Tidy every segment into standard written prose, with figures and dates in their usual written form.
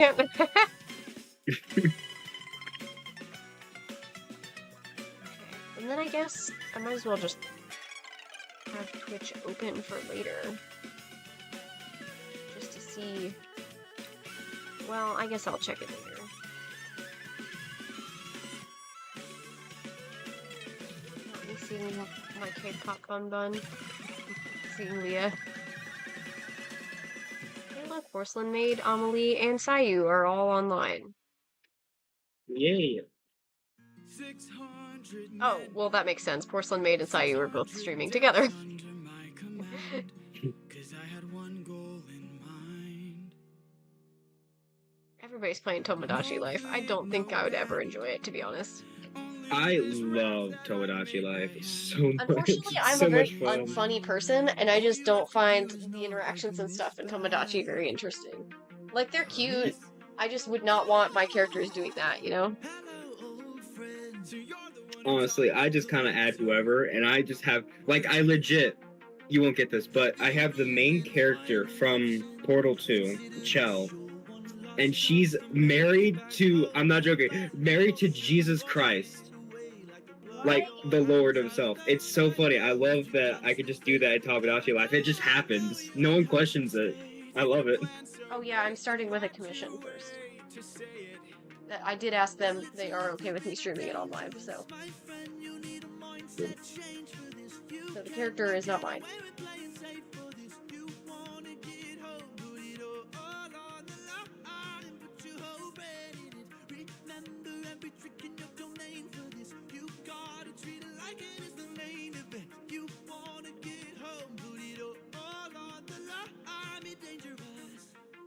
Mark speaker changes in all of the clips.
Speaker 1: And then I guess I might as well just have Twitch open for later. Just to see. Well, I guess I'll check it later. Let me see my K-pop bun. Seeing Leah. Hey look, Porcelain Maid, Amelie, and Sayu are all online.
Speaker 2: Yay.
Speaker 1: Oh, well that makes sense. Porcelain Maid and Sayu are both streaming together. Everybody's playing Tomodachi Life. I don't think I would ever enjoy it, to be honest.
Speaker 2: I love Tomodachi Life so much.
Speaker 1: Unfortunately, I'm
Speaker 2: so
Speaker 1: a very
Speaker 2: much fun.
Speaker 1: unfunny person, and I just don't find the interactions and stuff in Tomodachi very interesting. Like, they're cute. I just would not want my characters doing that, you know?
Speaker 2: Honestly, I just kind of add whoever, and I just have, like, I legit, you won't get this, but I have the main character from Portal 2, Chell, and she's married to, I'm not joking, married to Jesus Christ. Like, the Lord himself. It's so funny. I love that I could just do that in Tomodachi Life. It just happens. No one questions it. I love it.
Speaker 1: Oh yeah, I'm starting with a commission first. I did ask them if they are okay with me streaming it on live, so. So the character is not mine.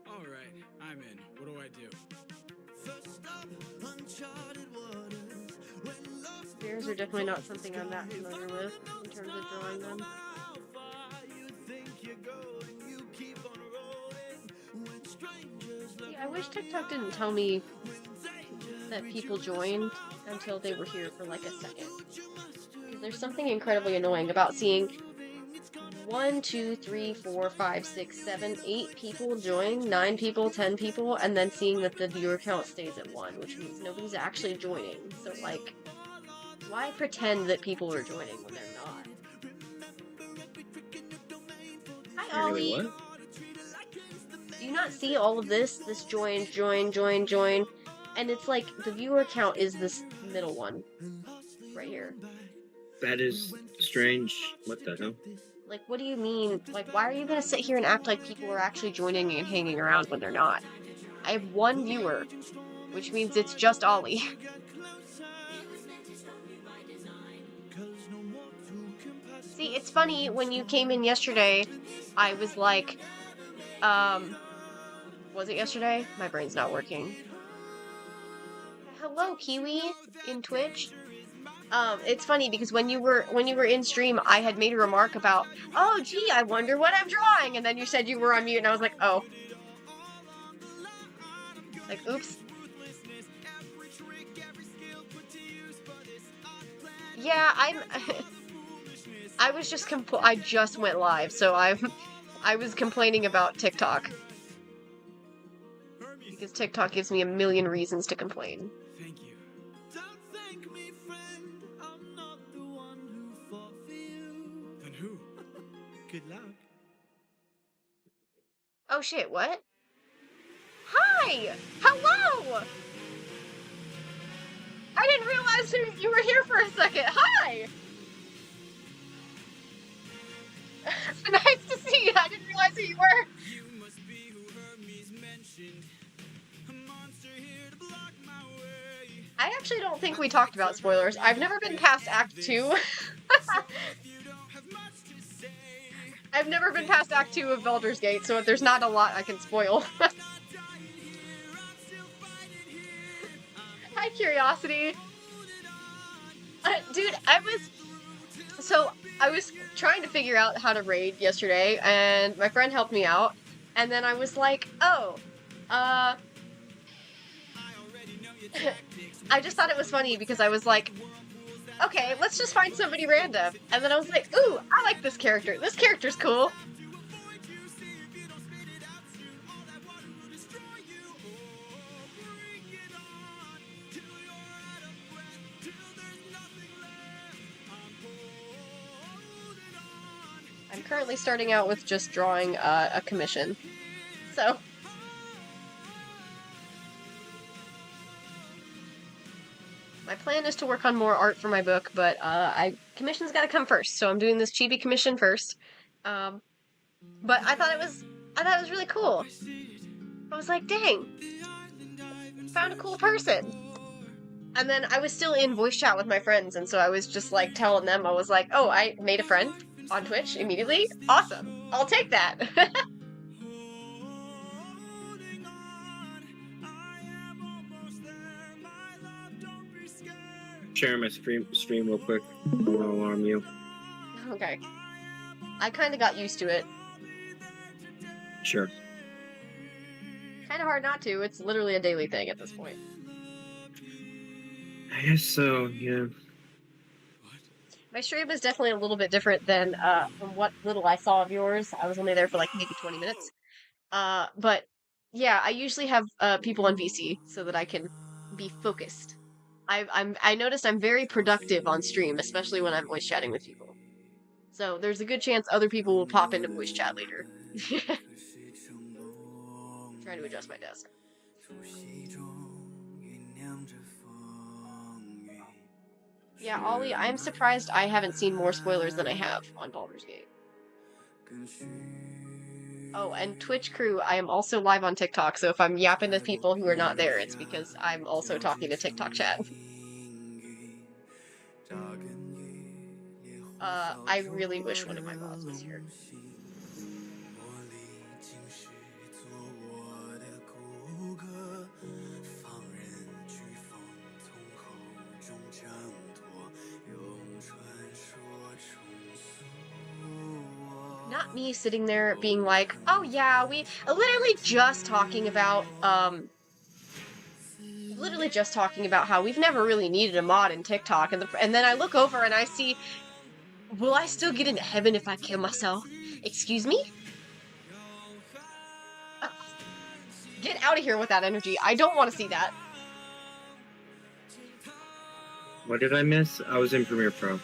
Speaker 3: Alright, I'm in. What do I do?
Speaker 1: Bears are definitely not something I'm that familiar with in terms of drawing them. See, I wish TikTok didn't tell me that people joined until they were here for like a second. There's something incredibly annoying about seeing 1, 2, 3, 4, 5, 6, 7, 8 people join, 9 people, 10 people, and then seeing that the viewer count stays at 1, which means nobody's actually joining. So, like, why pretend that people are joining when they're not? Hi, Ollie!
Speaker 2: What?
Speaker 1: Do you not see all of this? This join, and it's like, the viewer count is this middle one. Right here.
Speaker 2: That is strange. What the hell?
Speaker 1: Like, what do you mean? Like, why are you gonna sit here and act like people are actually joining and hanging around when they're not? I have 1 viewer, which means it's just Ollie. See, it's funny, when you came in yesterday, I was like, was it yesterday? My brain's not working. Hello, Kiwi, in Twitch. It's funny because when you were in stream, I had made a remark about, oh gee, I wonder what I'm drawing, and then you said you were on mute, and I was like, oh. Like, oops. Yeah, I was just I just went live, so I was complaining about TikTok. Because TikTok gives me a million reasons to complain.
Speaker 3: Thank you. Don't thank me, friend. I'm not the one who fought for you. Then who? Good luck.
Speaker 1: Oh shit, what? Hi! Hello! I didn't realize you were here for a second. Hi! Nice to see you. I didn't realize who you were.
Speaker 3: You must be who Hermes mentioned. A monster here to block my way.
Speaker 1: I actually don't think we talked about spoilers. I've never been past Act 2. I've never been past Act 2 of Baldur's Gate, so there's not a lot I can spoil. Hi, Curiosity. Dude, I was trying to figure out how to raid yesterday, and my friend helped me out, and then I was like, oh, I just thought it was funny because I was like, okay, let's just find somebody random. And then I was like, ooh, I like this character. This character's cool. I'm currently starting out with just drawing a commission. So... my plan is to work on more art for my book, but commission's gotta come first, so I'm doing this chibi commission first. But I thought it was really cool. I was like, dang, found a cool person. And then I was still in voice chat with my friends, and so I was just like telling them, I was like, oh, I made a friend on Twitch immediately. Awesome. I'll take that.
Speaker 2: Share my stream real quick. I don't want to alarm you.
Speaker 1: Okay. I kind of got used to it.
Speaker 2: Sure.
Speaker 1: Kind of hard not to. It's literally a daily thing at this point.
Speaker 2: I guess so, yeah.
Speaker 1: My stream is definitely a little bit different than from what little I saw of yours. I was only there for like maybe 20 minutes. But yeah, I usually have people on VC so that I can be focused. I noticed I'm very productive on stream, especially when I'm voice chatting with people. So there's a good chance other people will pop into voice chat later. Trying to adjust my desk. Yeah, Ollie, I'm surprised I haven't seen more spoilers than I have on Baldur's Gate. Oh, and Twitch crew, I am also live on TikTok, so if I'm yapping to people who are not there, it's because I'm also talking to TikTok chat. I really wish one of my mods was here. Not me sitting there being like, oh yeah, we literally just talking about how we've never really needed a mod in TikTok, and then I look over and I see, will I still get into heaven if I kill myself? Excuse me? Get out of here with that energy. I don't want to see that.
Speaker 2: What did I miss? I was in Premiere Pro.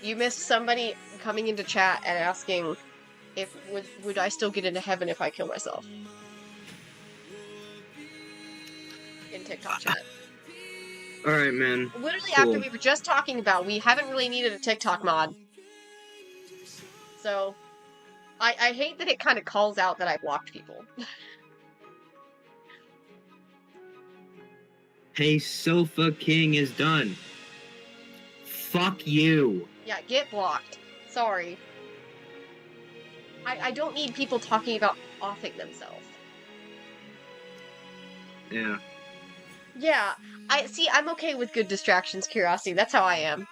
Speaker 1: You missed somebody coming into chat and asking if would I still get into heaven if I kill myself? In TikTok chat.
Speaker 2: Alright, man.
Speaker 1: Literally
Speaker 2: Cool.
Speaker 1: after we were just talking about we haven't really needed a TikTok mod. So, I hate that it kind of calls out that I blocked people.
Speaker 2: Hey, Sofa King is done. Fuck you.
Speaker 1: Yeah, get blocked. Sorry. I don't need people talking about offing themselves.
Speaker 2: Yeah.
Speaker 1: Yeah, I'm okay with good distractions, Curiosity. That's how I am.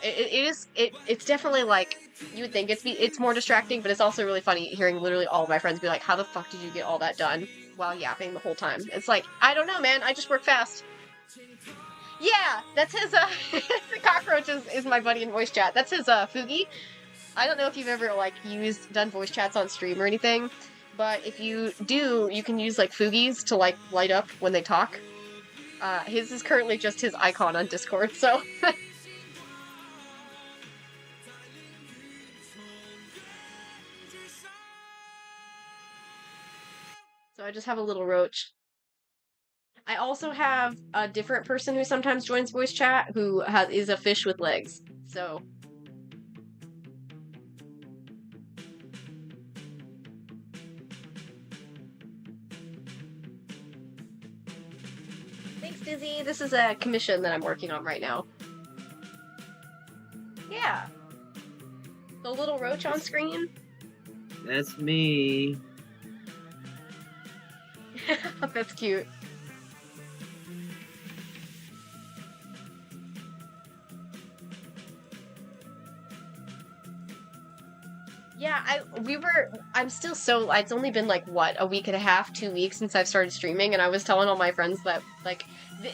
Speaker 1: It's definitely like, you would think it's more distracting, but it's also really funny hearing literally all of my friends be like, how the fuck did you get all that done while yapping the whole time? It's like, I don't know, man, I just work fast. Yeah, that's his, the cockroach is my buddy in voice chat. That's his, Fugi. I don't know if you've ever, like, done voice chats on stream or anything, but if you do, you can use, like, Fugis to, like, light up when they talk. His is currently just his icon on Discord, so... So I just have a little roach. I also have a different person who sometimes joins voice chat who is a fish with legs, so... Thanks, Dizzy. This is a commission that I'm working on right now. Yeah. The little roach on screen?
Speaker 2: That's me.
Speaker 1: That's cute. Yeah, I'm still so, it's only been like, what, a week and a half, 2 weeks since I've started streaming, and I was telling all my friends that, like,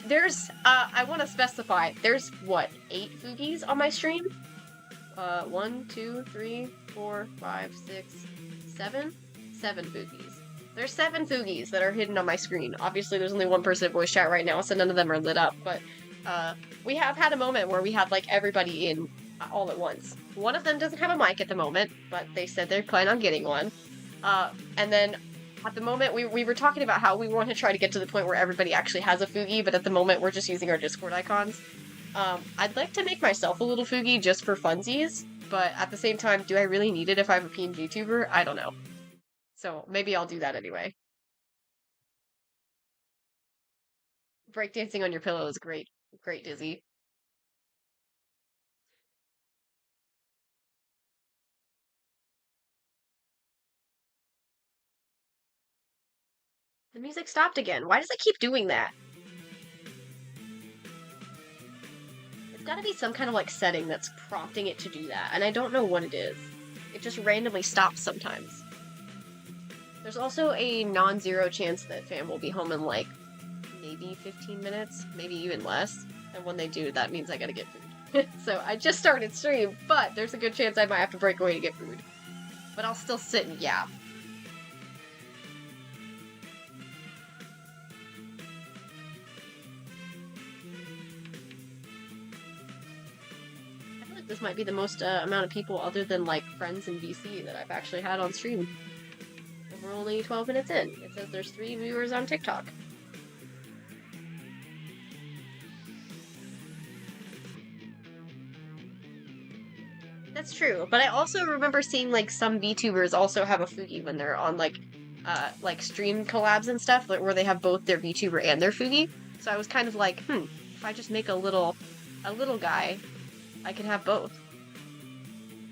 Speaker 1: there's, I want to specify, there's, what, 8 Fugis on my stream? 1, 2, 3, 4, 5, 6, 7? 7 Fugis. There's 7 Fugis that are hidden on my screen. Obviously, there's only one person in voice chat right now, so none of them are lit up, but we have had a moment where we had like everybody in all at once. One of them doesn't have a mic at the moment, but they said they plan on getting one. And then at the moment we were talking about how we want to try to get to the point where everybody actually has a Fugi, but at the moment we're just using our Discord icons. I'd like to make myself a little Fugi just for funsies, but at the same time, do I really need it if I'm a PNG tuber? I don't know. So maybe I'll do that anyway. Breakdancing on your pillow is great. Great, Dizzy. The music stopped again. Why does it keep doing that? It's gotta be some kind of like setting that's prompting it to do that, and I don't know what it is. It just randomly stops sometimes. There's also a non-zero chance that fam will be home in like maybe 15 minutes, maybe even less. And when they do, that means I gotta get food. So I just started stream, but there's a good chance I might have to break away to get food. But I'll still sit and yap. I feel like this might be the most amount of people other than like friends in VC that I've actually had on stream. And we're only 12 minutes in. It says there's 3 viewers on TikTok. That's true, but I also remember seeing like some VTubers also have a Fugi when they're on like stream collabs and stuff, where they have both their VTuber and their Fugi. So I was kind of like, if I just make a little guy, I can have both.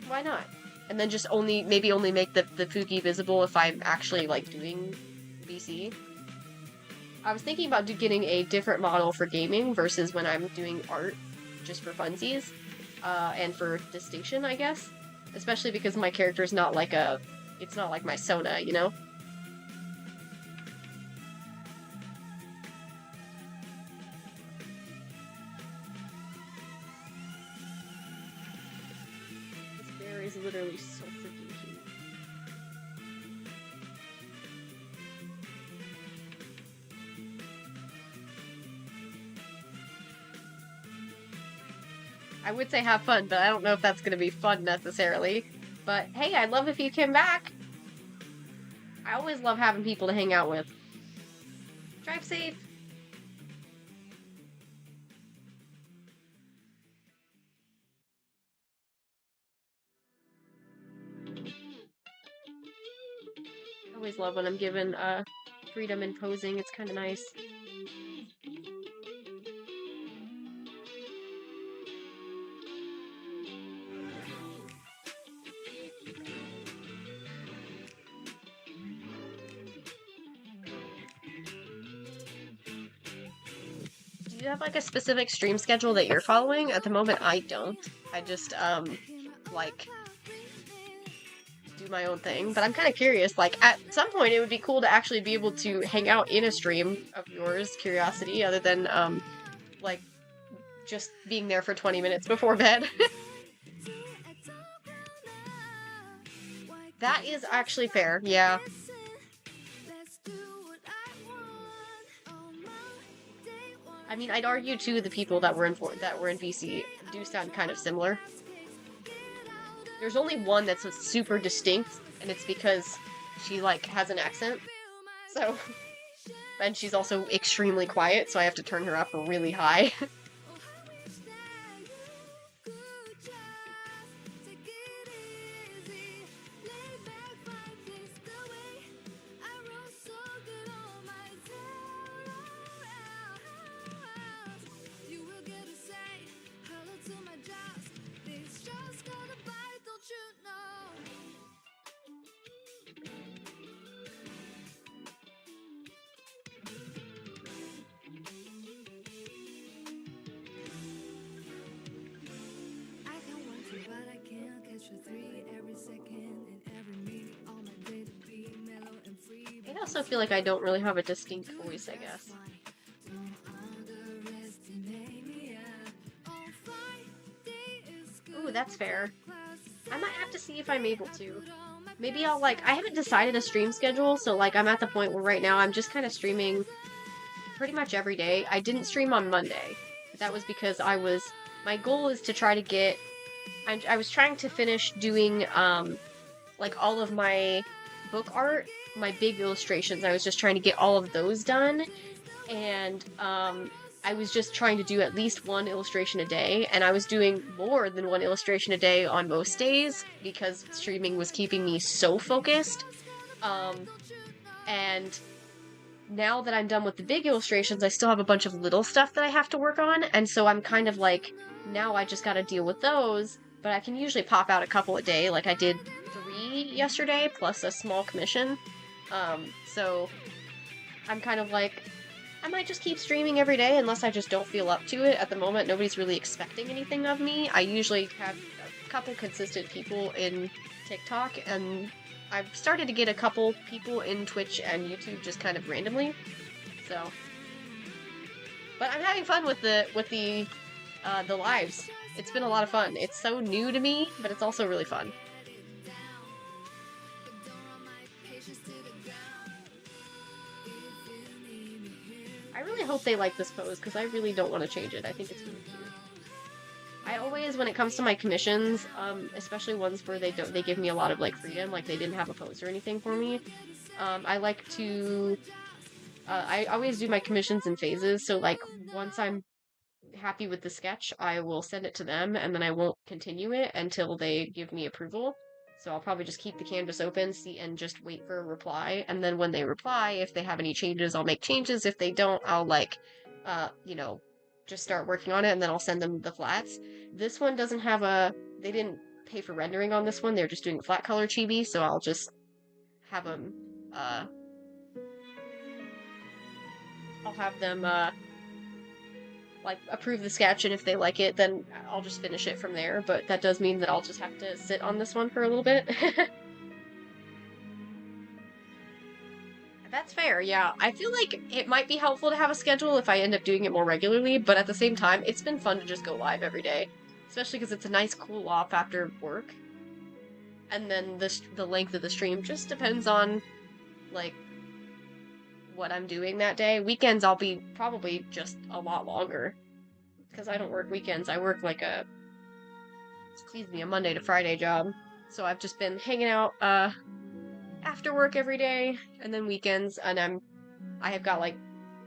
Speaker 1: Why not? And then just maybe only make the Fugi visible if I'm actually like doing VC. I was thinking about getting a different model for gaming versus when I'm doing art just for funsies. And for distinction, I guess. Especially because my character's not like it's not like my Sona, you know? This bear is literally so freaking cute. I would say have fun, but I don't know if that's going to be fun necessarily. But hey, I'd love if you came back. I always love having people to hang out with. Drive safe. I always love when I'm given freedom in posing. It's kind of nice. Do you have like a specific stream schedule that you're following? At the moment, I don't. I just like do my own thing. But I'm kind of curious. Like at some point, it would be cool to actually be able to hang out in a stream of yours. Curiosity, other than like just being there for 20 minutes before bed. That is actually fair. Yeah. I mean, I'd argue too the people that were in VC do sound kind of similar. There's only one that's super distinct, and it's because she like has an accent. So, and she's also extremely quiet, so I have to turn her up really high. I also feel like I don't really have a distinct voice, I guess. Ooh, that's fair. I might have to see if I'm able to. Maybe I'll I haven't decided a stream schedule, so I'm at the point where right now I'm just kind of streaming pretty much every day. I didn't stream on Monday, that was because my goal is to try to get, I was trying to finish doing, like all of my book art, my big illustrations. I was just trying to get all of those done, and I was just trying to do at least one illustration a day, and I was doing more than one illustration a day on most days because streaming was keeping me so focused. And now that I'm done with the big illustrations, I still have a bunch of little stuff that I have to work on, and so I'm kind of like, now I just gotta deal with those, but I can usually pop out a couple a day, like I did 3 yesterday, plus a small commission. So I'm kind of like, I might just keep streaming every day unless I just don't feel up to it. At the moment, nobody's really expecting anything of me. I usually have a couple consistent people in TikTok, and I've started to get a couple people in Twitch and YouTube just kind of randomly. So, but I'm having fun with the lives. It's been a lot of fun. It's so new to me, but it's also really fun. I really hope they like this pose, because I really don't want to change it. I think it's really cute. I always, when it comes to my commissions, especially ones where they give me a lot of, like, freedom, like they didn't have a pose or anything for me, I like to, I always do my commissions in phases, so, like, once I'm happy with the sketch, I will send it to them, and then I won't continue it until they give me approval. So I'll probably just keep the canvas open, and just wait for a reply, and then when they reply, if they have any changes, I'll make changes. If they don't, I'll, like, you know, just start working on it, and then I'll send them the flats. This one doesn't have they didn't pay for rendering on this one, they're just doing flat color chibi, so I'll just have them, like, approve the sketch, and if they like it, then I'll just finish it from there, but that does mean that I'll just have to sit on this one for a little bit. That's fair, yeah. I feel like it might be helpful to have a schedule if I end up doing it more regularly, but at the same time, it's been fun to just go live every day. Especially because it's a nice cool off after work. And then the length of the stream just depends on, like, what I'm doing that day. Weekends I'll be probably just a lot longer. Because I don't work weekends. I work like a Monday to Friday job. So I've just been hanging out, after work every day, and then weekends, and I have got, like,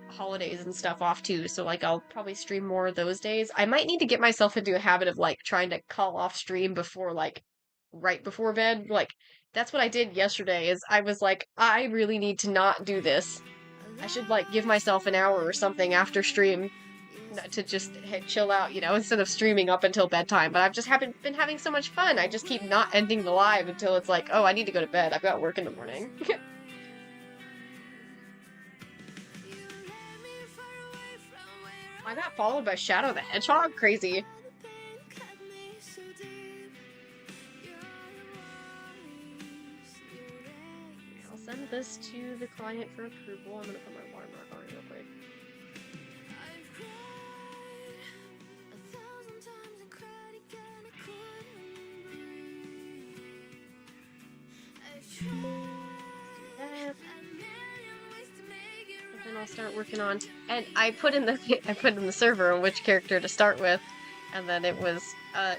Speaker 1: holidays and stuff off too, so, like, I'll probably stream more those days. I might need to get myself into a habit of, like, trying to call off stream before, like, right before bed. Like, that's what I did yesterday, is I was like, I really need to not do this. I should, like, give myself an hour or something after stream to just chill out, you know, instead of streaming up until bedtime. But I've just been having so much fun. I just keep not ending the live until it's like, oh, I need to go to bed. I've got work in the morning. I got followed by Shadow the Hedgehog? Crazy. I'll send this to the client for approval. I'm gonna put my watermark on it real quick. And then I'll start working on, and I put in the server on which character to start with, and then it was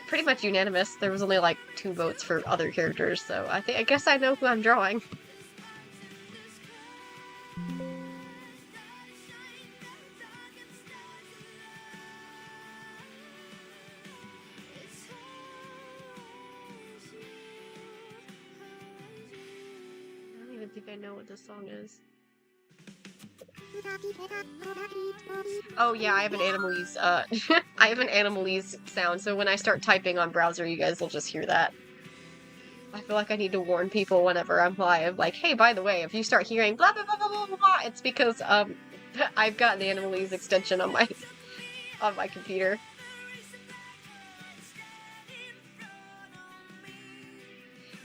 Speaker 1: pretty much unanimous. There was only like 2 votes for other characters, so I guess I know who I'm drawing. I don't even think I know what this song is. Oh yeah, I have an Animalese, I have an Animalese sound, so when I start typing on browser, you guys will just hear that. I feel like I need to warn people whenever I'm live, like, hey, by the way, if you start hearing blah blah blah blah blah blah, it's because, I've got an Animalese extension on my computer.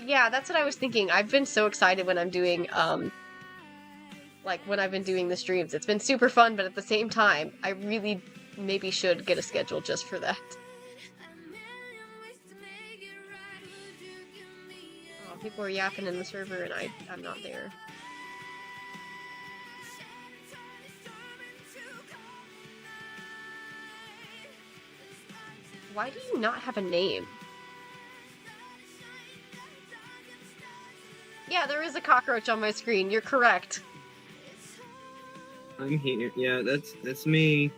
Speaker 1: Yeah, that's what I was thinking. I've been so excited when I'm doing, like, when I've been doing the streams. It's been super fun, but at the same time, I really maybe should get a schedule just for that. Oh, people are yapping in the server, and I'm not there. Why do you not have a name? Yeah, there is a cockroach on my screen. You're correct.
Speaker 2: I'm here. Yeah, that's me.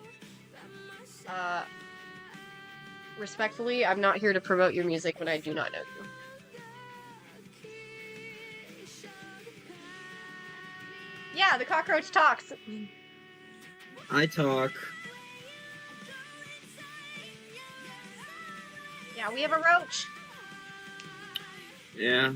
Speaker 1: Respectfully, I'm not here to promote your music when I do not know you. Yeah, the cockroach talks.
Speaker 2: I talk.
Speaker 1: Yeah, we have a roach.
Speaker 2: Yeah.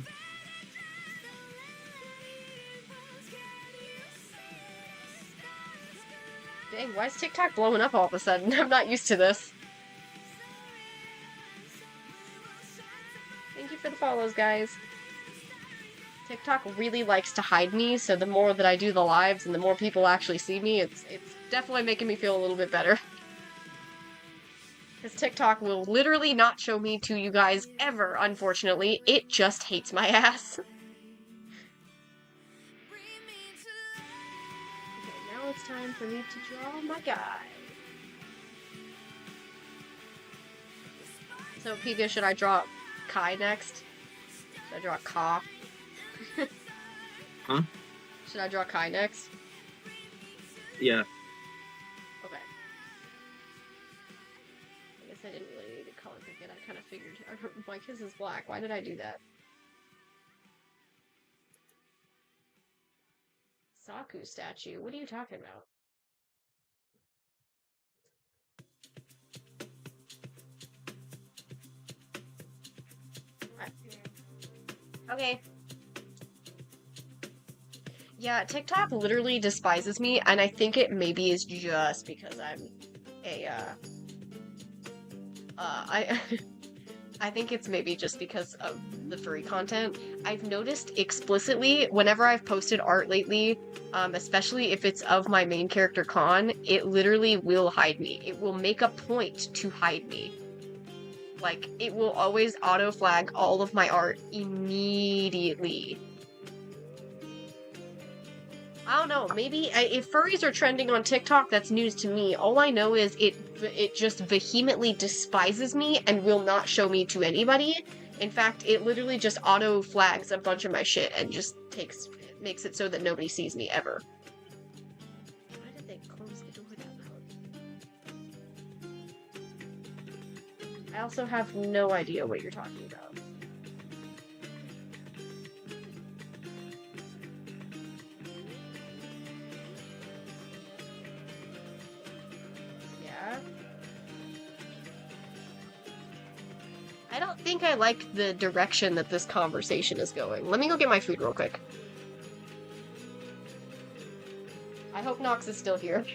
Speaker 1: Dang, why is TikTok blowing up all of a sudden? I'm not used to this. Thank you for the follows, guys. TikTok really likes to hide me, so the more that I do the lives and the more people actually see me, it's definitely making me feel a little bit better. Because TikTok will literally not show me to you guys ever, unfortunately. It just hates my ass. Okay, now it's time for me to draw my guy. So, Pika, should I draw Kai next? Should I draw Ka?
Speaker 2: Huh?
Speaker 1: Should I draw Kai next?
Speaker 2: Yeah.
Speaker 1: Okay. I guess I didn't really need to color pick it. I kind of figured. My kiss is black. Why did I do that? Saku statue? What are you talking about? Okay. Yeah, TikTok literally despises me, and I think it maybe is just because I'm a, I think it's maybe just because of the furry content. I've noticed explicitly, whenever I've posted art lately, especially if it's of my main character Khan, it literally will hide me. It will make a point to hide me. Like, it will always auto-flag all of my art immediately. I don't know, maybe if furries are trending on TikTok, that's news to me. All I know is it just vehemently despises me and will not show me to anybody. In fact, it literally just auto flags a bunch of my shit and just makes it so that nobody sees me ever. Why did they close the door that loud? I also have no idea what you're talking about. I don't think I like the direction that this conversation is going. Let me go get my food real quick. I hope Nox is still here.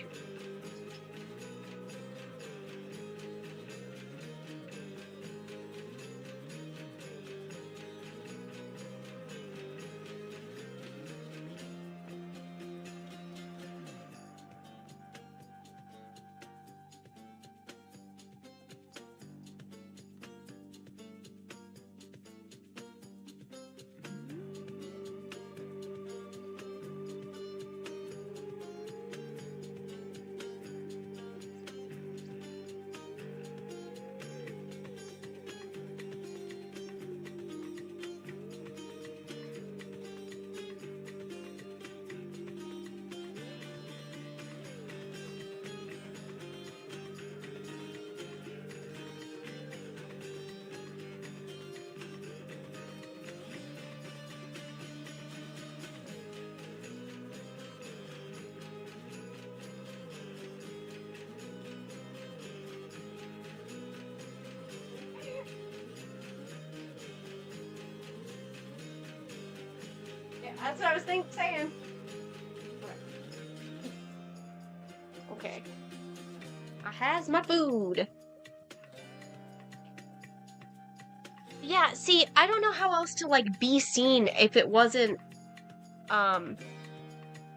Speaker 1: That's what I was saying. Okay. I has my food. Yeah, see, I don't know how else to, like, be seen if it wasn't,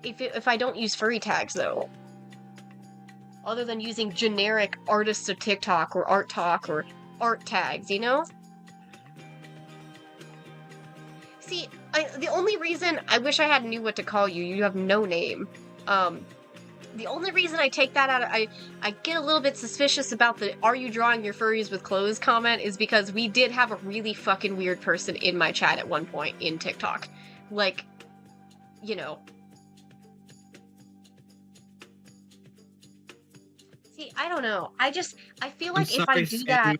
Speaker 1: if I don't use furry tags, though. Other than using generic artists of TikTok or art talk or art tags, you know? See, the only reason I wish I had knew what to call you, you have no name. The only reason I take that out, I get a little bit suspicious about the "Are you drawing your furries with clothes?" comment is because we did have a really fucking weird person in my chat at one point in TikTok. Like, you know. See, I don't know. I feel like if I do that...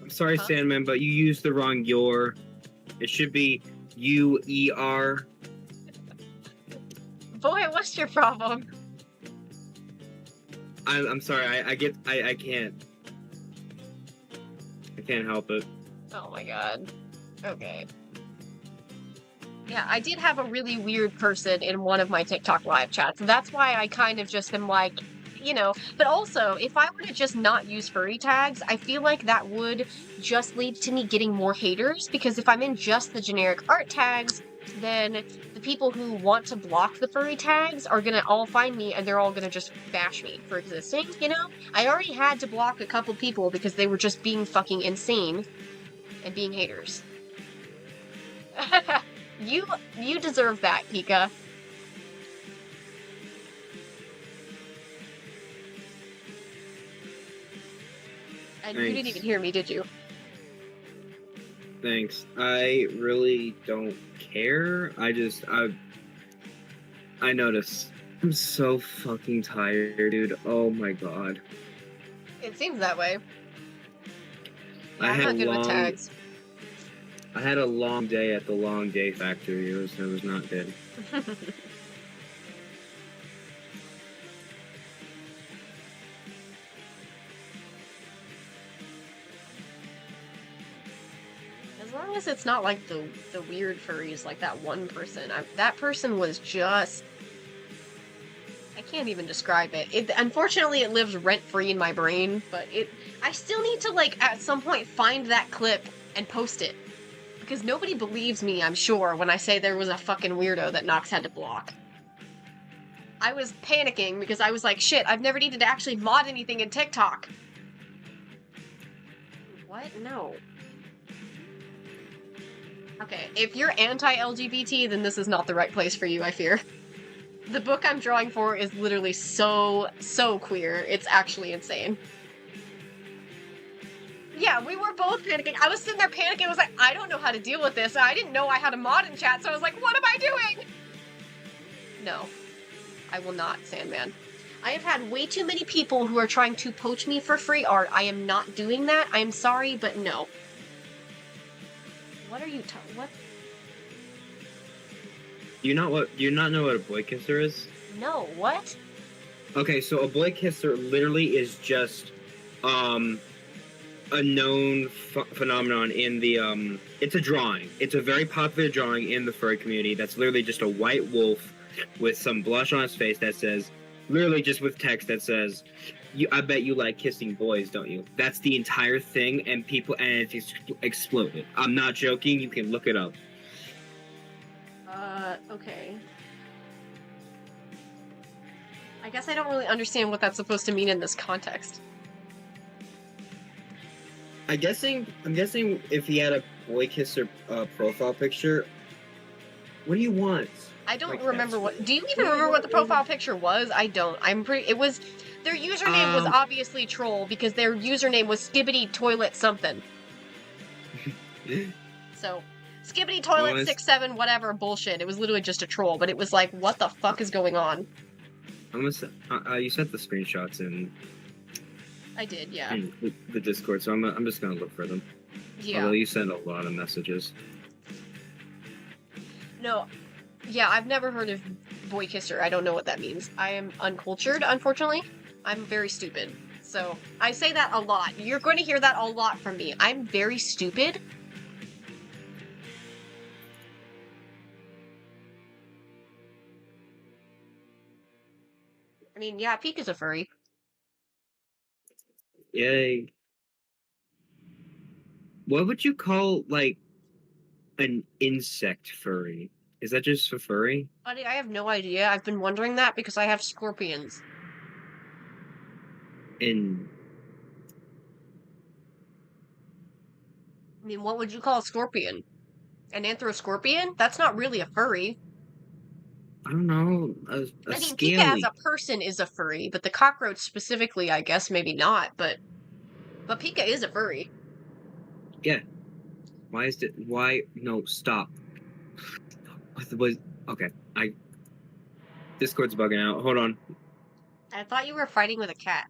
Speaker 2: I'm sorry,
Speaker 1: Huh?
Speaker 2: Sandman, but you used the wrong your. It should be UER.
Speaker 1: Boy, what's your problem?
Speaker 2: I'm sorry. I can't. I can't help it.
Speaker 1: Oh my god. Okay. Yeah, I did have a really weird person in one of my TikTok live chats. That's why I kind of just am like, you know, but also, if I were to just not use furry tags, I feel like that would just lead to me getting more haters, because if I'm in just the generic art tags, then the people who want to block the furry tags are gonna all find me and they're all gonna just bash me for existing, you know? I already had to block a couple people because they were just being fucking insane and being haters. You deserve that, Pika. And you didn't
Speaker 2: Thanks.
Speaker 1: even hear me, did you?
Speaker 2: Thanks. I really don't care. I notice. I'm so fucking tired, dude. Oh my god.
Speaker 1: It seems that way. Yeah,
Speaker 2: I
Speaker 1: I'm
Speaker 2: had
Speaker 1: not good with
Speaker 2: long-
Speaker 1: tags.
Speaker 2: I had a long day at the Long Day Factory. It was not good.
Speaker 1: As long as it's not like the weird furries, like that one person. That person was just... I can't even describe it. Unfortunately, it lives rent-free in my brain, but I still need to, like, at some point find that clip and post it. Because nobody believes me, I'm sure, when I say there was a fucking weirdo that Nox had to block. I was panicking because I was like, shit, I've never needed to actually mod anything in TikTok. What? No. Okay, if you're anti-LGBT, then this is not the right place for you, I fear. The book I'm drawing for is literally so queer. It's actually insane. Yeah, we were both panicking. I was sitting there panicking. I was like, I don't know how to deal with this. I didn't know I had a mod in chat, so I was like, what am I doing? No, I will not, Sandman. I have had way too many people who are trying to poach me for free art. I am not doing that. I am sorry, but no. What are you talking? What?
Speaker 2: Do you not know what a boy kisser is?
Speaker 1: No, what?
Speaker 2: Okay, so a boy kisser literally is just a known phenomenon in the it's a drawing. It's a very popular drawing in the furry community that's literally just a white wolf with some blush on his face that says, literally just with text that says, I bet you like kissing boys, don't you? That's the entire thing, and it's exploded. I'm not joking, you can look it up.
Speaker 1: Okay. I guess I don't really understand what that's supposed to mean in this context.
Speaker 2: I'm guessing if he had a boy kisser profile picture, what do you want?
Speaker 1: I don't
Speaker 2: Like,
Speaker 1: remember
Speaker 2: that's
Speaker 1: what... Do you even remember what the profile picture was? I don't. It was... Their username was obviously troll because their username was Skibbity Toilet something. So, Skibbity Toilet 67 whatever bullshit. It was literally just a troll, but it was like, what the fuck is going on?
Speaker 2: You sent the screenshots in
Speaker 1: I did, yeah.
Speaker 2: in the Discord, so I'm just gonna look for them.
Speaker 1: Yeah.
Speaker 2: Although you sent a lot of messages.
Speaker 1: No. Yeah, I've never heard of boy kisser. I don't know what that means. I am uncultured, unfortunately. I'm very stupid. So, I say that a lot. You're going to hear that a lot from me. I'm very stupid. I mean, yeah, Peek is a furry.
Speaker 2: Yay. What would you call, like, an insect furry? Is that just a furry?
Speaker 1: Buddy, I have no idea. I've been wondering that because I have scorpions. I mean, what would you call a scorpion? An anthroscorpion? That's not really a furry.
Speaker 2: I don't know, a
Speaker 1: I mean, Pika as
Speaker 2: scaly.
Speaker 1: a person is a furry, but the cockroach specifically, I guess maybe not. But Pika is a furry.
Speaker 2: Yeah. Why is it? Why? No, stop. What was? Okay, Discord's bugging out. Hold on.
Speaker 1: I thought you were fighting with a cat.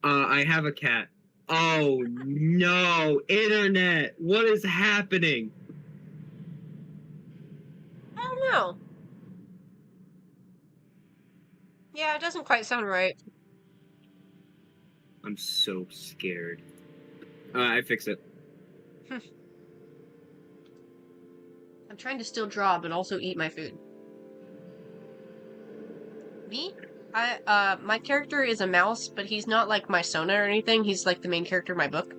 Speaker 2: I have a cat. Oh no, internet! What is happening?
Speaker 1: I don't know. Yeah, it doesn't quite sound right.
Speaker 2: I'm so scared. I fix it.
Speaker 1: I'm trying to still draw, but also eat my food. Me? My character is a mouse, but he's not like my Sona or anything. He's like the main character in my book.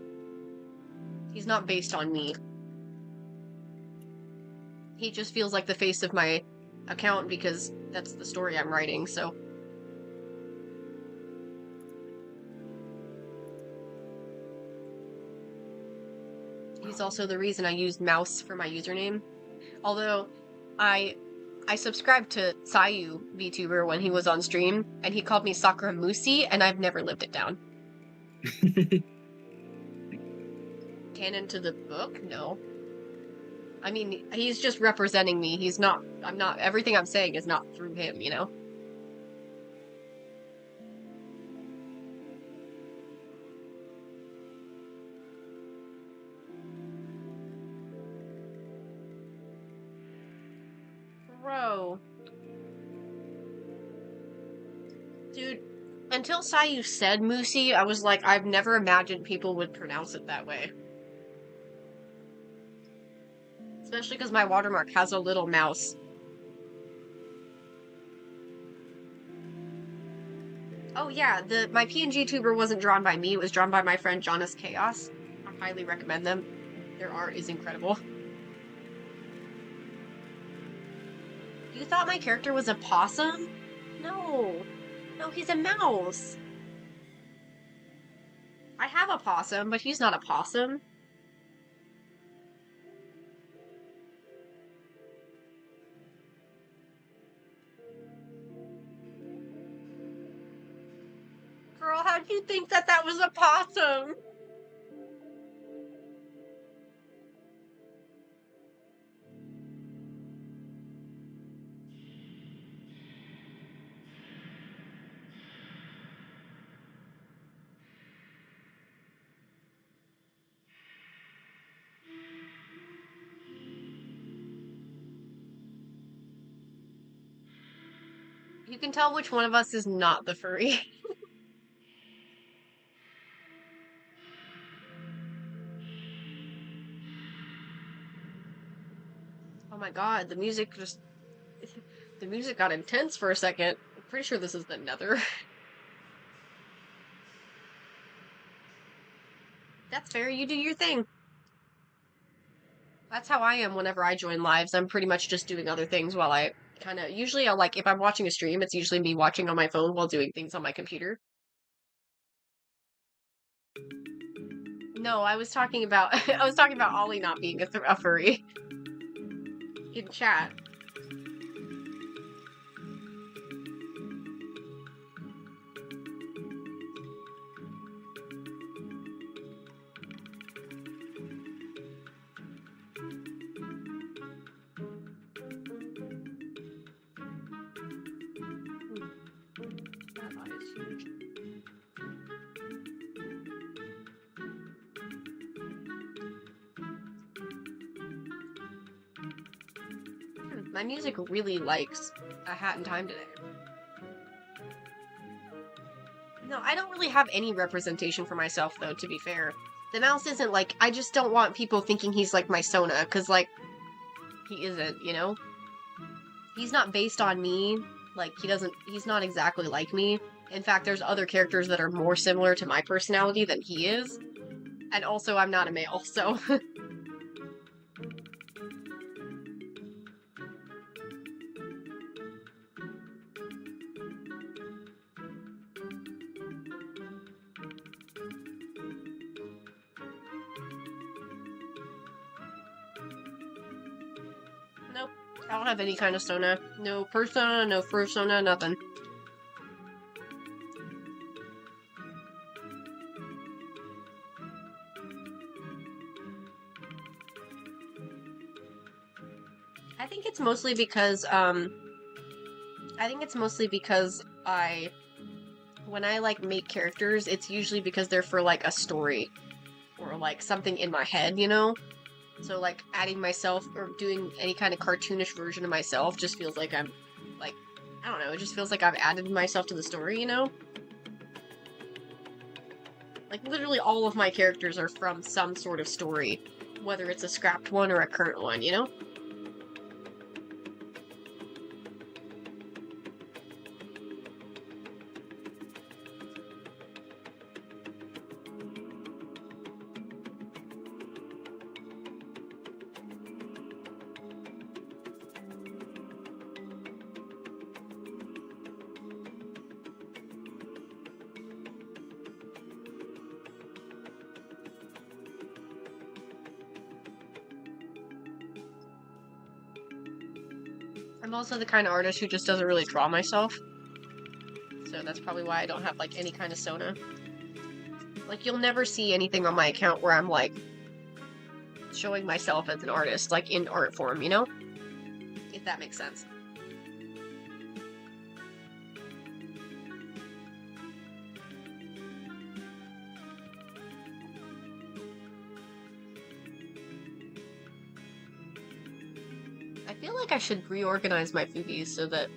Speaker 1: He's not based on me. He just feels like the face of my account because that's the story I'm writing, so. He's also the reason I used mouse for my username. Although, I subscribed to Sayu VTuber when he was on stream, and he called me Sakura Musi, and I've never lived it down. Canon to the book? No. I mean, he's just representing me. I'm not, everything I'm saying is not through him, you know? Bro. Dude, until Sayu said Musi, I was like, I've never imagined people would pronounce it that way. Especially because my watermark has a little mouse. Oh yeah, my PNG tuber wasn't drawn by me, it was drawn by my friend Jonas Chaos. I highly recommend them. Their art is incredible. You thought my character was a possum? No. No, he's a mouse. I have a possum, but he's not a possum. Girl, how'd you think that that was a possum? You can tell which one of us is not the furry. Oh my god, the music just... The music got intense for a second. I'm pretty sure this is the Nether. That's fair, you do your thing. That's how I am whenever I join lives. I'm pretty much just doing other things while I kind of... Usually I'll like, if I'm watching a stream, it's usually me watching on my phone while doing things on my computer. No, I was talking about... I was talking about Ollie not being a furry. In chat. That eye is huge. My music really likes A Hat in Time today. No, I don't really have any representation for myself, though, to be fair. The mouse isn't like, I just don't want people thinking he's like my Sona, because, like, he isn't, you know? He's not based on me, like, he's not exactly like me. In fact, there's other characters that are more similar to my personality than he is. And also, I'm not a male, so... Nope. don't have any kind of Sona. No persona, no fursona, nothing. I think it's mostly because when I like make characters, it's usually because they're for like a story or like something in my head, you know? So like adding myself or doing any kind of cartoonish version of myself just feels like I'm like, I don't know, it just feels like I've added myself to the story, you know? Like literally all of my characters are from some sort of story, whether it's a scrapped one or a current one, you know? I'm also the kind of artist who just doesn't really draw myself. So that's probably why I don't have like any kind of Sona. Like you'll never see anything on my account where I'm like showing myself as an artist, like in art form, you know? If that makes sense. I feel like I should reorganize my Fugies so that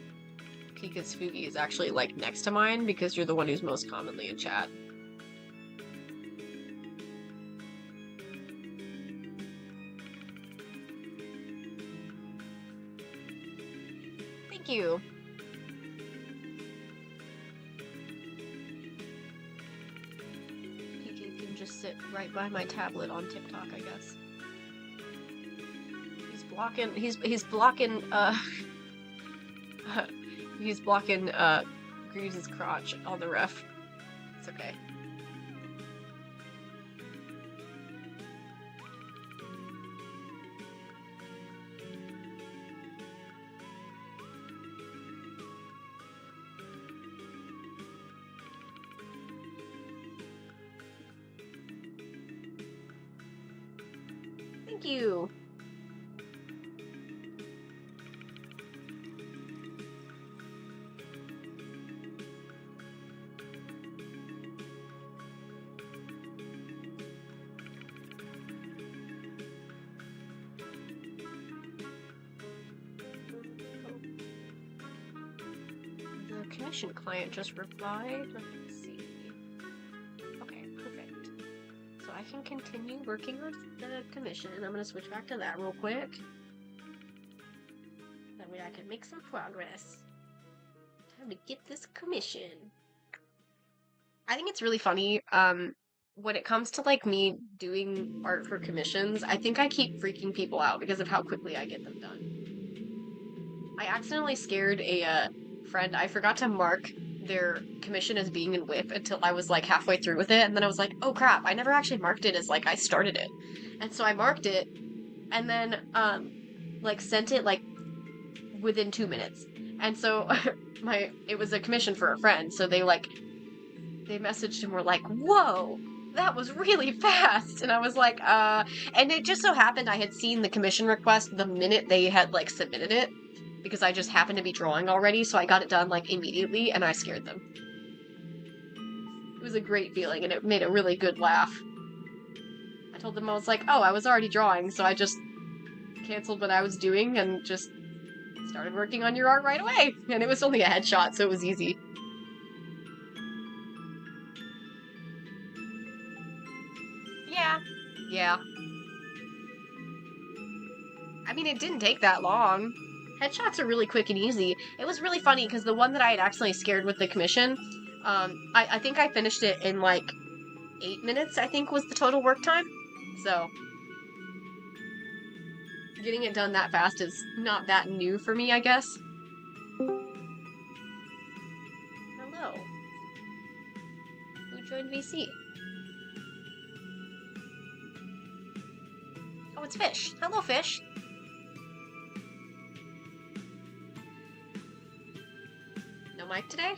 Speaker 1: Pika's Fugi is actually like next to mine because you're the one who's most commonly in chat. Thank you. Pika can just sit right by my tablet on TikTok, I guess. He's blocking he's blocking Greaves' crotch on the ref. It's okay. Thank you. The commission client just replied. Let's see. Okay, perfect. So I can continue working on the commission. I'm gonna switch back to that real quick. That way I can make some progress. Time to get this commission. I think it's really funny, when it comes to like me doing art for commissions, I think I keep freaking people out because of how quickly I get them done. I accidentally scared a friend. I forgot to mark their commission as being in WIP until I was like halfway through with it, and then I was like, oh crap, I never actually marked it as like I started it. And so I marked it, and then like sent it like within 2 minutes. And so it was a commission for a friend, so they messaged and were like, whoa, that was really fast. And I was like, and it just so happened I had seen the commission request the minute they had like submitted it, because I just happened to be drawing already, so I got it done like immediately, and I scared them. It was a great feeling, and it made a really good laugh. I told them I was like, oh, I was already drawing, so I just canceled what I was doing and just started working on your art right away. And it was only a headshot, so it was easy. Yeah. I mean, it didn't take that long. Headshots are really quick and easy. It was really funny because the one that I had accidentally scared with the commission, I think I finished it in like 8 minutes, I think was the total work time. So, getting it done that fast is not that new for me, I guess. Hello. Who joined VC? Oh, it's Fish. Hello, Fish. mic today?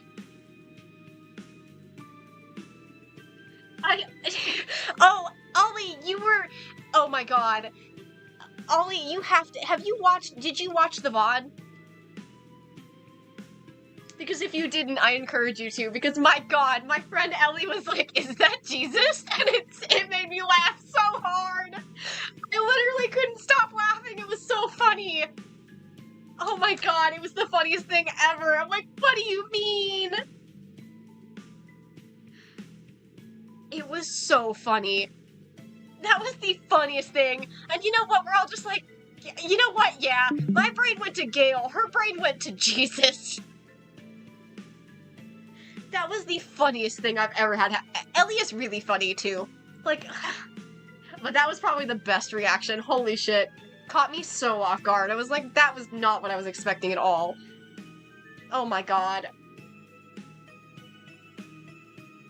Speaker 1: Oh, Ollie, you were... Oh my god. Ollie, you have to... Did you watch the VOD? Because if you didn't, I encourage you to, because my god, my friend Ellie was like, is that Jesus? And it made me laugh so hard! I literally couldn't stop laughing, it was so funny! Oh my god, it was the funniest thing ever! I'm like, what do you mean? It was so funny. That was the funniest thing. And you know what, we're all just like, you know what, yeah, my brain went to Gale, her brain went to Jesus. That was the funniest thing I've ever had. Ellie is really funny, too. Like, but that was probably the best reaction. Holy shit. Caught me so off guard. I was like, that was not what I was expecting at all. Oh my god.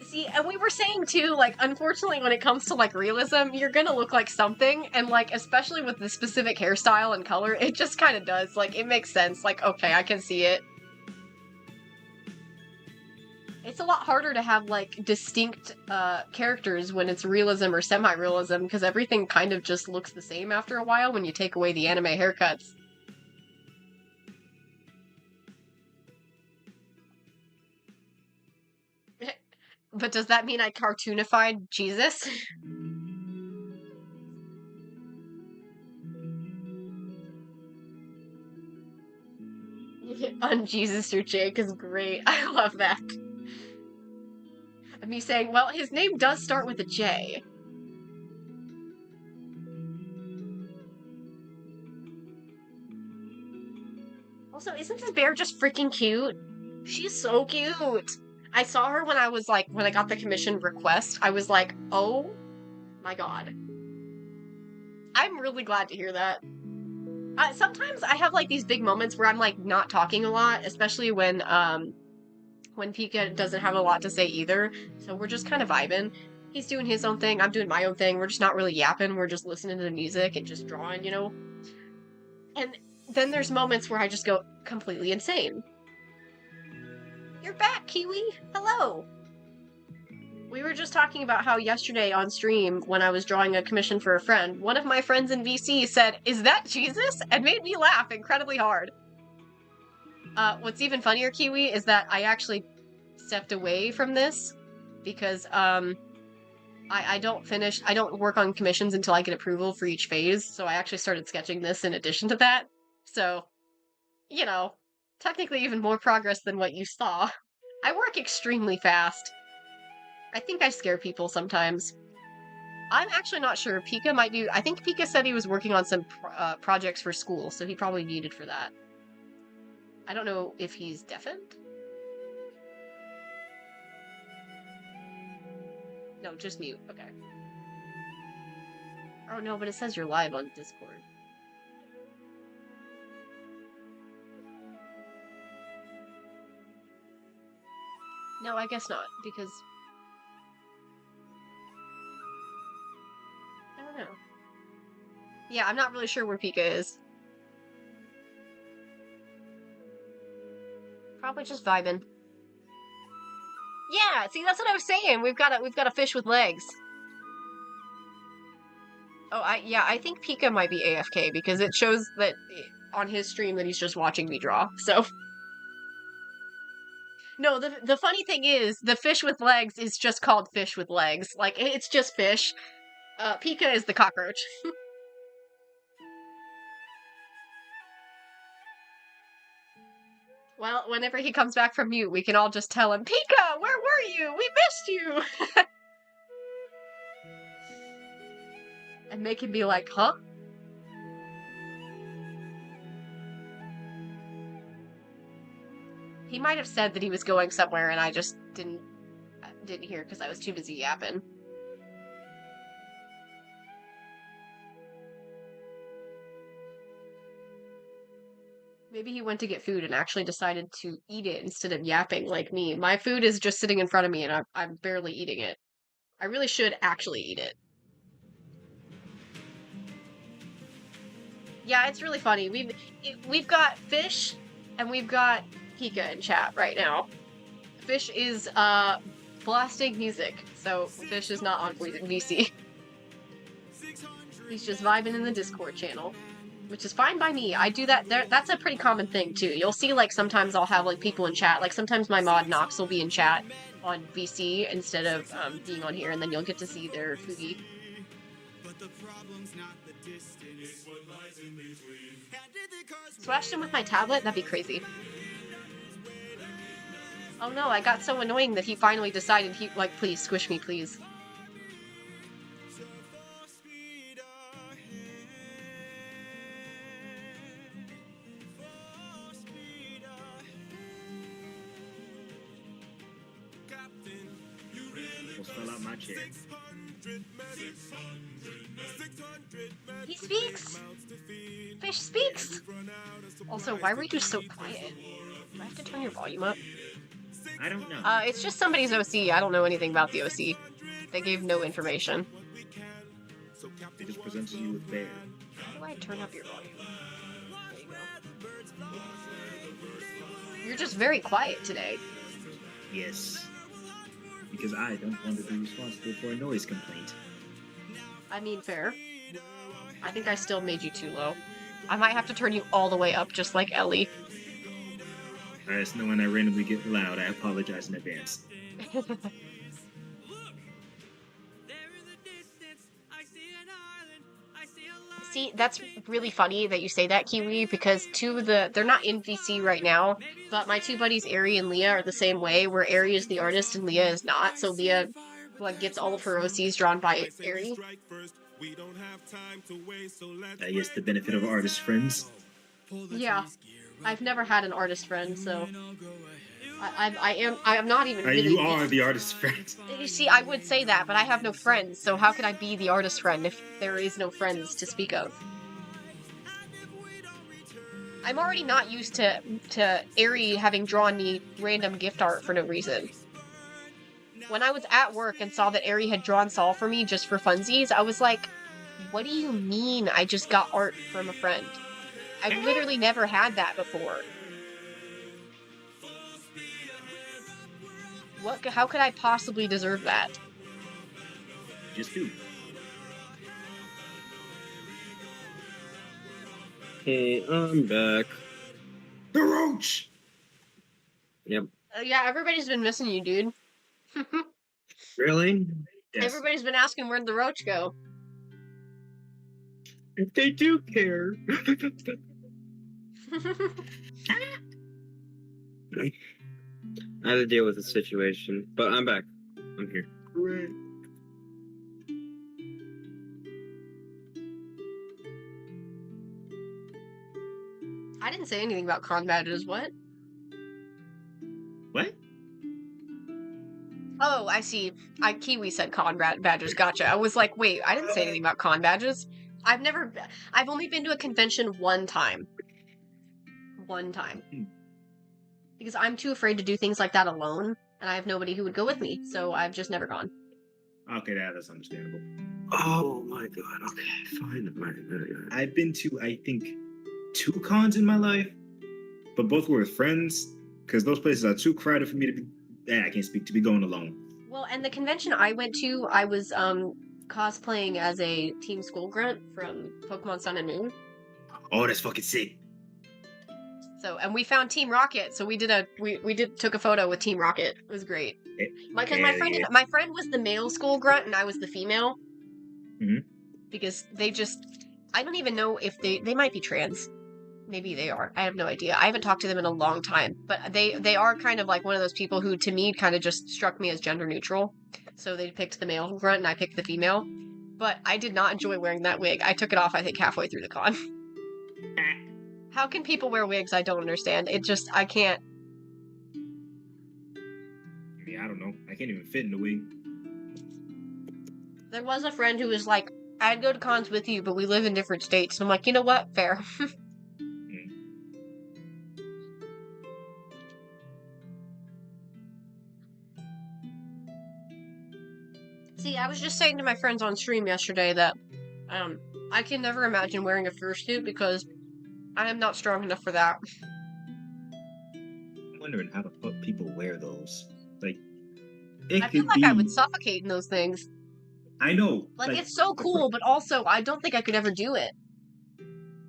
Speaker 1: See, and we were saying, too, like, unfortunately, when it comes to, like, realism, you're gonna look like something, and, like, especially with the specific hairstyle and color, it just kind of does. Like, it makes sense. Like, okay, I can see it. It's a lot harder to have, like, distinct characters when it's realism or semi-realism, because everything kind of just looks the same after a while when you take away the anime haircuts. But does that mean I cartoonified Jesus? Un-Jesus or Jake is great. I love that. And me saying, well, his name does start with a J. Also, isn't this bear just freaking cute? She's so cute! I saw her when I was like, when I got the commission request, I was like, oh my god. I'm really glad to hear that. Sometimes I have like these big moments where I'm like not talking a lot, especially when Pika doesn't have a lot to say either. So we're just kind of vibing. He's doing his own thing, I'm doing my own thing. We're just not really yapping. We're just listening to the music and just drawing, you know? And then there's moments where I just go completely insane. You're back, Kiwi! Hello! We were just talking about how yesterday on stream, when I was drawing a commission for a friend, one of my friends in VC said, "Is that Jesus?" and made me laugh incredibly hard. What's even funnier, Kiwi, is that I actually stepped away from this because, I don't work on commissions until I get approval for each phase, so I actually started sketching this in addition to that. So, you know, technically even more progress than what you saw. I work extremely fast. I think I scare people sometimes. I'm actually not sure. Pika might be... I think Pika said he was working on some projects for school, so he probably needed for that. I don't know if he's deafened? No, just mute. Okay. Oh no, but it says you're live on Discord. No, I guess not, because... I don't know. Yeah, I'm not really sure where Pika is. Probably just vibing. Yeah, see, that's what I was saying. We've got a fish with legs. Oh, I think Pika might be AFK because it shows that on his stream that he's just watching me draw. So no, the funny thing is the fish with legs is just called fish with legs. Like it's just fish. Pika is the cockroach. Well, whenever he comes back from mute, we can all just tell him, Pika, where were you? We missed you! And make him be like, huh? He might have said that he was going somewhere and I just didn't hear because I was too busy yapping. Maybe he went to get food and actually decided to eat it instead of yapping like me. My food is just sitting in front of me and I'm barely eating it. I really should actually eat it. Yeah, it's really funny. We've got fish and we've got Pika in chat right now. Fish is blasting music, so Fish is not on VC. He's just vibing in the Discord channel, which is fine by me. I do that. That's a pretty common thing too. You'll see like sometimes I'll have like people in chat. Like sometimes my mod Nox will be in chat on VC instead of being on here, and then you'll get to see their foodie. Slashed him with my tablet? That'd be crazy. Oh no, I got so annoying that he finally decided he, like, please, squish me, please.
Speaker 4: Almost fell out my chair.
Speaker 1: He speaks! Fish speaks! Also, why were you so quiet? Do I have to turn your volume up?
Speaker 4: I don't know.
Speaker 1: It's just somebody's OC. I don't know anything about the OC. They gave no information.
Speaker 4: They just presented you with bear.
Speaker 1: How do I turn up your volume? There you go. You're just very quiet today.
Speaker 4: Yes. Because I don't want to be responsible for a noise complaint.
Speaker 1: I mean, fair. I think I still made you too low. I might have to turn you all the way up, just like Ellie.
Speaker 4: Just knowing I randomly get loud, I apologize in advance.
Speaker 1: See, that's really funny that you say that, Kiwi, because they're not in VC right now, but my two buddies, Ari and Leah, are the same way, where Ari is the artist and Leah is not, so Leah, like, gets all of her OCs drawn by Ari.
Speaker 4: I guess the benefit of artist friends.
Speaker 1: Yeah. I've never had an artist friend, so I am not even really...
Speaker 4: You are the artist friend.
Speaker 1: You see, I would say that, but I have no friends, so how could I be the artist friend if there is no friends to speak of? I'm already not used to Ari having drawn me random gift art for no reason. When I was at work and saw that Ari had drawn Saul for me just for funsies, I was like, what do you mean I just got art from a friend? I've literally never had that before. How could I possibly deserve that?
Speaker 4: Just do.
Speaker 2: Hey, I'm back.
Speaker 4: The roach!
Speaker 2: Yep.
Speaker 1: Yeah, everybody's been missing you, dude.
Speaker 2: Really?
Speaker 4: Yes.
Speaker 1: Everybody's been asking where'd the roach go.
Speaker 2: If they do care. I had to deal with the situation, but I'm back. I'm here.
Speaker 1: I didn't say anything about con badges, what?
Speaker 4: What?
Speaker 1: Oh, I see. Kiwi said con badges, gotcha. I was like, wait, I didn't say anything about con badges. I've only been to a convention one time. One time. Because I'm too afraid to do things like that alone, and I have nobody who would go with me, so I've just never gone.
Speaker 4: Okay, that's understandable.
Speaker 2: Oh my god, okay, fine.
Speaker 4: I've been to, I think, 2 cons in my life, but both were with friends, because those places are too crowded for me to be, I can't speak, to be going alone.
Speaker 1: Well, and the convention I went to, I was cosplaying as a Team Skull Grunt from Pokemon Sun and Moon.
Speaker 4: Oh, that's fucking sick.
Speaker 1: So, and we found Team Rocket, so we took a photo with Team Rocket. It was great. Because my friend was the male Skull Grunt and I was the female.
Speaker 4: Mhm.
Speaker 1: Because I don't even know if they might be trans. Maybe they are. I have no idea. I haven't talked to them in a long time, but they are kind of like one of those people who, to me, kind of just struck me as gender neutral. So they picked the male grunt and I picked the female. But I did not enjoy wearing that wig. I took it off, I think, halfway through the con. How can people wear wigs? I don't understand. I can't.
Speaker 4: I mean, I don't know. I can't even fit in the wig.
Speaker 1: There was a friend who was like, I'd go to cons with you, but we live in different states. And I'm like, you know what? Fair. See, I was just saying to my friends on stream yesterday that I can never imagine wearing a fursuit because I am not strong enough for that.
Speaker 4: wondering how the fuck people wear those. Like, it
Speaker 1: I feel
Speaker 4: could
Speaker 1: like
Speaker 4: be.
Speaker 1: I would suffocate in those things.
Speaker 4: I know.
Speaker 1: Like it's so cool, but also I don't think I could ever do it.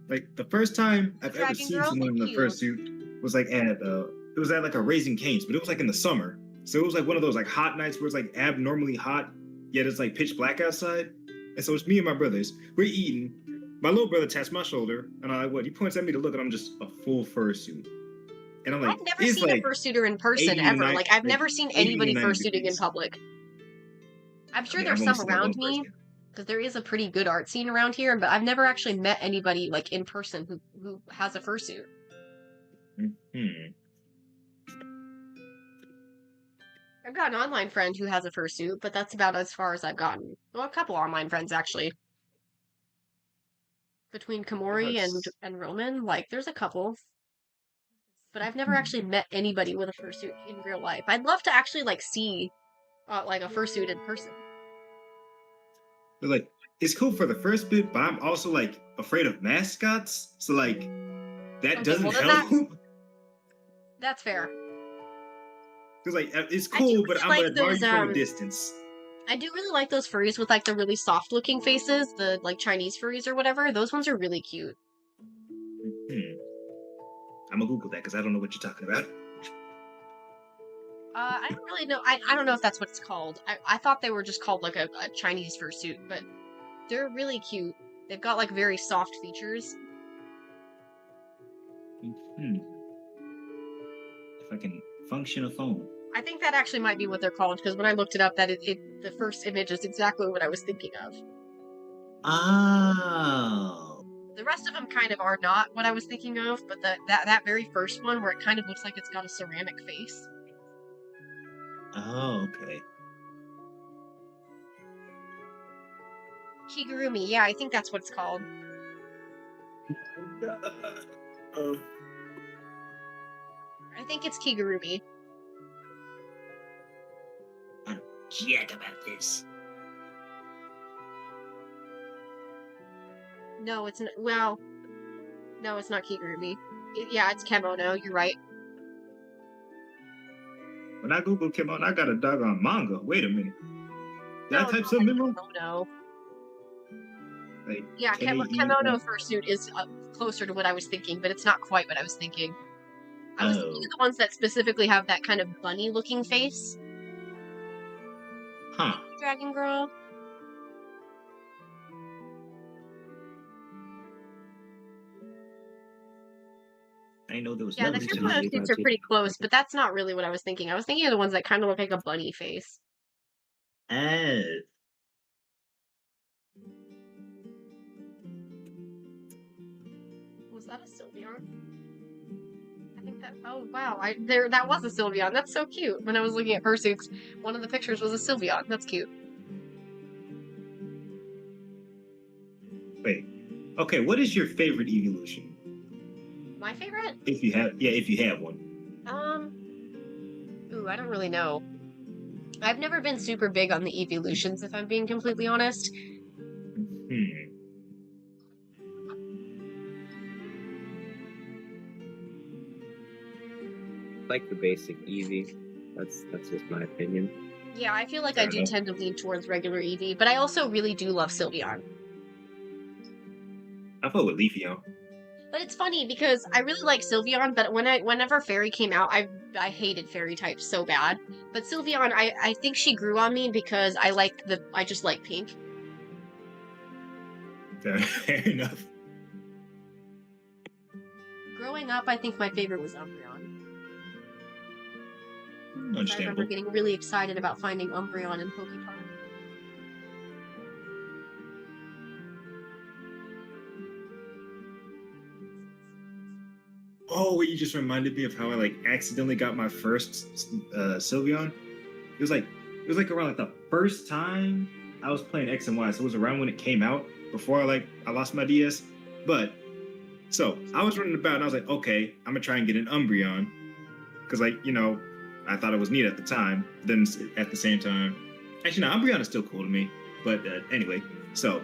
Speaker 4: Like the first time I've ever
Speaker 1: Dragon
Speaker 4: seen
Speaker 1: girl,
Speaker 4: someone in the
Speaker 1: cute.
Speaker 4: fursuit was like it was at like a Raising Cane's, but it was like in the summer. So it was like one of those like hot nights where it's like abnormally hot, yet it's like pitch black outside. And so it's me and my brothers. We're eating. My little brother taps my shoulder, and I'm like, what? He points at me to look, and I'm just a full fursuit. And I'm like,
Speaker 1: I've never
Speaker 4: it's
Speaker 1: seen
Speaker 4: like
Speaker 1: a fursuiter in person
Speaker 4: 80 to
Speaker 1: ever.
Speaker 4: 90
Speaker 1: Like I've
Speaker 4: like
Speaker 1: never seen
Speaker 4: 80 to
Speaker 1: anybody
Speaker 4: 90
Speaker 1: fursuiting in
Speaker 4: degrees.
Speaker 1: public. I'm sure
Speaker 4: I mean,
Speaker 1: there's
Speaker 4: I've only
Speaker 1: some
Speaker 4: seen that one
Speaker 1: around me
Speaker 4: person.
Speaker 1: because there is a pretty good art scene around here, but I've never actually met anybody like in person who has a fursuit.
Speaker 4: Hmm.
Speaker 1: I've got an online friend who has a fursuit, but that's about as far as I've gotten. Well, a couple online friends actually. Between Komori and Roman, like there's a couple. But I've never actually met anybody with a fursuit in real life. I'd love to actually like see like a fursuit in person.
Speaker 4: But like, it's cool for the first bit, but I'm also like afraid of mascots. So like, that
Speaker 1: Okay,
Speaker 4: doesn't
Speaker 1: well, then
Speaker 4: help.
Speaker 1: That's fair.
Speaker 4: Because like, it's
Speaker 1: I do
Speaker 4: cool, but
Speaker 1: really
Speaker 4: I'm
Speaker 1: like
Speaker 4: gonna admire
Speaker 1: those,
Speaker 4: you from a distance.
Speaker 1: I do really like those furries with like the really soft looking faces, the like Chinese furries or whatever. Those ones are really cute.
Speaker 4: Hmm. I'm gonna Google that because I don't know what you're talking about.
Speaker 1: I don't really know. I don't know if that's what it's called. I thought they were just called like a Chinese fursuit, but they're really cute. They've got like very soft features.
Speaker 4: Hmm. If I can function a phone.
Speaker 1: I think that actually might be what they're called because when I looked it up, that the first image is exactly what I was thinking of.
Speaker 4: Oh.
Speaker 1: The rest of them kind of are not what I was thinking of, but that very first one where it kind of looks like it's got a ceramic face.
Speaker 4: Oh, okay.
Speaker 1: Kigurumi, yeah, I think that's what it's called. I think it's Kigurumi.
Speaker 4: I don't jack about this.
Speaker 1: No, it's not. Well, no, it's not Kigurumi. Yeah, it's Kemono. You're right.
Speaker 4: When I Google Kimono, I got a doggone manga. Wait a minute. Did I
Speaker 1: No,
Speaker 4: type
Speaker 1: it's
Speaker 4: something wrong?
Speaker 1: Kemono.
Speaker 4: Like,
Speaker 1: Yeah,
Speaker 4: K-E-M-
Speaker 1: Kemono fursuit is closer to what I was thinking, but it's not quite what I was thinking. I was thinking of the ones that specifically have that kind of bunny-looking face.
Speaker 4: Huh.
Speaker 1: Dragon Girl.
Speaker 4: I didn't know there was
Speaker 1: Yeah, the
Speaker 4: numbers to
Speaker 1: Kemono
Speaker 4: these.
Speaker 1: suits are pretty close, but that's not really what I was thinking. I was thinking of the ones that kind of look like a bunny face.
Speaker 4: Oh.
Speaker 1: Was that a Sylveon? I think that. Oh wow! That was a Sylveon. That's so cute. When I was looking at fursuits, one of the pictures was a Sylveon. That's cute.
Speaker 4: Wait. Okay, what is your favorite evolution?
Speaker 1: My favorite?
Speaker 4: If you have one.
Speaker 1: Ooh, I don't really know. I've never been super big on the evolutions, if I'm being completely honest.
Speaker 2: Like the basic Eevee. That's just my opinion.
Speaker 1: Yeah, I feel like
Speaker 4: Fair
Speaker 1: I do
Speaker 4: enough.
Speaker 1: tend to lean towards regular Eevee, but I also really do love Sylveon.
Speaker 4: I vote with Leafeon.
Speaker 1: But it's funny because I really like Sylveon, but whenever Fairy came out, I hated Fairy types so bad. But Sylveon, I think she grew on me because I just like pink.
Speaker 4: Fair enough.
Speaker 1: Growing up, I think my favorite was Umbreon. I remember
Speaker 4: Understandable.
Speaker 1: getting really excited about finding Umbreon in Pokepark.
Speaker 4: Oh, you just reminded me of how I like accidentally got my first Sylveon. It was like around like the first time I was playing X and Y, so it was around when it came out before I lost my DS. But so I was running about and I was like, okay, I'm gonna try and get an Umbreon because I thought it was neat at the time. Then at the same time, actually no, Umbreon is still cool to me. But anyway, so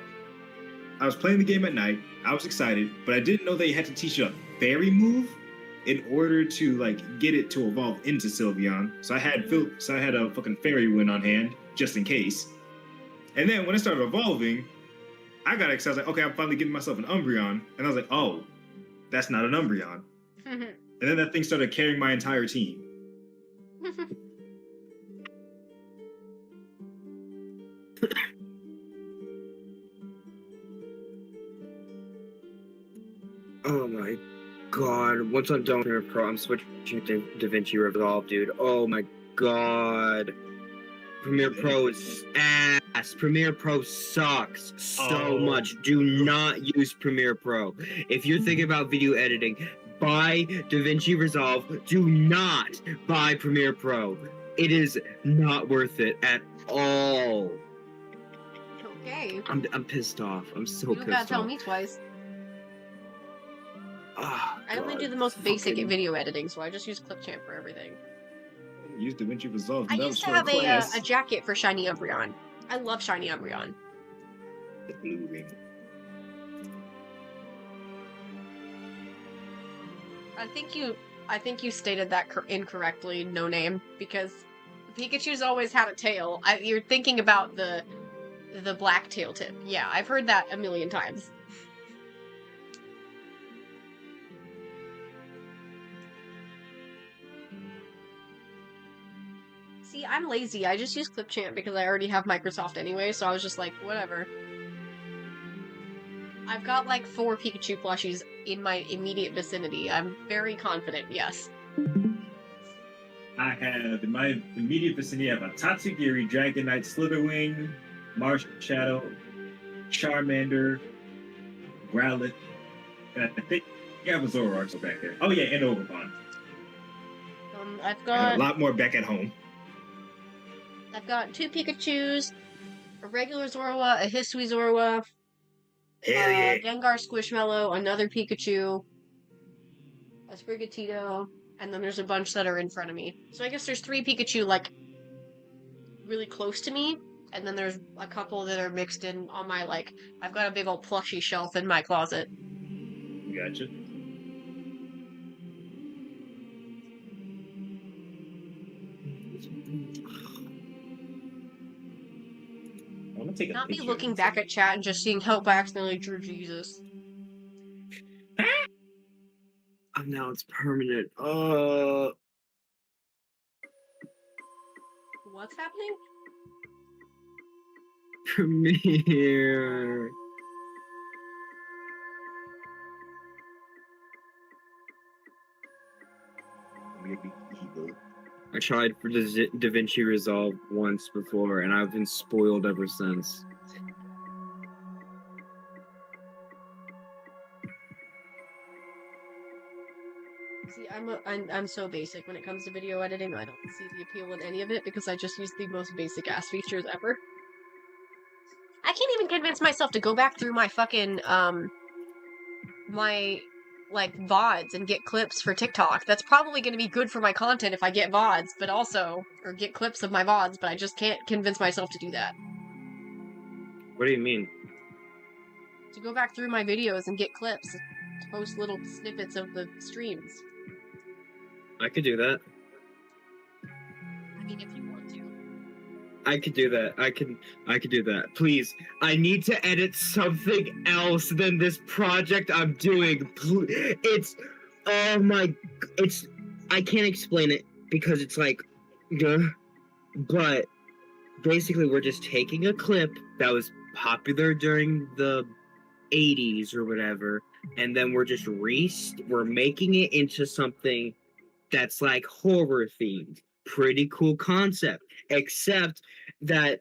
Speaker 4: I was playing the game at night. I was excited, but I didn't know they had to teach you a fairy move in order to like get it to evolve into Sylveon. So I had a fucking fairy wind on hand just in case. And then when it started evolving, I got excited. I was like, okay, I'm finally getting myself an Umbreon. And I was like, oh, that's not an Umbreon. And then that thing started carrying my entire team.
Speaker 2: Oh my god. Once I'm done with Premiere Pro, I'm switching to DaVinci Resolve, dude. Oh my god. Premiere Pro is ass. Premiere Pro sucks so much. Do not use Premiere Pro. If you're thinking about video editing, buy DaVinci Resolve. Do not buy Premiere Pro. It is not worth it at all.
Speaker 1: Okay.
Speaker 2: I'm pissed off. I'm so
Speaker 1: You
Speaker 2: pissed
Speaker 1: don't gotta tell
Speaker 2: off.
Speaker 1: me twice.
Speaker 2: Oh,
Speaker 1: I only
Speaker 2: God.
Speaker 1: do the most basic
Speaker 2: Fucking-
Speaker 1: video editing, so I just use Clipchamp for everything.
Speaker 4: Use DaVinci Resolve.
Speaker 1: I
Speaker 4: That
Speaker 1: used
Speaker 4: was
Speaker 1: to
Speaker 4: for
Speaker 1: have
Speaker 4: class.
Speaker 1: a jacket for Shiny Umbreon. I love Shiny Umbreon.
Speaker 4: Moving.
Speaker 1: I think you stated that incorrectly, no name, because Pikachu's always had a tail. You're thinking about the black tail tip. Yeah, I've heard that a million times. See, I'm lazy. I just use Clipchamp because I already have Microsoft anyway, so I was just like, whatever. I've got like 4 Pikachu plushies in my immediate vicinity. I'm very confident, yes.
Speaker 4: I have in my immediate vicinity, I have a Tatsugiri, Dragonite, Slitherwing, Shadow, Charmander, Growlithe, and I think I have a Zoroark back there. Oh yeah, and Ogerpon.
Speaker 1: I've
Speaker 4: And
Speaker 1: got
Speaker 4: a lot more back at home.
Speaker 1: 2 Pikachus, a regular Zorua, a Hisui Zorua,
Speaker 2: Hell yeah.
Speaker 1: Gengar Squishmallow, another Pikachu, a Sprigatito, and then there's a bunch that are in front of me. So I guess there's 3 Pikachu, like, really close to me, and then there's a couple that are mixed in on my, like, I've got a big old plushie shelf in my closet.
Speaker 4: Gotcha. I'm gonna take a
Speaker 1: Not me
Speaker 4: picture.
Speaker 1: looking back at chat and just seeing help I accidentally drew Jesus.
Speaker 2: Oh, now it's permanent.
Speaker 1: What's happening?
Speaker 2: Premiere.
Speaker 4: I'm gonna be evil.
Speaker 2: I tried for the DaVinci Resolve once before, and I've been spoiled ever since.
Speaker 1: See, I'm so basic when it comes to video editing. I don't see the appeal in any of it because I just use the most basic ass features ever. I can't even convince myself to go back through my fucking my like VODs and get clips for TikTok. That's probably going to be good for my content if I get VODs, but also or get clips of my VODs, but I just can't convince myself to do that.
Speaker 2: What do you mean?
Speaker 1: To go back through my videos and get clips, to post little snippets of the streams.
Speaker 2: I could do that.
Speaker 1: I mean, if you want to.
Speaker 2: I could do that. I could do that. Please, I need to edit something else than this project I'm doing. It's, oh my, it's, I can't explain it because it's like, but basically we're just taking a clip that was popular during the 80s or whatever, and then we're just we're making it into something that's like horror themed. Pretty cool concept, except that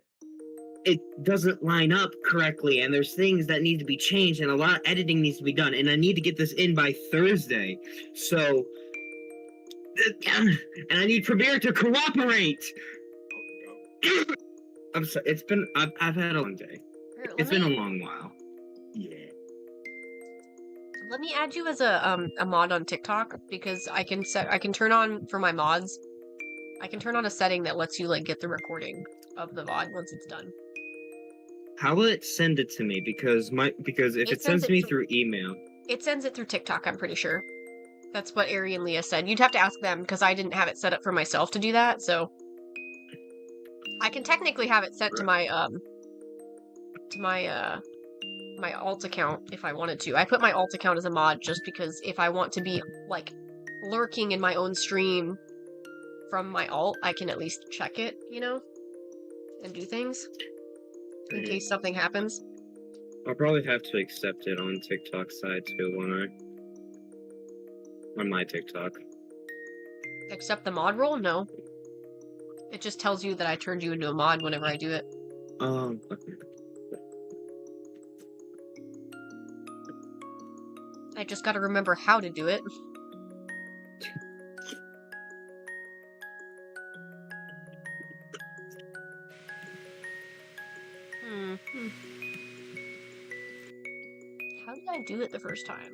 Speaker 2: it doesn't line up correctly and there's things that need to be changed and a lot of editing needs to be done, and I need to get this in by Thursday. So and I need Premiere to cooperate. I'm sorry, I've had a long day. It's been a long while.
Speaker 4: Yeah.
Speaker 1: Let me add you as a mod on TikTok because I can turn on for my mods. I can turn on a setting that lets you like get the recording of the VOD once it's done.
Speaker 2: How will it send it to me? Because if it sends me through email,
Speaker 1: it sends it through TikTok. I'm pretty sure. That's what Ari and Leah said. You'd have to ask them because I didn't have it set up for myself to do that. So I can technically have it set to my my alt account if I wanted to. I put my alt account as a mod just because if I want to be like lurking in my own stream from my alt, I can at least check it, you know, and do things in case something happens.
Speaker 2: I'll probably have to accept it on TikTok side too, won't I? On my TikTok.
Speaker 1: Accept the mod role? No. It just tells you that I turned you into a mod whenever I do it.
Speaker 2: Okay.
Speaker 1: I just gotta remember how to do it. How did I do it the first time?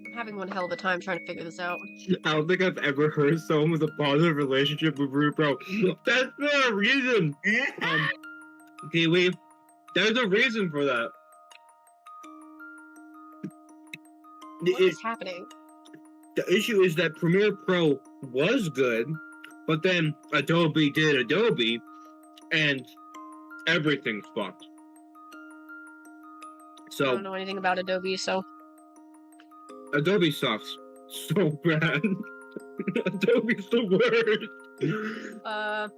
Speaker 1: I'm having one hell of a time trying to figure this out.
Speaker 2: I don't think I've ever heard someone with a positive relationship with Rude Bro. That's not a reason. Kiwi, there's a reason for that.
Speaker 1: What is happening?
Speaker 2: The issue is that Premiere Pro was good, but then Adobe did Adobe, and everything's fucked.
Speaker 1: I
Speaker 2: So
Speaker 1: don't know anything about Adobe, so
Speaker 2: Adobe sucks so bad. Adobe's the worst.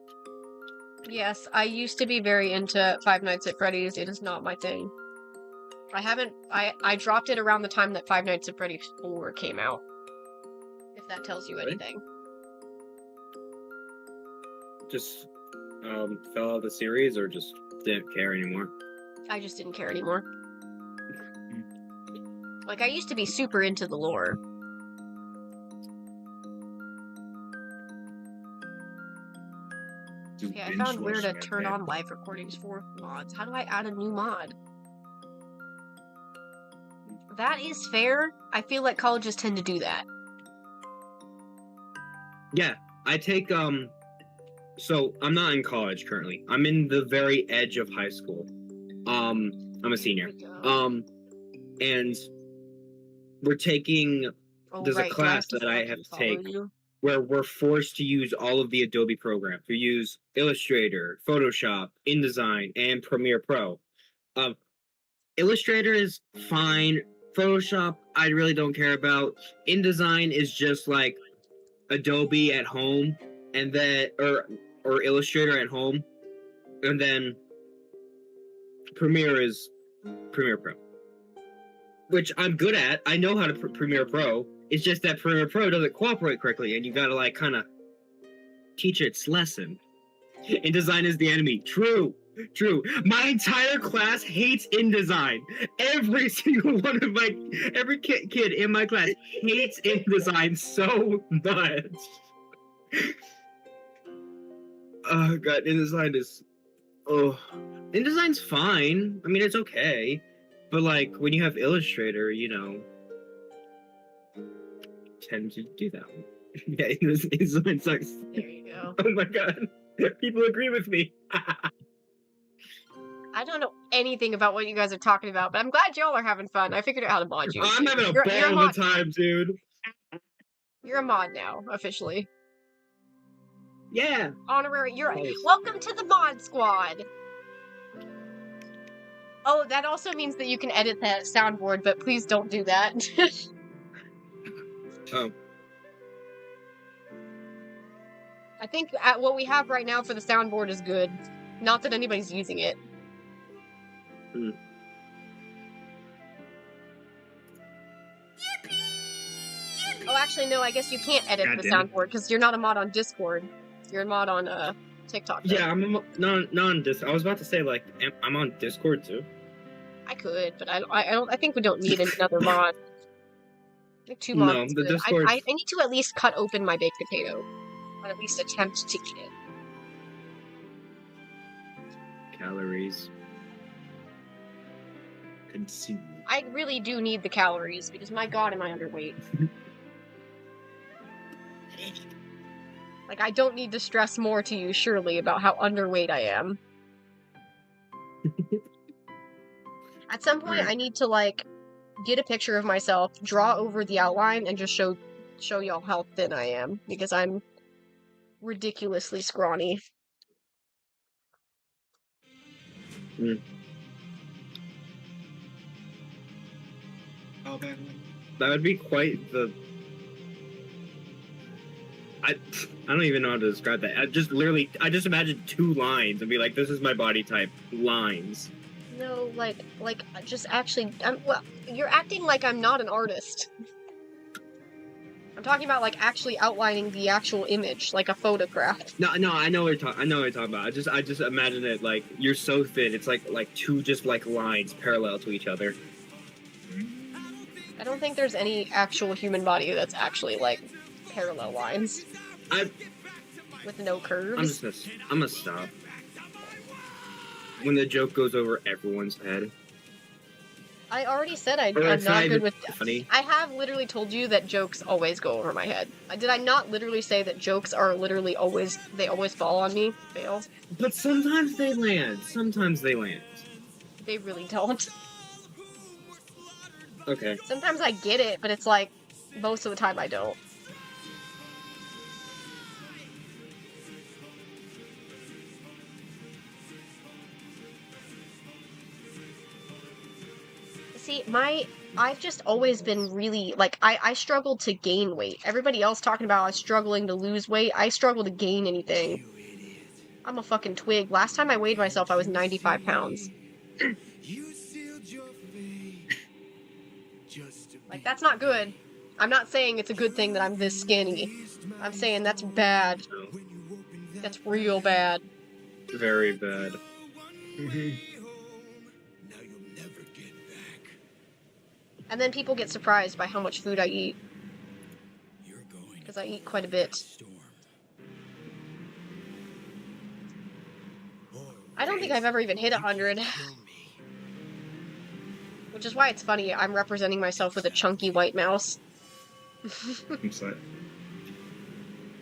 Speaker 1: yes, I used to be very into Five Nights at Freddy's. It is not my thing. I dropped it around the time that Five Nights at Freddy's 4 came out. If that tells you
Speaker 2: Really?
Speaker 1: anything.
Speaker 2: Just fell out of the series, or just didn't care anymore.
Speaker 1: I just didn't care anymore. Like, I used to be super into the lore. Okay, I found where to turn on live recordings for mods. How do I add a new mod? That is fair. I feel like colleges tend to do that.
Speaker 2: Yeah, I take so I'm not in college currently. I'm in the very edge of high school. I'm a senior. And we're taking there's a class that I have to take where we're forced to use all of the Adobe programs. We use Illustrator, Photoshop, InDesign, and Premiere Pro. Illustrator is fine. Photoshop, I really don't care about. InDesign is just like Adobe at home, and then or Illustrator at home, and then Premiere is Premiere Pro, which I'm good at. I know how to Premiere Pro. It's just that Premiere Pro doesn't cooperate correctly, and you gotta like kind of teach it its lesson. InDesign is the enemy. True. My entire class hates InDesign. Every single one of every kid in my class hates InDesign so much. Oh god, InDesign's fine. I mean, it's okay, but like when you have Illustrator, you know, tend to do that. Yeah, InDesign sucks.
Speaker 1: There you go.
Speaker 2: Oh my god, people agree with me.
Speaker 1: I don't know anything about what you guys are talking about, but I'm glad y'all are having fun. I figured out how to mod you.
Speaker 2: I'm having a
Speaker 1: You're
Speaker 2: ball
Speaker 1: mod
Speaker 2: of the time, dude.
Speaker 1: You're a mod now, officially.
Speaker 2: Yeah.
Speaker 1: Honorary, you're
Speaker 2: Nice.
Speaker 1: welcome to the mod squad. Oh, that also means that you can edit that soundboard, but please don't do that.
Speaker 2: Oh.
Speaker 1: I think what we have right now for the soundboard is good. Not that anybody's using it.
Speaker 2: Hmm.
Speaker 1: Oh, actually, no, I guess you can't edit
Speaker 4: God
Speaker 1: the
Speaker 4: damn it.
Speaker 1: soundboard because you're not a mod on Discord. You're a mod on TikTok. though.
Speaker 2: Yeah, I'm not on this. I was about to say like I'm on Discord too.
Speaker 1: I could, but I think we don't need another mod. I think 2 mods.
Speaker 2: No,
Speaker 1: is
Speaker 2: the
Speaker 1: good.
Speaker 2: Discord.
Speaker 1: I need to at least cut open my baked potato, or at least attempt to eat it.
Speaker 2: Calories.
Speaker 4: Consume.
Speaker 1: I really do need the calories because my god, am I underweight? Like, I don't need to stress more to you, surely, about how underweight I am. At some point, I need to, like, get a picture of myself, draw over the outline, and just show y'all how thin I am, because I'm ridiculously scrawny.
Speaker 4: Oh, man.
Speaker 2: That would be quite the. I don't even know how to describe that. I just imagine 2 lines and be like, "This is my body type." Lines.
Speaker 1: No, just actually, well, you're acting like I'm not an artist. I'm talking about like actually outlining the actual image, like a photograph.
Speaker 2: No, I know what you're talking. I know what you're talking about. I just imagine it like you're so thin. It's like 2 just like lines parallel to each other.
Speaker 1: I don't think there's any actual human body that's actually like parallel lines with no curves.
Speaker 2: I'm gonna stop. When the joke goes over everyone's head.
Speaker 1: I already said I'm
Speaker 2: it's
Speaker 1: not good with.
Speaker 2: Funny.
Speaker 1: I have literally told you that jokes always go over my head. Did I not literally say that jokes are literally always fall on me? Fail.
Speaker 2: But sometimes they land.
Speaker 1: They really don't.
Speaker 2: Okay.
Speaker 1: Sometimes I get it, but it's like most of the time I don't. See, I've just always been really, like, I struggle to gain weight. Everybody else talking about us struggling to lose weight, I struggle to gain anything. I'm a fucking twig. Last time I weighed myself, I was 95 pounds. Like, that's not good. I'm not saying it's a good thing that I'm this skinny. I'm saying that's bad. That's real bad.
Speaker 2: Very bad.
Speaker 1: And then people get surprised by how much food I eat. Because I eat quite a bit. I don't think I've ever even hit 100. Which is why it's funny, I'm representing myself with a chunky white mouse.
Speaker 4: I'm sorry.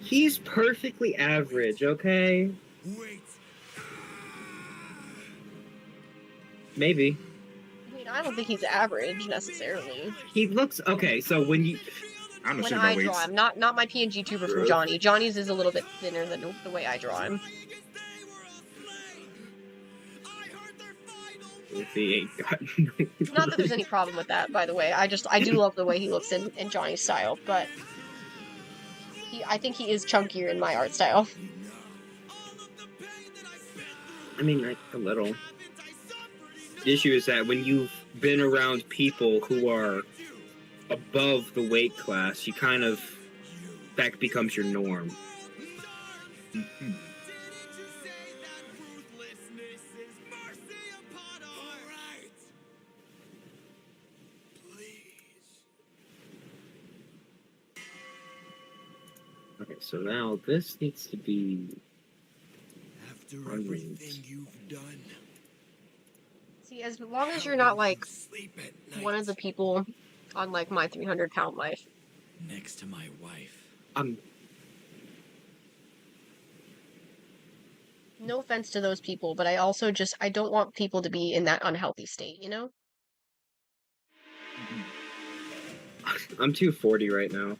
Speaker 2: He's perfectly average, okay? Maybe.
Speaker 1: I mean, I don't think he's average, necessarily.
Speaker 2: He looks... Okay, so when you...
Speaker 4: I'm
Speaker 1: When I draw him, not my PNG tuber from Johnny. Johnny's is a little bit thinner than the way I draw him.
Speaker 2: If he ain't got...
Speaker 1: Not that there's any problem with that, by the way. I do love the way he looks in Johnny's style, but... I think he is chunkier in my art style.
Speaker 2: I mean, like, a little. The issue is that when you've been around people who are above the weight class, you kind of... That becomes your norm.
Speaker 4: Mm-hmm.
Speaker 2: Okay, so now this needs to be...
Speaker 3: After everything you've done,
Speaker 1: See, as long as you're not, like,
Speaker 3: sleep at night
Speaker 1: one of the people on, like, my 300-pound life.
Speaker 3: next to my wife.
Speaker 1: No offense to those people, but I also I don't want people to be in that unhealthy state, you know?
Speaker 2: I'm 240 right now.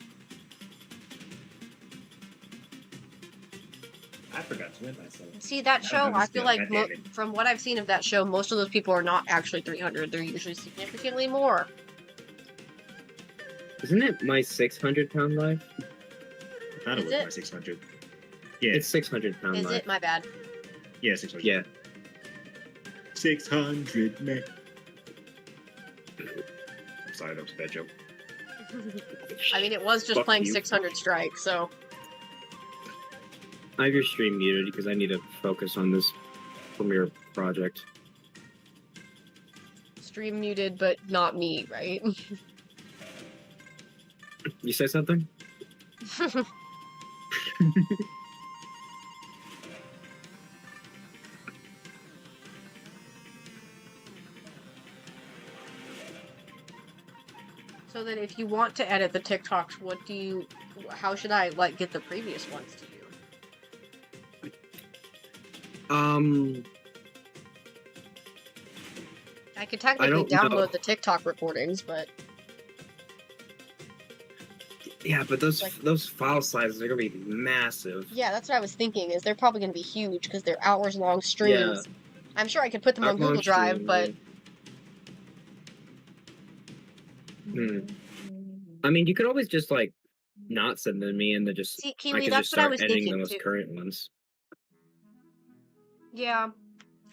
Speaker 4: I forgot to win myself.
Speaker 1: See, that show, I feel like,
Speaker 4: God damn it.
Speaker 1: from what I've seen of that show, most of those people are not actually 300. They're usually significantly more.
Speaker 2: Isn't it my 600-pound life?
Speaker 4: I thought it
Speaker 1: Is
Speaker 4: was
Speaker 1: it?
Speaker 4: my 600. Yeah,
Speaker 2: It's 600-pound
Speaker 1: Is
Speaker 2: life.
Speaker 1: it? My bad.
Speaker 4: yeah, 600.
Speaker 2: Yeah.
Speaker 4: 600, man. I'm sorry, that was a bad joke.
Speaker 1: I mean, it was just
Speaker 2: Fuck
Speaker 1: playing
Speaker 2: you.
Speaker 1: 600 Strike, so...
Speaker 2: I have your stream muted because I need to focus on this Premiere project.
Speaker 1: Stream muted, but not me, right?
Speaker 2: You say something?
Speaker 1: So then if you want to edit the TikToks, how should I, like, get the previous ones to you? I could
Speaker 2: I
Speaker 1: technically
Speaker 2: don't know.
Speaker 1: download the TikTok recordings, but
Speaker 2: Yeah, but those
Speaker 1: Like-
Speaker 2: those file sizes are gonna be massive.
Speaker 1: yeah, that's what I was thinking. Is they're probably going to be huge because they're hours-long streams. I'm sure I could put them on Google Drive, but
Speaker 2: I mean, you could always just like not send them to me, and then just
Speaker 1: see,
Speaker 2: I
Speaker 1: Kiwi,
Speaker 2: could
Speaker 1: that's
Speaker 2: just
Speaker 1: what I
Speaker 2: start
Speaker 1: was
Speaker 2: editing the
Speaker 1: thinking
Speaker 2: most
Speaker 1: too.
Speaker 2: current ones.
Speaker 1: Yeah,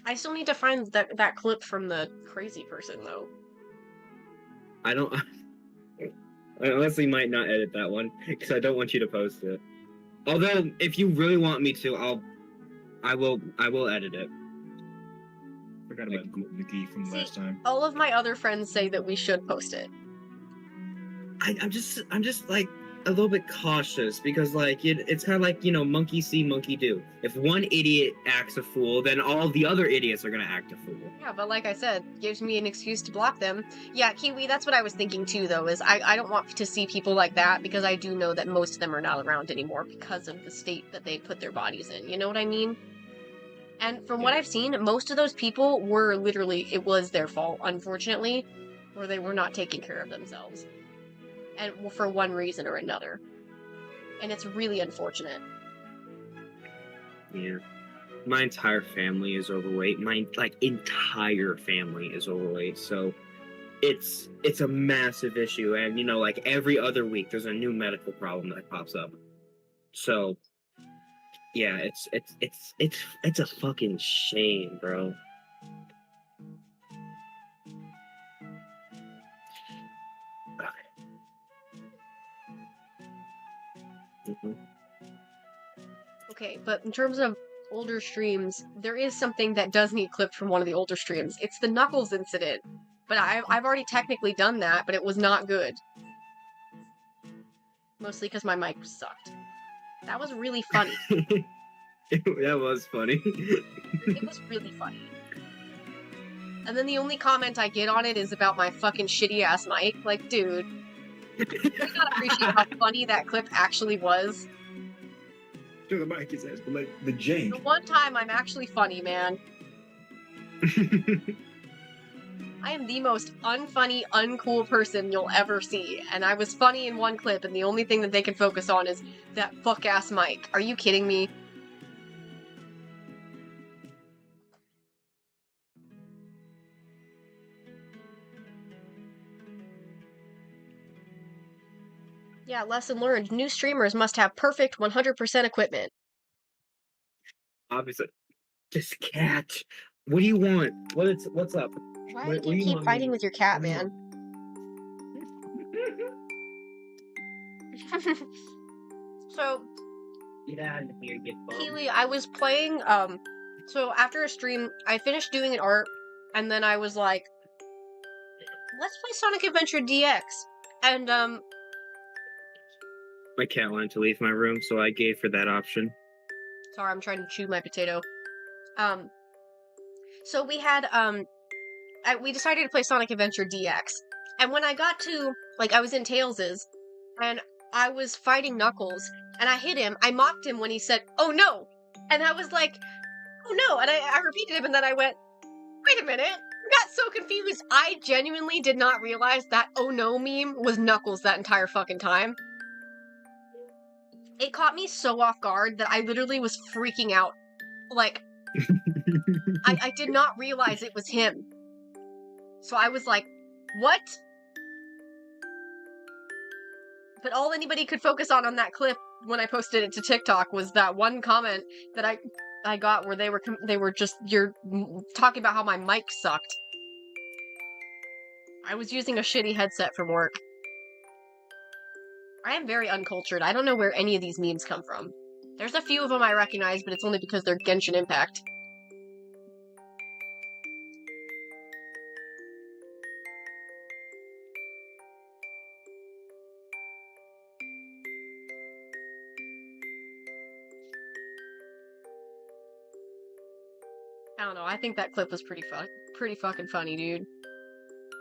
Speaker 1: I still need to find that clip from the crazy person though.
Speaker 2: I don't. I honestly might not edit that one because I don't want you to post it. Although, if you really want me to, I will edit it.
Speaker 4: Forgot about Nikki from
Speaker 1: See,
Speaker 4: last time.
Speaker 1: all of my other friends say that we should post it.
Speaker 2: I'm just like a little bit cautious because like it's kind of like, you know, monkey see, monkey do. If one idiot acts a fool, then all the other idiots are gonna act a fool.
Speaker 1: Yeah, but like I said, gives me an excuse to block them. Yeah, Kiwi, that's what I was thinking too, though, is I don't want to see people like that because I do know that most of them are not around anymore because of the state that they put their bodies in. You know what I mean? And from what
Speaker 2: Yeah.
Speaker 1: I've seen, most of those people were literally, it was their fault, unfortunately, or they were not taking care of themselves. And for one reason or another. And it's really unfortunate.
Speaker 2: Yeah. My entire family is overweight. My entire family is overweight. So it's a massive issue, and you know, like every other week there's a new medical problem that pops up. So yeah, it's a fucking shame, bro. Mhm.
Speaker 1: Okay, but in terms of older streams, there is something that does need clipped from one of the older streams. It's the Knuckles incident. But I've already technically done that, but it was not good. Mostly because my mic sucked. That was really funny.
Speaker 2: That was funny.
Speaker 1: It was really funny. And then the only comment I get on it is about my fucking shitty ass mic. Like, dude, you gotta appreciate how funny that clip actually was.
Speaker 4: Sure, the mic is ass, but like the jank.
Speaker 1: The one time I'm actually funny, man. I am the most unfunny, uncool person you'll ever see, and I was funny in one clip, and the only thing that they can focus on is that fuck-ass mic. Are you kidding me? Yeah, lesson learned. New streamers must have perfect 100% equipment.
Speaker 2: Obviously, just cat. What do you want? What's up?
Speaker 1: Why
Speaker 2: What
Speaker 1: do
Speaker 2: do
Speaker 1: you
Speaker 2: you
Speaker 1: keep
Speaker 2: want,
Speaker 1: fighting
Speaker 2: baby?
Speaker 1: with your cat,
Speaker 2: What do you
Speaker 1: man? So,
Speaker 2: Get out of here, get bum.
Speaker 1: Keely, I was playing, so after a stream, I finished doing an art, and then I was like, let's play Sonic Adventure DX. And,
Speaker 2: My cat wanted to leave my room, so I gave her that option.
Speaker 1: sorry, I'm trying to chew my potato. So we had, we decided to play Sonic Adventure DX. And when I got to, like, I was in Tails's, and I was fighting Knuckles, and I hit him, I mocked him when he said, oh no! And I was like, oh no! And I repeated him, and then I went, wait a minute! I got so confused. I genuinely did not realize that oh no meme was Knuckles that entire fucking time. It caught me so off guard that I literally was freaking out. Like, I did not realize it was him. So I was like, what? But all anybody could focus on that clip when I posted it to TikTok was that one comment that I got where they were just you're talking about how my mic sucked. I was using a shitty headset from work. I am very uncultured. I don't know where any of these memes come from. There's a few of them I recognize, but it's only because they're Genshin Impact. I don't know. I think that clip was pretty fucking funny, dude.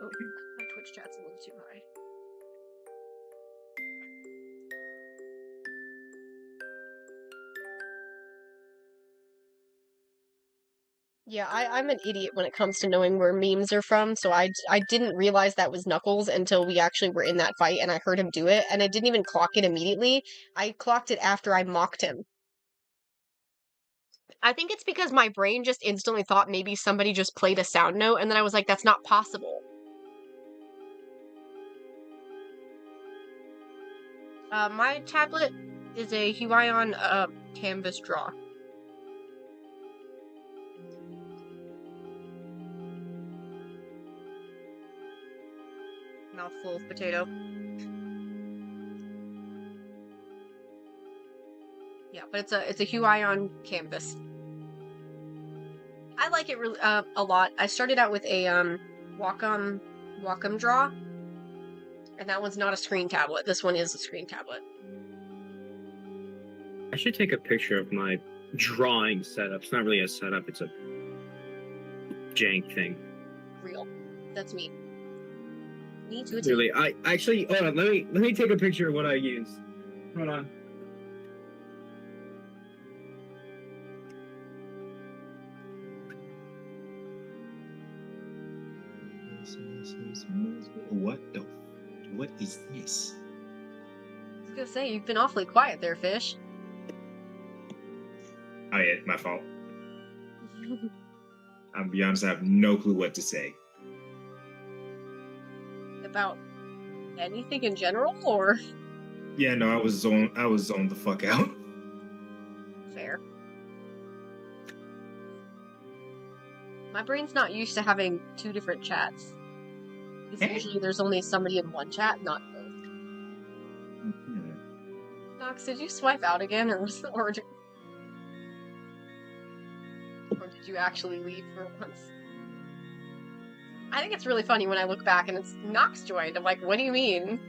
Speaker 1: Oh, my Twitch chat's a little too high. Yeah, I'm an idiot when it comes to knowing where memes are from, so I didn't realize that was Knuckles until we actually were in that fight and I heard him do it, and I didn't even clock it immediately. I clocked it after I mocked him. I think it's because my brain just instantly thought maybe somebody just played a sound note, and then I was like, that's not possible. My tablet is a Huion canvas draw. Mouthful of potato. Yeah, but it's a Huion canvas. I like it really a lot. I started out with a Wacom draw, and that one's not a screen tablet. This one is a screen tablet.
Speaker 2: I should take a picture of my drawing setup. It's not really a setup, it's a jank thing.
Speaker 1: Real. That's me. Me too.
Speaker 2: Really, I actually hold on, let me take a picture of what I use. Hold on.
Speaker 4: What is this?
Speaker 1: I was gonna say, you've been awfully quiet there, Fish.
Speaker 4: Oh yeah, my fault. I'll be honest, I have no clue what to say.
Speaker 1: About anything in general, or?
Speaker 4: Yeah, no, I was zoned the fuck out.
Speaker 1: Fair. My brain's not used to having two different chats. Because usually there's only somebody in one chat, not both. Knox, did you swipe out again, or did you actually leave for once? I think it's really funny when I look back and it's Knox joined. I'm like, what do you mean?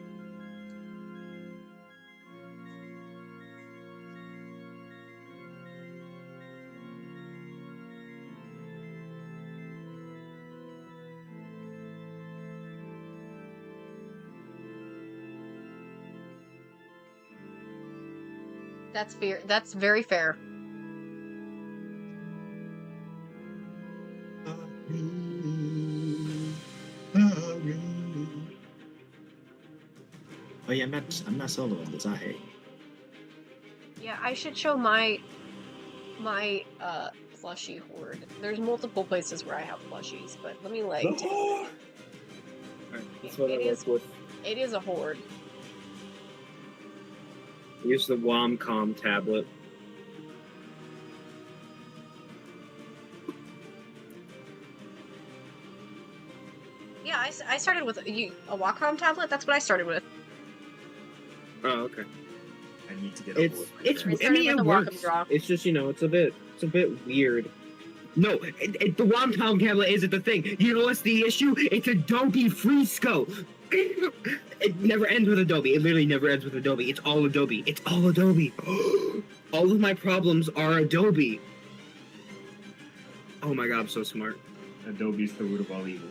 Speaker 1: That's fair. That's very fair.
Speaker 4: Oh yeah, I'm not soloing this. I hate.
Speaker 1: Yeah, I should show my plushie hoard. There's multiple places where I have plushies, but let me like.
Speaker 2: That's what
Speaker 1: It
Speaker 2: I
Speaker 1: is-
Speaker 2: work with.
Speaker 1: It is a hoard.
Speaker 2: Use the Wacom tablet.
Speaker 1: Yeah, I started with a Wacom tablet. That's what I started with.
Speaker 2: Oh, okay.
Speaker 4: I need to get
Speaker 2: It's
Speaker 4: over
Speaker 2: it's.
Speaker 1: I
Speaker 2: I
Speaker 1: started
Speaker 2: mean,
Speaker 1: with
Speaker 2: it
Speaker 1: the Wacom
Speaker 2: works.
Speaker 1: draw.
Speaker 2: It's just it's a bit weird. No, the Wacom tablet isn't the thing. You know what's the issue? It's Adobe Fresco. It never ends with Adobe. It literally never ends with Adobe. It's all Adobe. It's all Adobe. All of my problems are Adobe. Oh my god, I'm so smart.
Speaker 4: Adobe's the root of all evil.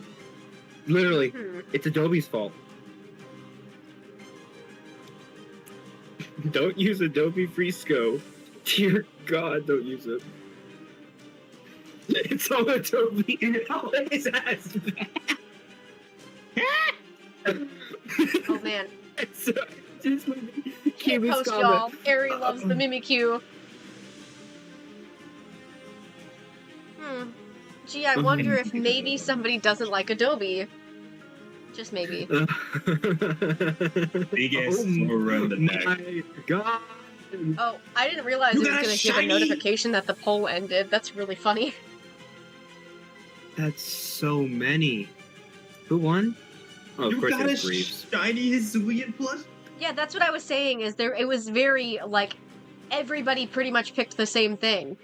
Speaker 2: Literally, it's Adobe's fault. Don't use Adobe Fresco. Dear God, don't use it. It's all Adobe. It always has that.
Speaker 1: Oh man.
Speaker 2: So, just
Speaker 1: Can't
Speaker 2: Kiwi's
Speaker 1: post,
Speaker 2: comment.
Speaker 1: y'all. Harry loves the Mimikyu. Gee, I wonder if maybe somebody doesn't like Adobe. Just maybe.
Speaker 4: Biggest run the neck.
Speaker 2: My God.
Speaker 1: Oh, I didn't realize
Speaker 4: You
Speaker 1: it was
Speaker 4: got a
Speaker 1: going to give a
Speaker 4: shiny?
Speaker 1: notification that the poll ended. That's really funny.
Speaker 2: That's so many. Who won? Oh, of
Speaker 4: You
Speaker 2: course
Speaker 4: got a
Speaker 2: it's Reeves.
Speaker 4: shiny Hisuian plush?
Speaker 1: Yeah, that's what I was saying, is there it was very, like, everybody pretty much picked the same thing.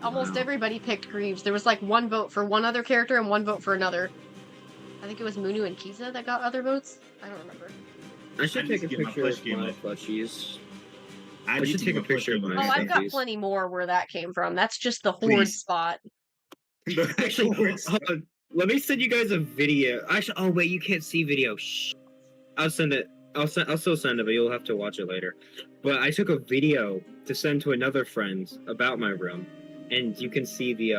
Speaker 1: Almost
Speaker 2: Wow.
Speaker 1: everybody picked Greaves. There was like one vote for one other character and one vote for another. I think it was Munu and Kiza that got other votes. I don't remember.
Speaker 2: I should
Speaker 4: I
Speaker 2: take
Speaker 4: need
Speaker 2: a
Speaker 4: to get my
Speaker 2: picture
Speaker 4: plush
Speaker 2: of
Speaker 4: game
Speaker 2: my
Speaker 4: up.
Speaker 2: plushies.
Speaker 4: I
Speaker 2: should
Speaker 4: need to
Speaker 2: take
Speaker 4: get
Speaker 2: a
Speaker 4: my plush
Speaker 2: picture of
Speaker 4: game
Speaker 2: mine.
Speaker 1: Oh,
Speaker 4: up.
Speaker 1: I've got
Speaker 2: Please.
Speaker 1: plenty more where that came from. That's just the horde
Speaker 4: Please.
Speaker 1: spot.
Speaker 2: Actually, hold on. Let me send you guys a video. Actually, oh wait, you can't see video. Shh. I'll send it. I'll still send it, but you'll have to watch it later. But I took a video to send to another friend about my room, and you can see the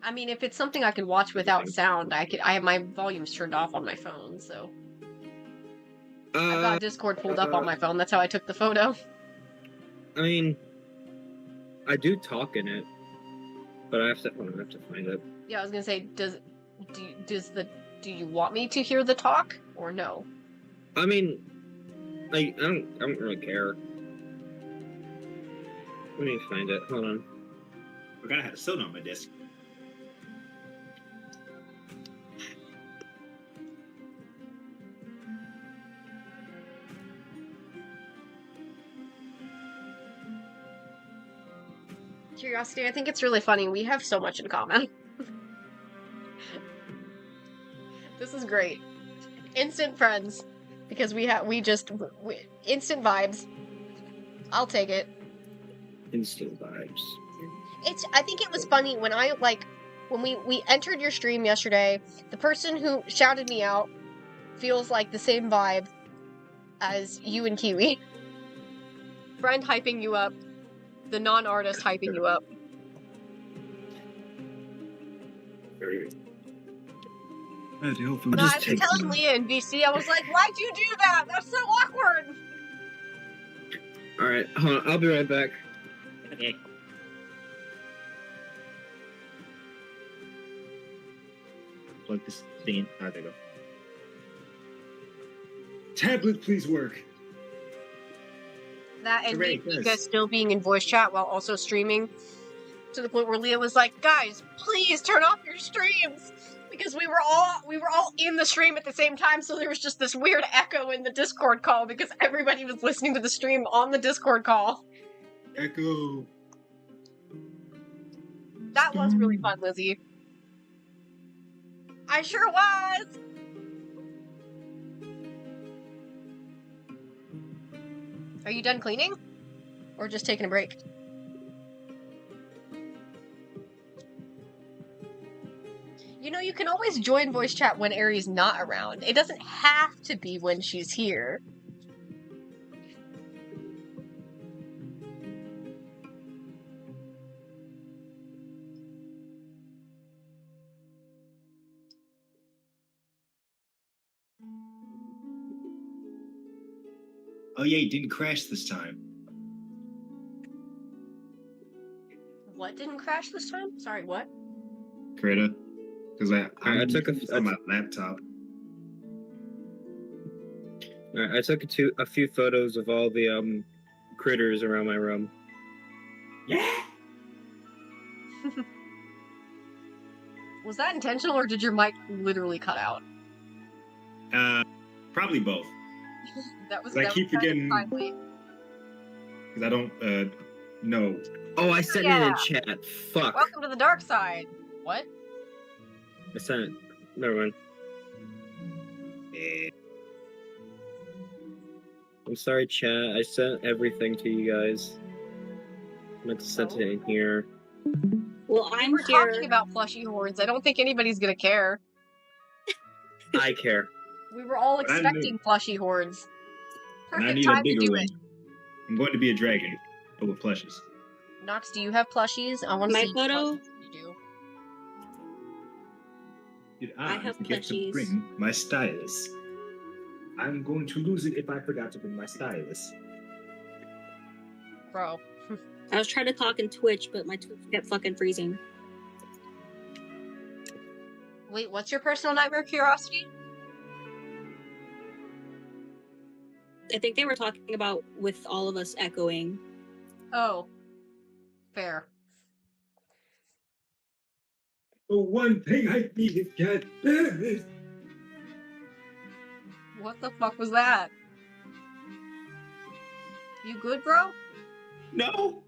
Speaker 1: I mean, if it's something I could watch without sound, I have my volumes turned off on my phone, so I've got Discord pulled up on my phone. That's how I took the photo.
Speaker 2: I mean, I do talk in it, but I have to find it.
Speaker 1: Yeah, I was gonna say, do you want me to hear the talk or no?
Speaker 2: I mean, I don't really care. Let me find it. Hold on.
Speaker 4: I forgot I had a soda on my desk.
Speaker 1: Curiosity, I think it's really funny. We have so much in common. This is great. Instant friends. Because we instant vibes. I'll take it.
Speaker 2: Instant vibes.
Speaker 1: I think it was funny when when we entered your stream yesterday, the person who shouted me out feels like the same vibe as you and Kiwi. Friend hyping you up. The non-artist hyping you up.
Speaker 4: I was
Speaker 1: No, I was telling Leah in VC, I was like, why'd you do that? That's so awkward!
Speaker 2: Alright, hold on, I'll be right back.
Speaker 4: Okay. Plug this thing in. There they go. Tablet, please work.
Speaker 1: That and
Speaker 4: Hooray,
Speaker 1: you
Speaker 4: yes.
Speaker 1: guys still being in voice chat while also streaming, to the point where Leah was like, guys, please turn off your streams! Because we were all in the stream at the same time, so there was just this weird echo in the Discord call because everybody was listening to the stream on the Discord call.
Speaker 4: Echo.
Speaker 1: That was really fun, Lizzie. I sure was! Are you done cleaning? Or just taking a break? You know, you can always join voice chat when Ari's not around. It doesn't have to be when she's here.
Speaker 4: Oh yeah, it didn't crash this time.
Speaker 1: What didn't crash this time? Sorry, what?
Speaker 4: Greta. Because
Speaker 2: I took
Speaker 4: on my laptop.
Speaker 2: Alright, I took a few photos of all the critters around my room.
Speaker 4: Yeah.
Speaker 1: Was that intentional or did your mic literally cut out?
Speaker 4: Probably both.
Speaker 1: That was
Speaker 4: I
Speaker 1: that
Speaker 4: keep
Speaker 1: was kind of
Speaker 4: forgetting-
Speaker 1: timely.
Speaker 4: Because I don't know.
Speaker 2: Oh, I sent it in chat. Fuck.
Speaker 1: Welcome to the dark side. What?
Speaker 2: I sent it. Never mind.
Speaker 4: Eh.
Speaker 2: I'm sorry, chat. I sent everything to you guys. I meant to send it in here.
Speaker 5: Well, I'm
Speaker 1: We're
Speaker 5: here.
Speaker 1: talking about plushie hordes. I don't think anybody's gonna care.
Speaker 2: I care.
Speaker 1: We were all
Speaker 4: But I
Speaker 1: expecting plushie hordes.
Speaker 4: And I
Speaker 1: Perfect
Speaker 4: need a
Speaker 1: time to
Speaker 4: bigger
Speaker 1: do
Speaker 4: one.
Speaker 1: it.
Speaker 4: I'm going to be a dragon, but with plushies.
Speaker 1: Nox, do you have plushies? I want to
Speaker 5: My
Speaker 1: see
Speaker 5: photo?
Speaker 1: what you do.
Speaker 4: Did
Speaker 5: I have
Speaker 4: forget to
Speaker 5: plushies.
Speaker 4: bring my stylus? I'm going to lose it if I forgot to bring my stylus.
Speaker 1: Bro.
Speaker 5: I was trying to talk in Twitch, but my Twitch kept fucking freezing.
Speaker 1: Wait, what's your personal nightmare curiosity?
Speaker 5: I think they were talking about with all of us echoing.
Speaker 1: Oh. Fair.
Speaker 4: The one thing I need to get is
Speaker 1: What the fuck was that? You good, bro?
Speaker 4: no.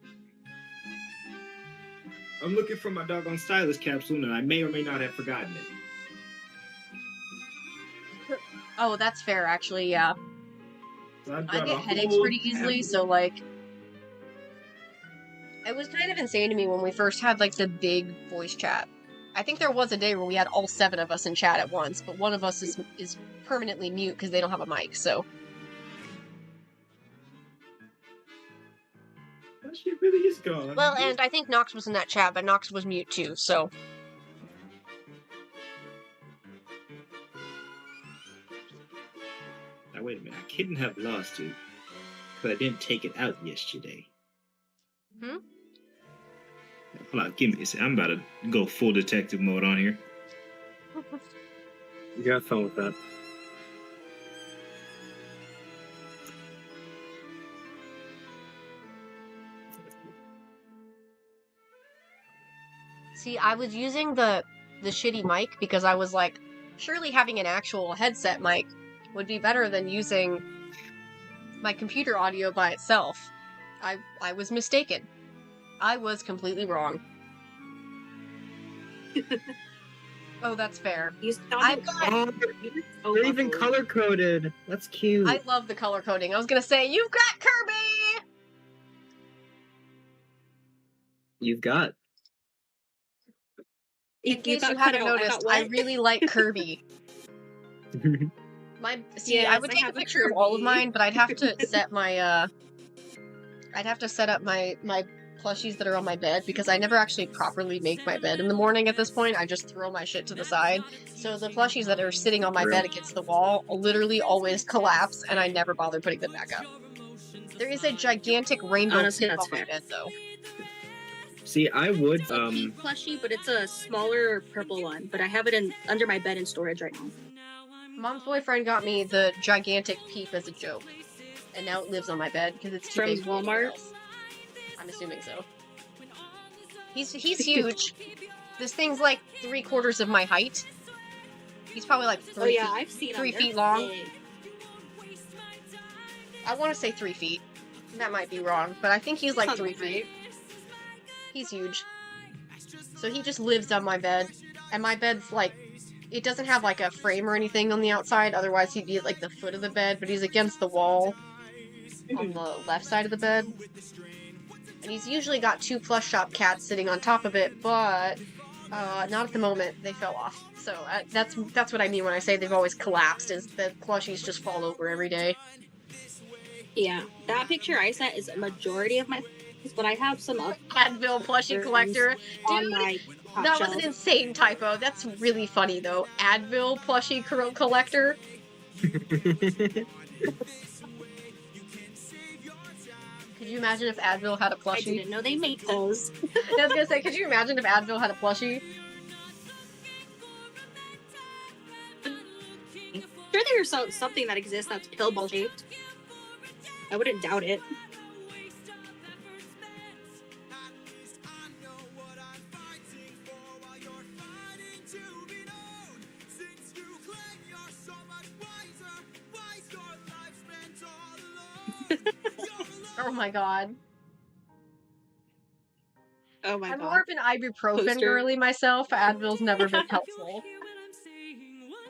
Speaker 4: I'm looking for my doggone stylus capsule, and I may or may not have forgotten it.
Speaker 1: Oh, that's fair, actually, yeah.
Speaker 4: So I've
Speaker 1: I
Speaker 4: got
Speaker 1: get
Speaker 4: a
Speaker 1: headaches
Speaker 4: whole
Speaker 1: pretty easily,
Speaker 4: tablet.
Speaker 1: so, like... It was kind of insane to me when we first had, like, the big voice chat. I think there was a day where we had all 7 of us in chat at once, but one of us is permanently mute because they don't have a mic, so...
Speaker 4: She really is gone.
Speaker 1: Well, and I think Nox was in that chat, but Nox was mute too, so.
Speaker 4: Now wait a minute. I couldn't have lost it because I didn't take it out yesterday.
Speaker 1: Hmm?
Speaker 4: Hold on, give me a second. I'm about to go full detective mode on here.
Speaker 2: You have fun with that.
Speaker 1: See, I was using the shitty mic because I was like, surely having an actual headset mic would be better than using my computer audio by itself. I was mistaken. I was completely wrong. Oh, that's fair. I've got...
Speaker 2: Oh, they're even color coded. That's cute.
Speaker 1: I love the color coding. I was gonna say, you've got Kirby!
Speaker 2: You've got.
Speaker 1: In case you haven't noticed, I really like Kirby. I would take a picture of all of mine, but I'd have to set my I'd have to set up my plushies that are on my bed because I never actually properly make my bed in the morning at this point. I just throw my shit to the side. So the plushies that are sitting on my bed against the wall literally always collapse, and I never bother putting them back up. There is a gigantic rainbow
Speaker 5: Honestly,
Speaker 1: on
Speaker 5: that's
Speaker 1: my
Speaker 5: fair.
Speaker 1: bed, though.
Speaker 2: See, I would.
Speaker 5: It's a pink plushie, but it's a smaller purple one. But I have it under my bed in storage right now.
Speaker 1: Mom's boyfriend got me the gigantic Peep as a joke, and now it lives on my bed because it's too
Speaker 5: From
Speaker 1: big for anywhere
Speaker 5: Walmart?
Speaker 1: else. I'm assuming so. He's huge. This thing's like 3/4 of my height. He's probably like 3 feet.
Speaker 5: I've seen
Speaker 1: 3
Speaker 5: them.
Speaker 1: feet
Speaker 5: They're
Speaker 1: long.
Speaker 5: big.
Speaker 1: I want to say 3 feet. That might be wrong, but I think he's like
Speaker 5: Sounds
Speaker 1: 3
Speaker 5: right.
Speaker 1: feet. He's huge. So he just lives on my bed, and my bed's like, it doesn't have like a frame or anything on the outside, otherwise he'd be at like the foot of the bed, but he's against the wall on the left side of the bed. And he's usually got 2 plush shop cats sitting on top of it, but not at the moment. They fell off. So that's what I mean when I say they've always collapsed, is the plushies just fall over every day.
Speaker 5: Yeah, that picture I sent is a majority of my, but I have some up
Speaker 1: Advil plushie collector.
Speaker 5: on
Speaker 1: Dude,
Speaker 5: my top
Speaker 1: that
Speaker 5: shelf.
Speaker 1: was an insane typo. That's really funny, though. Advil plushie collector. Could you imagine if Advil had a
Speaker 5: I
Speaker 1: plushie?
Speaker 5: didn't know they made those.
Speaker 1: I was gonna say, could you imagine if Advil had a plushie?
Speaker 5: Sure, there's something that exists that's pill ball shaped. I wouldn't doubt it.
Speaker 1: Oh my god.
Speaker 5: Oh my
Speaker 1: I'm
Speaker 5: god.
Speaker 1: more of an ibuprofen
Speaker 5: Poster.
Speaker 1: girly myself. Advil's never been helpful.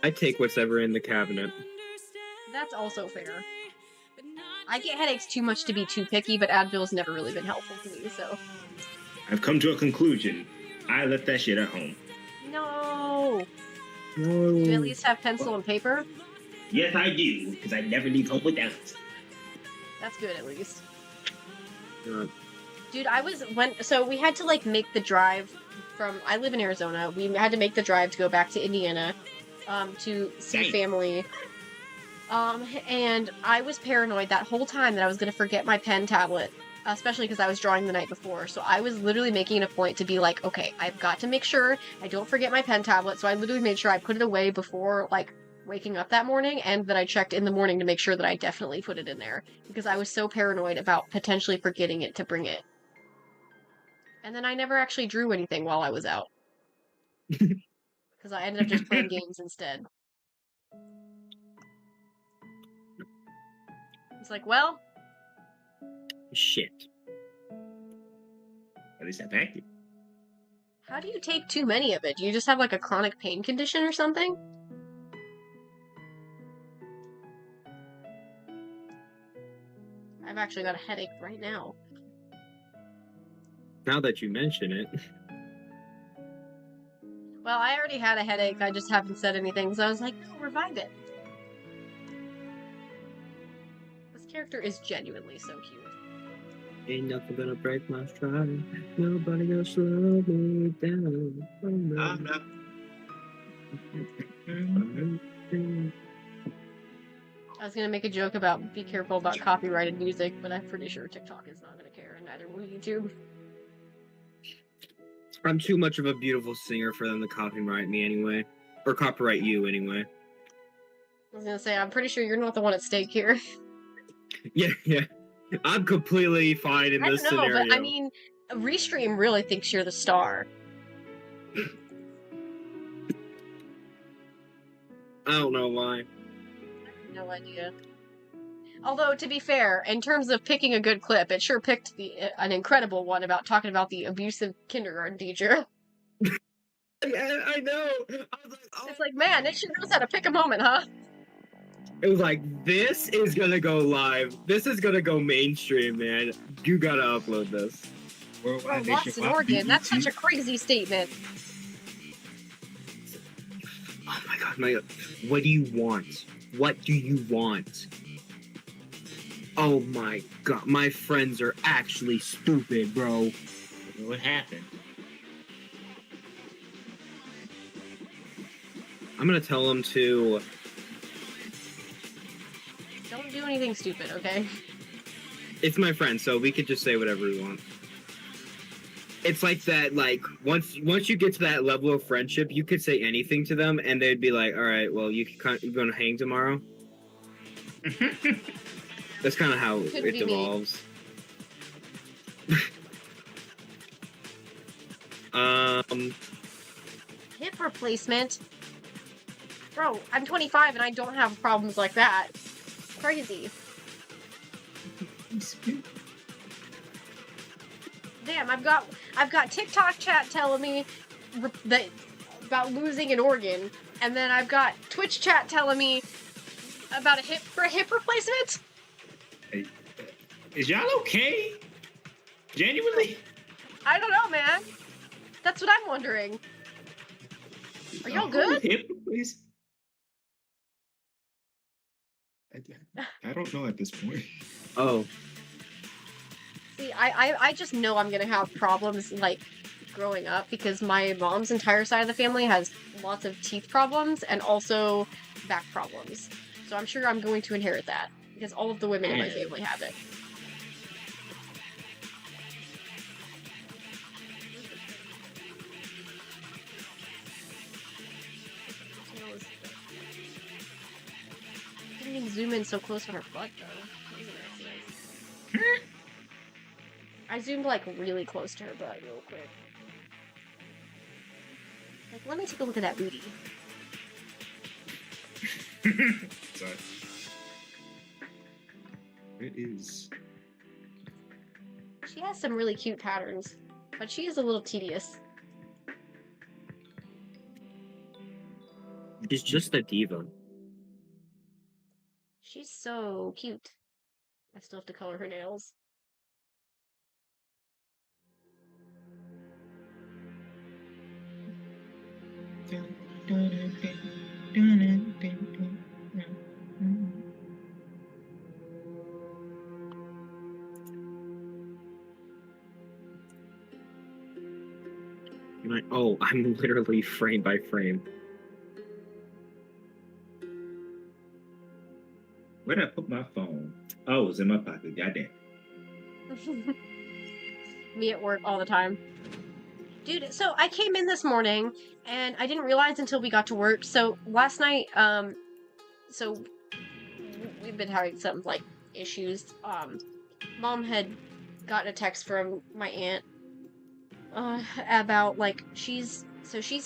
Speaker 2: I take what's ever in the cabinet.
Speaker 1: That's also fair. I get headaches too much to be too picky, but Advil's never really been helpful to me, so.
Speaker 4: I've come to a conclusion. I left that shit at home.
Speaker 1: No!
Speaker 2: No.
Speaker 1: Do you at least have pencil and paper?
Speaker 4: Yes, I do, because I never leave home without it.
Speaker 1: That's good, at least.
Speaker 2: God.
Speaker 1: Dude, so we had to, like, make the drive from, I live in Arizona, we had to make the drive to go back to Indiana, to see
Speaker 4: Dang.
Speaker 1: family. And I was paranoid that whole time that I was gonna forget my pen tablet, especially because I was drawing the night before, so I was literally making it a point to be like, okay, I've got to make sure I don't forget my pen tablet, so I literally made sure I put it away before, like, waking up that morning, and that I checked in the morning to make sure that I definitely put it in there, because I was so paranoid about potentially forgetting it to bring it. And then I never actually drew anything while I was out. Because I ended up just playing games instead. It's like, well,
Speaker 2: Shit.
Speaker 4: At least I packed it.
Speaker 1: how do you take too many of it? Do you just have like a chronic pain condition or something? I've actually got a headache right now.
Speaker 2: Now that you mention it.
Speaker 1: Well, I already had a headache, I just haven't said anything, so I was like, no, revive it. This character is genuinely so cute.
Speaker 2: Ain't nothing gonna break my stride. Nobody gonna slow me down. Oh, no.
Speaker 4: I'm not.
Speaker 1: I was gonna make a joke about be careful about copyrighted music, but I'm pretty sure TikTok is not gonna care, and neither will YouTube.
Speaker 2: I'm too much of a beautiful singer for them to copyright me anyway. Or copyright you anyway.
Speaker 1: I was gonna say, I'm pretty sure you're not the one at stake here.
Speaker 2: Yeah. I'm completely fine in
Speaker 1: I
Speaker 2: this
Speaker 1: don't know,
Speaker 2: scenario.
Speaker 1: but I mean, Restream really thinks you're the star.
Speaker 2: I don't know why.
Speaker 1: No idea. Although, to be fair, in terms of picking a good clip, it sure picked an incredible one about talking about the abusive kindergarten teacher.
Speaker 2: Yeah, I know. I was like, oh.
Speaker 1: It's like, man, it sure knows how to pick a moment, huh?
Speaker 2: It was like, this is gonna go live. This is gonna go mainstream, man. You gotta upload this.
Speaker 1: Bro, lost in Oregon. That's such a crazy statement.
Speaker 2: Oh my god, what do you want? What do you want? Oh my god, my friends are actually stupid, bro.
Speaker 4: What happened?
Speaker 2: I'm gonna tell them to...
Speaker 1: Don't do anything stupid, okay?
Speaker 2: It's my friend, so we could just say whatever we want. It's like that, like, once you get to that level of friendship, you could say anything to them, and they'd be like, alright, well, you're gonna hang tomorrow? That's kind of how
Speaker 1: Could
Speaker 2: it
Speaker 1: be
Speaker 2: devolves.
Speaker 1: Hip replacement? Bro, I'm 25 and I don't have problems like that. Crazy. Damn, I've got TikTok chat telling me that about losing an organ, and then I've got Twitch chat telling me about a hip replacement.
Speaker 4: Hey, is y'all okay? Genuinely?
Speaker 1: I don't know, man. That's what I'm wondering. Are y'all good?
Speaker 4: Hip, please. I don't know at this point.
Speaker 2: Oh.
Speaker 1: See, I just know I'm gonna have problems, like, growing up, because my mom's entire side of the family has lots of teeth problems and also back problems. So I'm sure I'm going to inherit that, because all of the women in my family have it. Didn't even zoom in so close on her butt, though. That was an accident. I zoomed, like, really close to her butt real quick. Like, let me take a look at that booty.
Speaker 4: Sorry. It is.
Speaker 1: She has some really cute patterns, but she is a little tedious.
Speaker 2: She's just a diva.
Speaker 1: She's so cute. I still have to color her nails.
Speaker 2: Oh, I'm literally frame by frame.
Speaker 4: Where did I put my phone? Oh, it was in my pocket. Goddamn.
Speaker 1: Me at work all the time. Dude, so I came in this morning and I didn't realize until we got to work. So last night, so we've been having some like issues. Mom had gotten a text from my aunt about like she's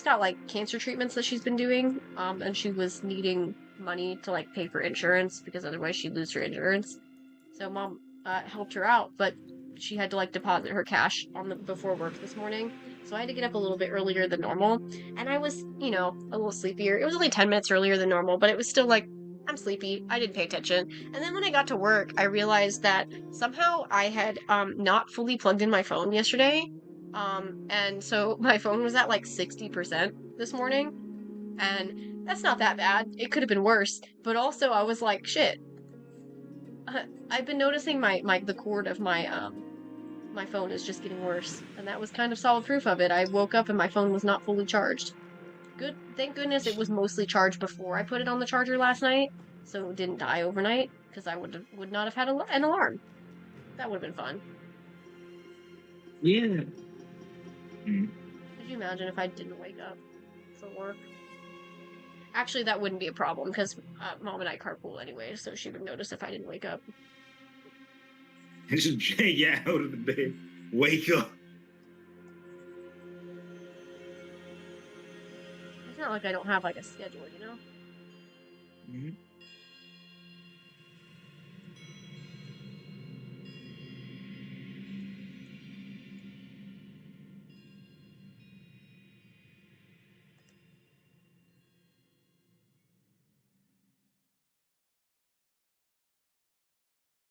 Speaker 1: got like cancer treatments that she's been doing, and she was needing money to like pay for insurance because otherwise she'd lose her insurance. So Mom helped her out, but she had to like deposit her cash before work this morning. So I had to get up a little bit earlier than normal, and I was, a little sleepier. It was only 10 minutes earlier than normal, but it was still like, I'm sleepy. I didn't pay attention. And then when I got to work, I realized that somehow I had not fully plugged in my phone yesterday. And so my phone was at like 60% this morning. And that's not that bad. It could have been worse. But also I was like, shit. I've been noticing the cord of my my phone is just getting worse. And that was kind of solid proof of it. I woke up and my phone was not fully charged. Good, thank goodness it was mostly charged before I put it on the charger last night, so it didn't die overnight, because I would not have had an alarm. That would have been fun.
Speaker 2: Yeah.
Speaker 1: Could you imagine if I didn't wake up for work? Actually, that wouldn't be a problem, because Mom and I carpool anyway, so she would notice if I didn't wake up.
Speaker 4: And just drag you out of the bed. Wake up.
Speaker 1: It's not like I don't have, like, a schedule, you know?
Speaker 4: Mm-hmm.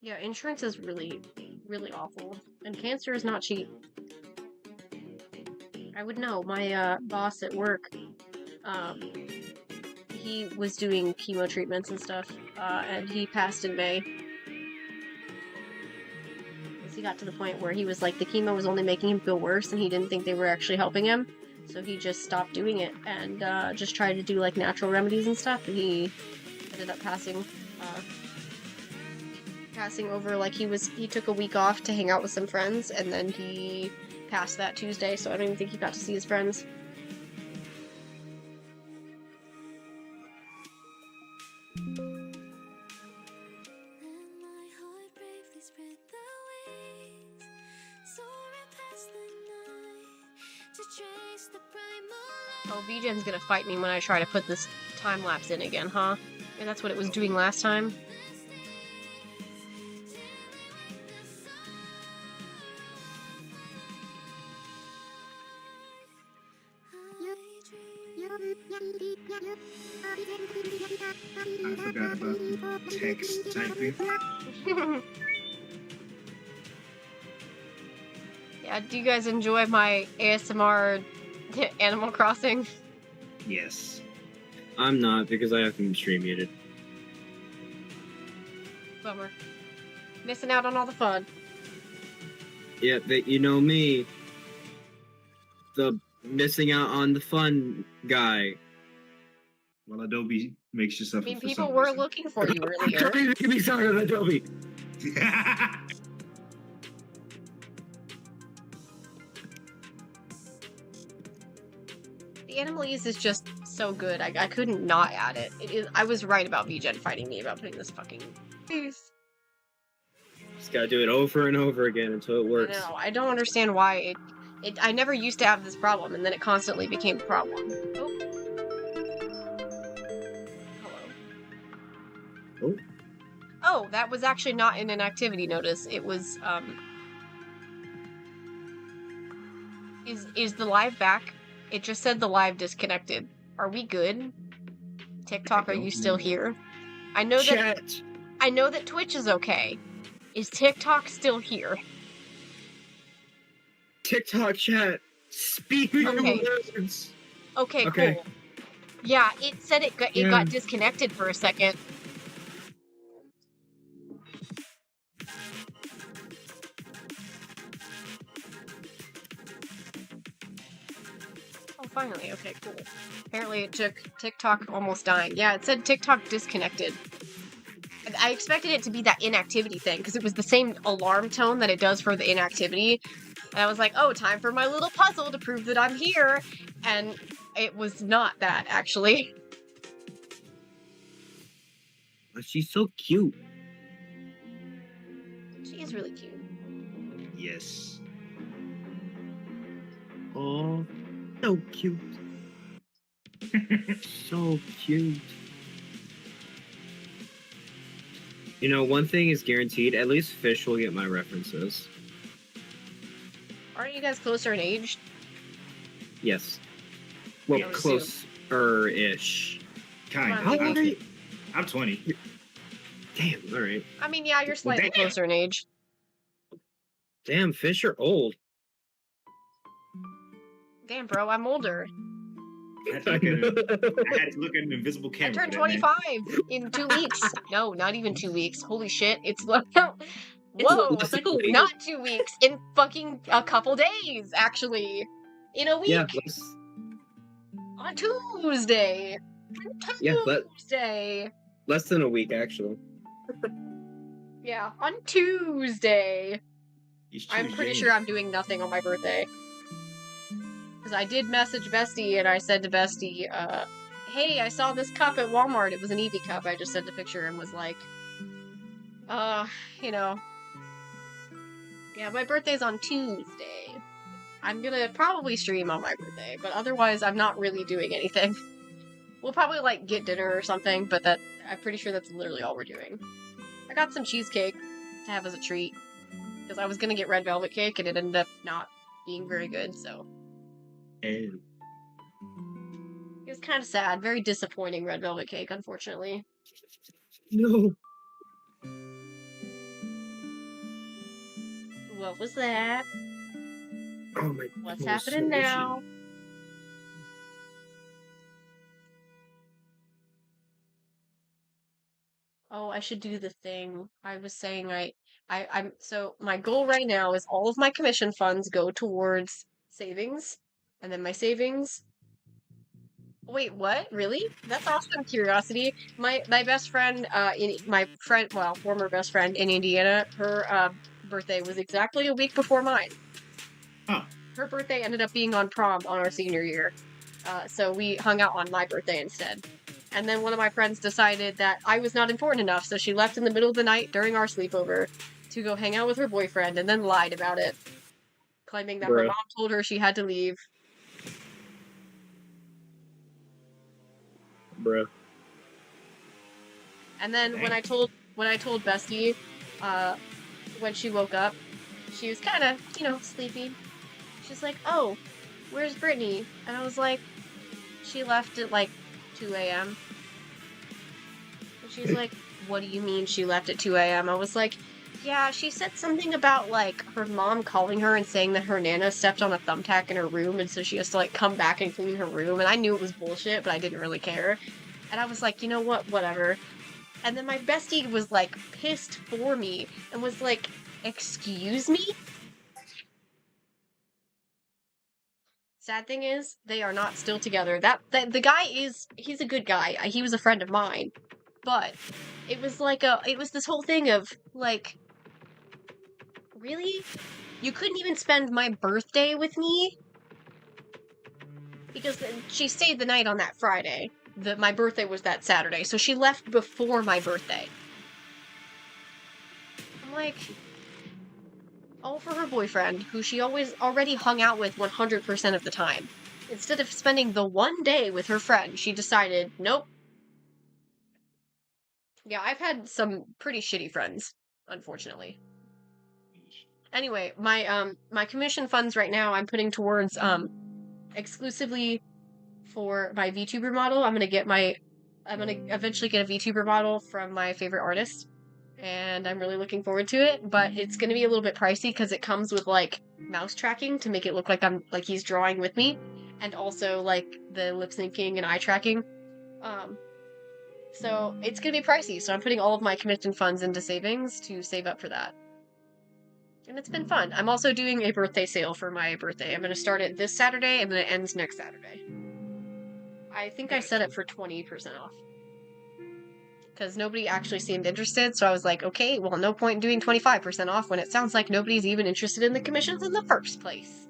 Speaker 1: Yeah, insurance is really, really awful. And cancer is not cheap. I would know. My boss at work, he was doing chemo treatments and stuff, and he passed in May. He got to the point where he was like, the chemo was only making him feel worse, and he didn't think they were actually helping him. So he just stopped doing it and just tried to do like natural remedies and stuff. And he ended up passing over. Like he took a week off to hang out with some friends, and then he passed that Tuesday. So I don't even think he got to see his friends. Oh, VGen's gonna fight me when I try to put this time lapse in again, huh? And that's what it was doing last time.
Speaker 4: I forgot about the text typing.
Speaker 1: Yeah, do you guys enjoy my ASMR Animal Crossing?
Speaker 4: Yes.
Speaker 2: I'm not, because I have them stream muted.
Speaker 1: Bummer. Missing out on all the fun.
Speaker 2: Yeah, but you know me. The missing out on the fun guy.
Speaker 4: Well, Adobe makes you suffer.
Speaker 1: I mean,
Speaker 4: for
Speaker 1: people
Speaker 4: some
Speaker 1: were
Speaker 4: reason.
Speaker 1: looking for you earlier.
Speaker 2: Don't even get me started on Adobe.
Speaker 1: The Animalese is just so good. I couldn't not add it. I was right about VGen fighting me about putting this fucking piece.
Speaker 2: Just gotta do it over and over again until it works.
Speaker 1: No, I don't understand why I never used to have this problem, and then it constantly became a problem. Oh. Hello.
Speaker 2: Oh.
Speaker 1: Oh, that was actually not in an activity notice. It was, Is the live back? It just said the live disconnected. Are we good? TikTok, are you still here? I know that Twitch is okay. Is TikTok still here?
Speaker 2: TikTok chat. Speak your
Speaker 1: Okay.
Speaker 2: words.
Speaker 1: Okay,
Speaker 2: Okay.
Speaker 1: cool. Yeah, it said it got disconnected for a second. Oh, finally. Okay, cool. Apparently it took TikTok almost dying. Yeah, it said TikTok disconnected. I expected it to be that inactivity thing, because it was the same alarm tone that it does for the inactivity. And I was like, oh, time for my little puzzle to prove that I'm here. And it was not that, actually.
Speaker 2: But she's so cute.
Speaker 1: She is really cute.
Speaker 4: Yes.
Speaker 2: Oh, so cute. So cute. You know, one thing is guaranteed. At least Fish will get my references.
Speaker 1: Aren't you guys closer in age?
Speaker 2: Yes. Well,
Speaker 1: I would assume.
Speaker 2: closer-ish.
Speaker 4: Kind
Speaker 1: How
Speaker 4: of.
Speaker 1: old
Speaker 2: are you?
Speaker 4: I'm 20.
Speaker 2: Damn, alright.
Speaker 1: I mean, yeah, you're slightly
Speaker 4: damn.
Speaker 1: closer in age.
Speaker 2: Damn, Fish, you're old.
Speaker 1: Damn, bro, I'm older.
Speaker 4: I had to look at an invisible
Speaker 1: I
Speaker 4: camera.
Speaker 1: turned
Speaker 4: for that, man.
Speaker 1: 25 in 2 weeks. No, not even 2 weeks. Holy shit, it's Whoa,
Speaker 5: It's like a week.
Speaker 1: not 2 weeks, in fucking a couple days, actually. In a week,
Speaker 2: Yeah,
Speaker 1: on Tuesday.
Speaker 2: Yeah,
Speaker 1: Tuesday.
Speaker 2: less than a week actually.
Speaker 1: Yeah, on Tuesday.
Speaker 4: He's
Speaker 1: I'm
Speaker 4: choosing.
Speaker 1: pretty sure I'm doing nothing on my birthday. Because I did message Bestie, and I said to Bestie, hey, I saw this cup at Walmart. It was an Eevee cup. I just sent a picture and was like, you know, yeah, my birthday's on Tuesday. I'm gonna probably stream on my birthday, but otherwise I'm not really doing anything. We'll probably, like, get dinner or something, but I'm pretty sure that's literally all we're doing. I got some cheesecake to have as a treat, because I was gonna get red velvet cake, and it ended up not being very good, so...
Speaker 4: And
Speaker 1: It was kind of sad. Very disappointing red velvet cake, unfortunately.
Speaker 2: No.
Speaker 1: What was that?
Speaker 2: Oh my.
Speaker 1: What's
Speaker 2: that was
Speaker 1: happening
Speaker 2: so itchy.
Speaker 1: now? Oh, I should do the thing. I was saying so my goal right now is all of my commission funds go towards savings, and then my savings. Wait, what? Really? That's awesome curiosity. My best friend, former best friend in Indiana, her birthday was exactly a week before mine.
Speaker 4: Huh.
Speaker 1: Her birthday ended up being on prom on our senior year. So we hung out on my birthday instead. And then one of my friends decided that I was not important enough, so she left in the middle of the night during our sleepover to go hang out with her boyfriend and then lied about it, claiming that her
Speaker 2: Bruh.
Speaker 1: mom told her she had to leave.
Speaker 2: Bruh.
Speaker 1: And then when I told Bestie, when she woke up, she was kind of, sleepy. She's like, "Oh, where's Brittany?" And I was like, "She left at like 2 a.m." And she's like, "What do you mean she left at 2 a.m.?" I was like, "Yeah, she said something about like her mom calling her and saying that her nana stepped on a thumbtack in her room, and so she has to like come back and clean her room." And I knew it was bullshit, but I didn't really care. And I was like, "You know what? Whatever." And then my bestie was like pissed for me and was like, "Excuse me?" Sad thing is, they are not still together. The guy he's a good guy. He was a friend of mine. But it was this whole thing of like, really? You couldn't even spend my birthday with me? Because she stayed the night on that Friday. My birthday was that Saturday, so she left before my birthday. I'm like, all for her boyfriend, who she already hung out with 100% of the time. Instead of spending the one day with her friend, she decided, nope. Yeah, I've had some pretty shitty friends, unfortunately. Anyway, my commission funds right now I'm putting towards exclusively for my VTuber model. I'm gonna eventually get a VTuber model from my favorite artist, and I'm really looking forward to it, but it's gonna be a little bit pricey because it comes with like mouse tracking to make it look like he's drawing with me, and also like the lip syncing and eye tracking. So it's gonna be pricey, so I'm putting all of my commission funds into savings to save up for that. And it's been fun. I'm also doing a birthday sale for my birthday. I'm gonna start it this Saturday and then it ends next Saturday. I think I set it for 20% off. Because nobody actually seemed interested, so I was like, okay, well, no point in doing 25% off when it sounds like nobody's even interested in the commissions in the first place.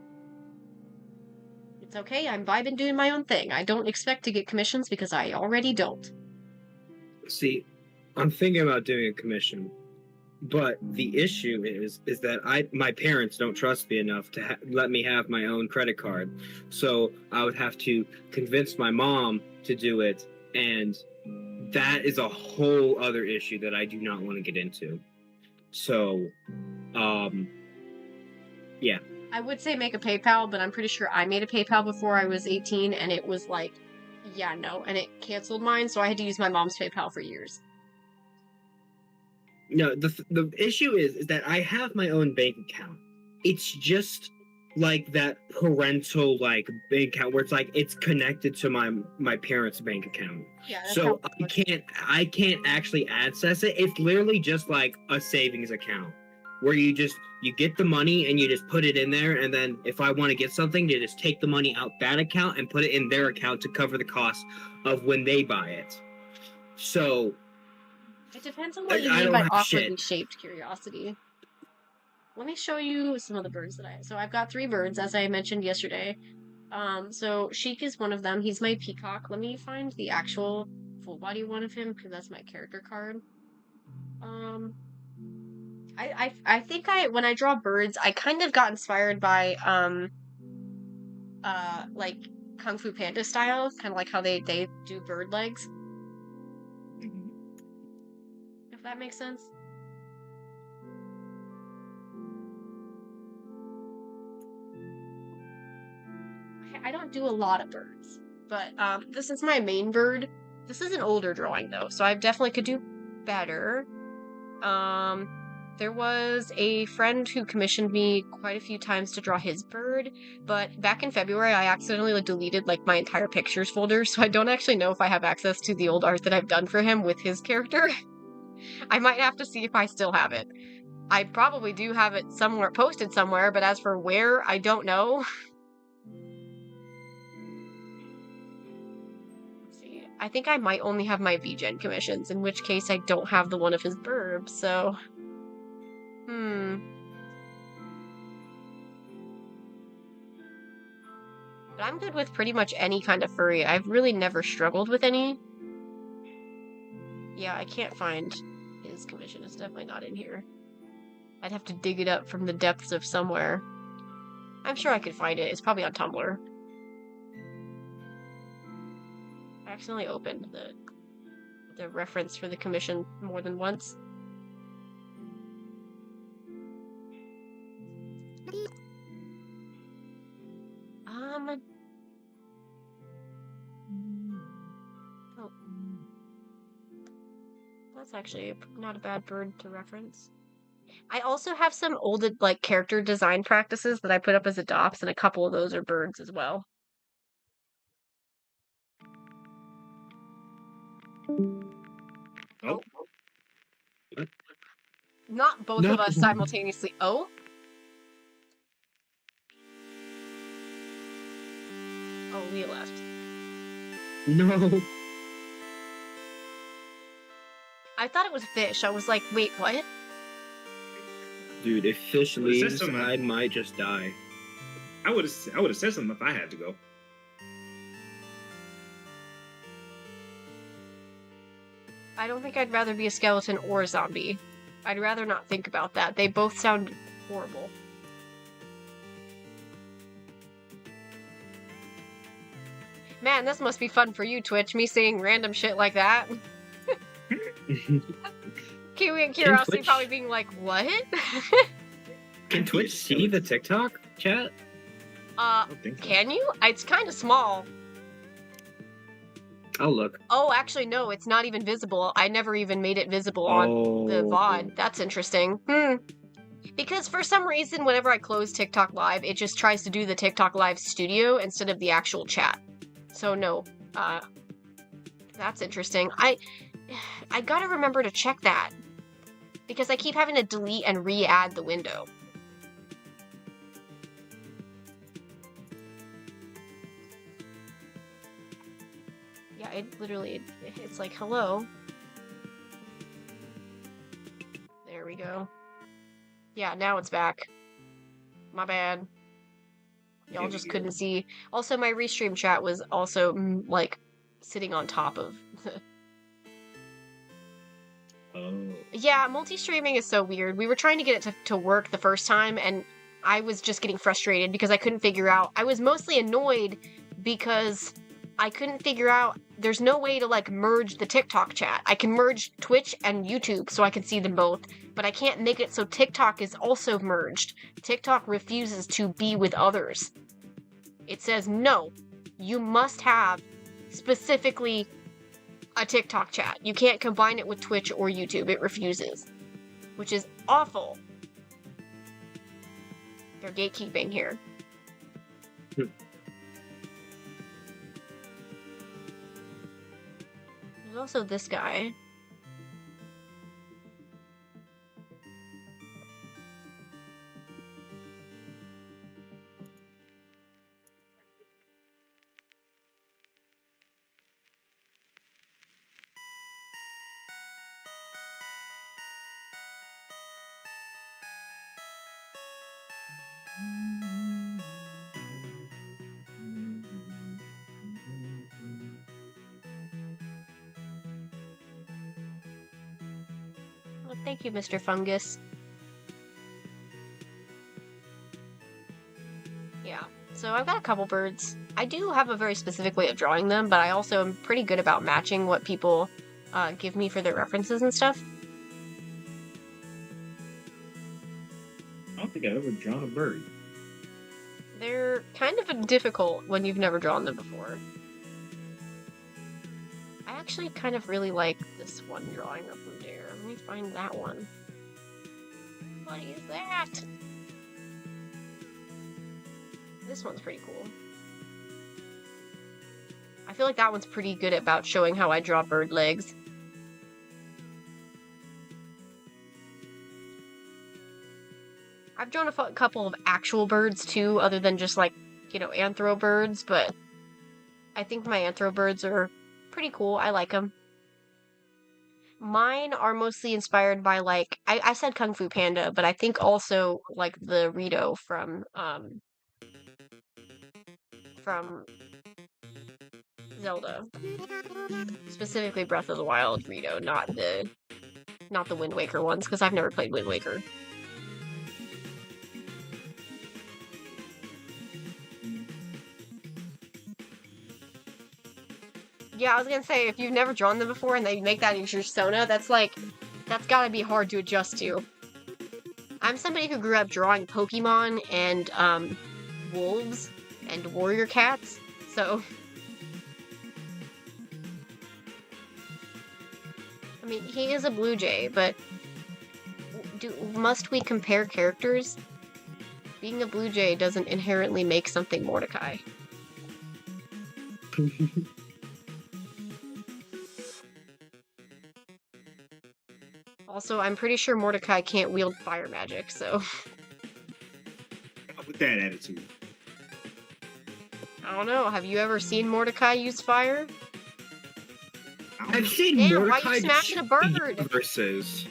Speaker 1: It's okay, I'm vibing doing my own thing. I don't expect to get commissions because I already don't.
Speaker 2: See, I'm thinking about doing a commission, but the issue is that my parents don't trust me enough to let me have my own credit card. So I would have to convince my mom to do it, and that is a whole other issue that I do not want to get into. So, yeah.
Speaker 1: I would say make a PayPal, but I'm pretty sure I made a PayPal before I was 18, and it was like, yeah, no, and it canceled mine, so I had to use my mom's PayPal for years.
Speaker 2: No, the issue is that I have my own bank account. It's just like that parental like bank account where it's like it's connected to my parents' bank account.
Speaker 1: Yeah, that's
Speaker 2: So
Speaker 1: how
Speaker 2: I can't actually access it. It's literally just like a savings account. where you get the money and you just put it in there, and then if I want to get something, they just take the money out that account and put it in their account to cover the cost of when they buy it. So
Speaker 1: It depends on what you
Speaker 2: I
Speaker 1: mean
Speaker 2: don't
Speaker 1: by
Speaker 2: have
Speaker 1: awkwardly
Speaker 2: shit.
Speaker 1: shaped curiosity. Let me show you some of the birds that I have. So I've got 3 birds, as I mentioned yesterday. So Sheik is one of them. He's my peacock. Let me find the actual full body one of him, because that's my character card. I think when I draw birds, I kind of got inspired by like Kung Fu Panda style, kind of like how they do bird legs. If that makes sense. I don't do a lot of birds, but this is my main bird. This is an older drawing though, so I definitely could do better. There was a friend who commissioned me quite a few times to draw his bird, but back in February I accidentally deleted like my entire pictures folder, so I don't actually know if I have access to the old art that I've done for him with his character. I might have to see if I still have it. I probably do have it somewhere posted somewhere, but as for where, I don't know. Let's see. I think I might only have my VGen commissions, in which case I don't have the one of his burbs, so... But I'm good with pretty much any kind of furry. I've really never struggled with any. Yeah, I can't find his commission. It's definitely not in here. I'd have to dig it up from the depths of somewhere. I'm sure I could find it. It's probably on Tumblr. I accidentally opened the reference for the commission more than once. Oh. That's actually not a bad bird to reference. I also have some old, like, character design practices that I put up as adopts, and a couple of those are birds as well.
Speaker 2: Oh.
Speaker 1: Not both of us simultaneously. Oh? Oh, we left.
Speaker 2: No.
Speaker 1: I thought it was fish. I was like, wait, what?
Speaker 2: Dude, if fish
Speaker 4: Well, it says
Speaker 2: leaves,
Speaker 4: something.
Speaker 2: I might just die.
Speaker 4: I would have said something if I had to go.
Speaker 1: I don't think I'd rather be a skeleton or a zombie. I'd rather not think about that. They both sound horrible. Man, this must be fun for you, Twitch, me seeing random shit like that. Kiwi and Curiosity
Speaker 2: Twitch-
Speaker 1: probably being like, what?
Speaker 2: Can Twitch see the TikTok chat?
Speaker 4: I don't think so.
Speaker 1: Can you? It's kind of small.
Speaker 2: I'll look.
Speaker 1: Oh, actually, no, it's not even visible. I never even made it visible on the VOD. That's interesting. Because for some reason, whenever I close TikTok Live, it just tries to do the TikTok Live studio instead of the actual chat. So no, that's interesting. I gotta remember to check that, because I keep having to delete and re-add the window. Yeah, it literally, it's like, hello. There we go. Yeah, now it's back. My bad. Y'all just couldn't see. Also, my restream chat was also, like, sitting on top of the...
Speaker 4: Oh.
Speaker 1: Yeah, multi-streaming is so weird. We were trying to get it to work the first time, and I was just getting frustrated because I couldn't figure out... I was mostly annoyed because I couldn't figure out... There's no way to, like, merge the TikTok chat. I can merge Twitch and YouTube so I can see them both, but I can't make it so TikTok is also merged. TikTok refuses to be with others. It says, no, you must have specifically a TikTok chat. You can't combine it with Twitch or YouTube. It refuses, which is awful. They're gatekeeping here. There's also this guy. Well, thank you, Mr. Fungus. Yeah, so I've got a couple birds. I do have a very specific way of drawing them, but I also am pretty good about matching what people give me for their references and stuff.
Speaker 4: I don't think I've ever drawn a bird.
Speaker 1: They're kind of difficult when you've never drawn them before. I actually kind of really like this one drawing of them there. Let me find that one. What is that? This one's pretty cool. I feel like that one's pretty good about showing how I draw bird legs. I've drawn a couple of actual birds too, other than just like, you know, anthro birds, but I think my anthro birds are pretty cool. I like them. Mine are mostly inspired by like, I said Kung Fu Panda, but I think also like the Rito from Zelda. Specifically Breath of the Wild Rito, not the Wind Waker ones, because I've never played Wind Waker. Yeah, I was gonna say, if you've never drawn them before and they make that your persona, that's gotta be hard to adjust to. I'm somebody who grew up drawing Pokemon and, wolves and warrior cats, so... I mean, he is a blue jay, but must we compare characters? Being a blue jay doesn't inherently make something Mordecai. Also, I'm pretty sure Mordecai can't wield fire magic, so...
Speaker 4: With that attitude.
Speaker 1: I don't know, have you ever seen Mordecai use fire?
Speaker 2: I've seen
Speaker 1: Damn, why
Speaker 2: Mordecai
Speaker 1: you smashing a bird?
Speaker 2: versus.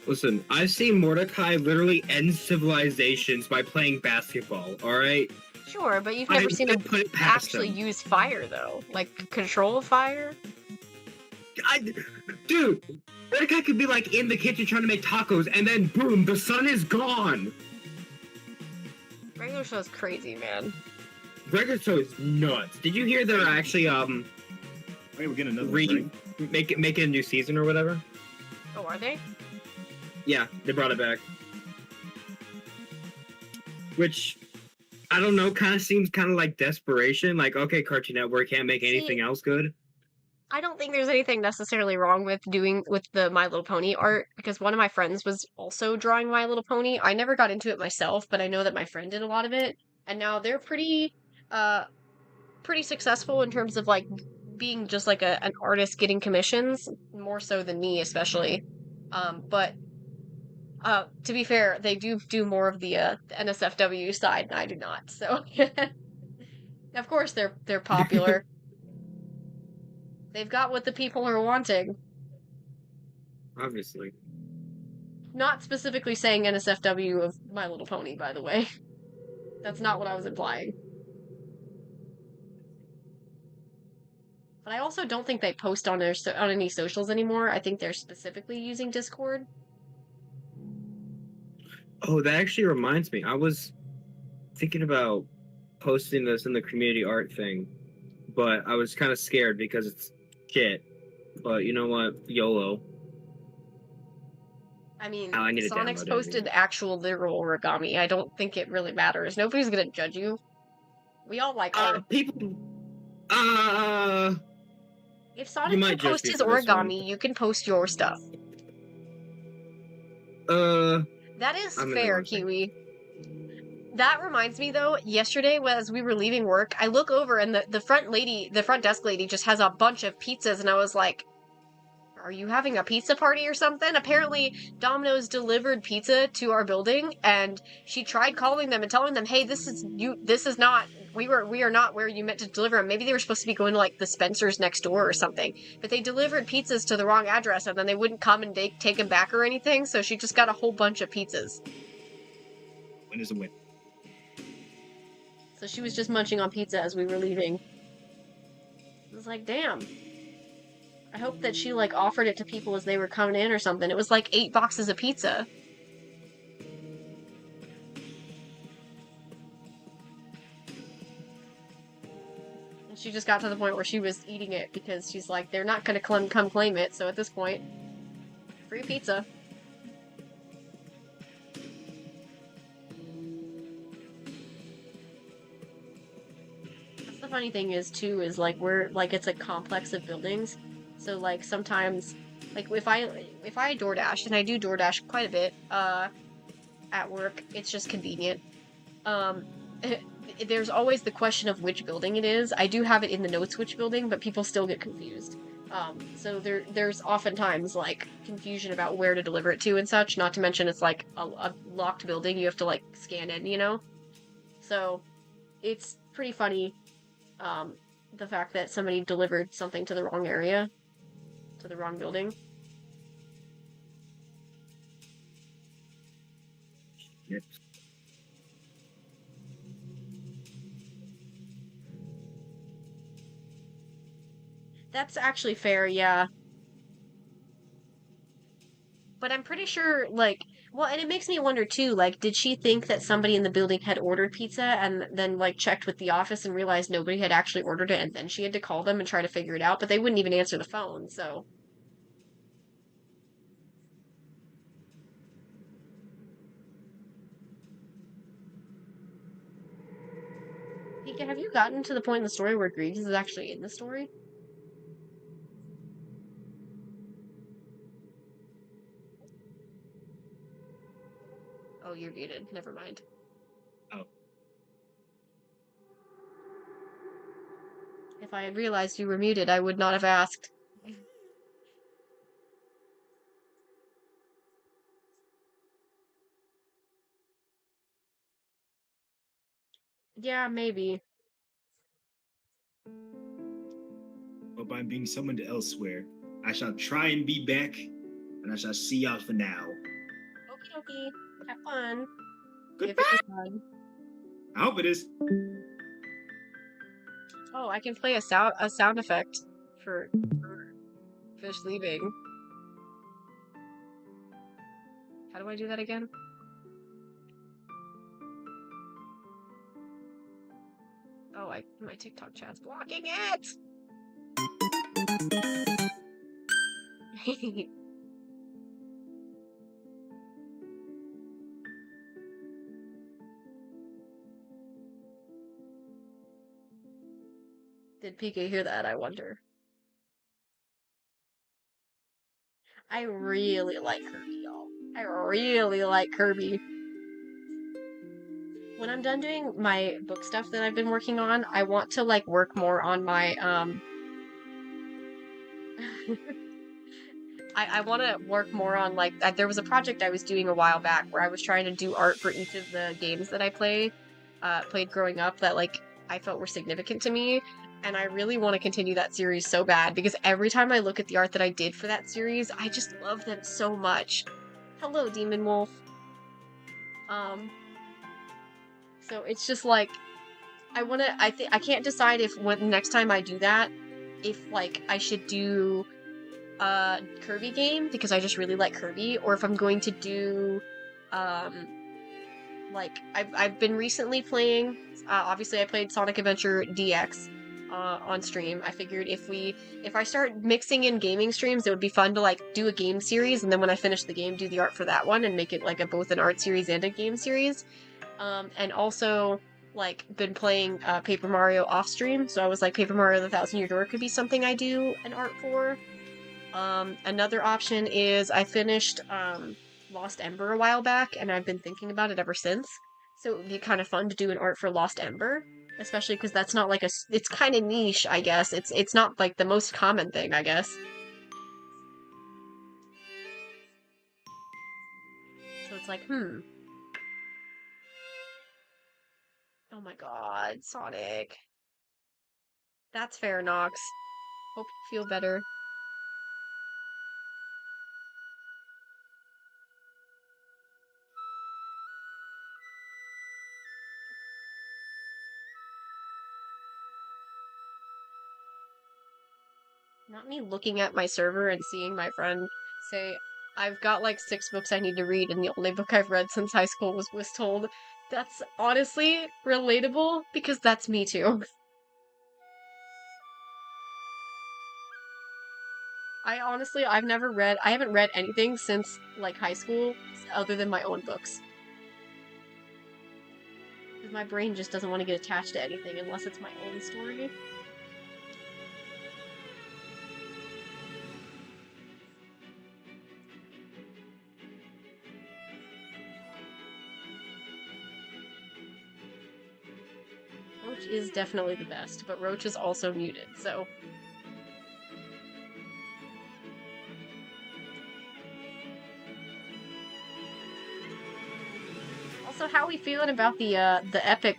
Speaker 2: Listen, I've seen Mordecai literally end civilizations by playing basketball. All right.
Speaker 1: Sure, but you've never seen him
Speaker 2: put it past
Speaker 1: actually
Speaker 2: him.
Speaker 1: use fire, though. Like, control fire?
Speaker 2: Dude, Mordecai could be like in the kitchen trying to make tacos, and then boom, the sun is gone.
Speaker 1: Regular show's crazy, man.
Speaker 2: Regular show is nuts. Did you hear they're actually
Speaker 4: Wait, we're getting another one.
Speaker 2: make it a new season or whatever?
Speaker 1: Oh, are they?
Speaker 2: Yeah, they brought it back. Which I don't know, kind of seems kind of like desperation. Like, okay, Cartoon Network can't make anything else good.
Speaker 1: I don't think there's anything necessarily wrong with doing with the My Little Pony art, because one of my friends was also drawing My Little Pony. I never got into it myself, but I know that my friend did a lot of it, and now they're pretty successful in terms of like being just like an artist getting commissions, more so than me especially. But to be fair, they do more of the NSFW side, and I do not. So of course they're popular. They've got what the people are wanting.
Speaker 2: Obviously.
Speaker 1: Not specifically saying NSFW of My Little Pony, by the way. That's not what I was implying. But I also don't think they post on any socials anymore. I think they're specifically using Discord.
Speaker 2: Oh, that actually reminds me. I was thinking about posting this in the community art thing, but I was kind of scared because it's shit. But you know what? YOLO.
Speaker 1: I mean,
Speaker 2: I need to
Speaker 1: Sonic's
Speaker 2: download it,
Speaker 1: posted actual literal origami. I don't think it really matters. Nobody's gonna judge you. We all like art.
Speaker 2: People.
Speaker 1: If Sonic can post his origami, you can post your stuff. That is fair, Kiwi. That reminds me, though, yesterday, as we were leaving work, I look over and the front desk lady just has a bunch of pizzas, and I was like, are you having a pizza party or something? Apparently, Domino's delivered pizza to our building, and she tried calling them and telling them, "Hey, this is you. This is not. We are not where you meant to deliver them. Maybe they were supposed to be going to like the Spencer's next door or something. But they delivered pizzas to the wrong address, and then they wouldn't come and take them back or anything. So she just got a whole bunch of pizzas.
Speaker 4: Win is a win.
Speaker 1: So she was just munching on pizza as we were leaving. I was like, damn. I hope that she like offered it to people as they were coming in or something. It was like 8 boxes of pizza. And she just got to the point where she was eating it because she's like, they're not gonna come claim it. So at this point, free pizza. That's the funny thing is too, is like we're like it's a complex of buildings. So like sometimes like if I DoorDash, and I do DoorDash quite a bit, at work, it's just convenient. There's always the question of which building it is. I do have it in the notes which building, but people still get confused. So there's oftentimes like confusion about where to deliver it to and such, not to mention it's like a locked building you have to like scan in, you know? So it's pretty funny, the fact that somebody delivered something to the wrong area, to the wrong building.
Speaker 4: Yep.
Speaker 1: That's actually fair, yeah. But I'm pretty sure, like, well, and it makes me wonder too, like, did she think that somebody in the building had ordered pizza and then, like, checked with the office and realized nobody had actually ordered it and then she had to call them and try to figure it out, but they wouldn't even answer the phone, so. Pika, have you gotten to the point in the story where Greaves is actually in the story? Oh, you're muted. Never mind.
Speaker 4: Oh.
Speaker 1: If I had realized you were muted, I would not have asked. Yeah, maybe.
Speaker 4: But by being summoned elsewhere, I shall try and be back, and I shall see y'all for now.
Speaker 1: Okie dokie. Have fun.
Speaker 4: Goodbye.
Speaker 1: If it is fun.
Speaker 4: I hope it is.
Speaker 1: Oh, I can play a sound effect for fish leaving. How do I do that again? Oh, my TikTok chat's blocking it. Did PK hear that? I wonder. I really like Kirby, y'all. I really like Kirby. When I'm done doing my book stuff that I've been working on, I want to like work more on my I want to work more on like there was a project I was doing a while back where I was trying to do art for each of the games that I played growing up that like I felt were significant to me, and I really want to continue that series so bad because every time I look at the art that I did for that series, I just love them so much. Hello, Demon Wolf. So it's just like I can't decide if when next time I do that, if like I should do a Kirby game because I just really like Kirby, or if I'm going to do like I've been recently playing obviously I played Sonic Adventure DX on stream. I figured if I start mixing in gaming streams, it would be fun to like do a game series, and then when I finish the game, do the art for that one and make it like both an art series and a game series. And also like been playing Paper Mario off stream, so I was like Paper Mario: The Thousand Year Door could be something I do an art for. Another option is I finished Lost Ember a while back, and I've been thinking about it ever since. So it would be kind of fun to do an art for Lost Ember, especially because that's not like it's kind of niche, I guess. It's not like the most common thing, I guess. it's like, Oh my god, Sonic. That's fair, Nox. Hope you feel better. Not me looking at my server and seeing my friend say, I've got like 6 books I need to read, and the only book I've read since high school was Whistold. That's honestly relatable, because that's me too. I haven't read anything since like high school other than my own books. Because my brain just doesn't want to get attached to anything unless it's my own story. Roach is definitely the best, but Roach is also muted, so... Also, how are we feeling about the epic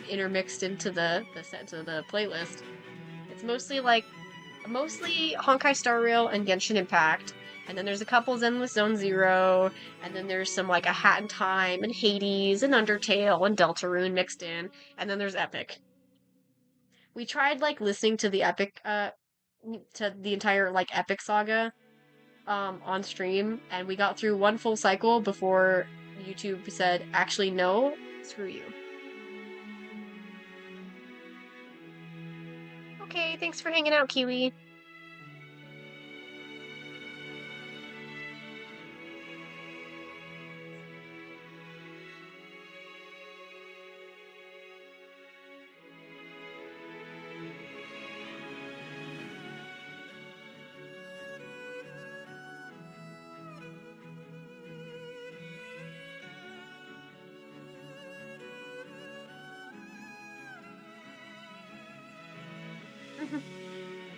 Speaker 1: intermixed into the playlist? It's mostly Honkai Star Rail and Genshin Impact, and then there's a couple Zenless Zone Zero, and then there's some like A Hat in Time and Hades and Undertale and Deltarune mixed in, and then there's epic. We tried like listening to the epic to the entire like epic saga on stream, and we got through one full cycle before YouTube said, actually, no, screw you. Okay, thanks for hanging out, Kiwi.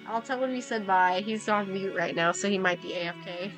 Speaker 1: I'll tell him you said bye. He's on mute right now, so he might be AFK.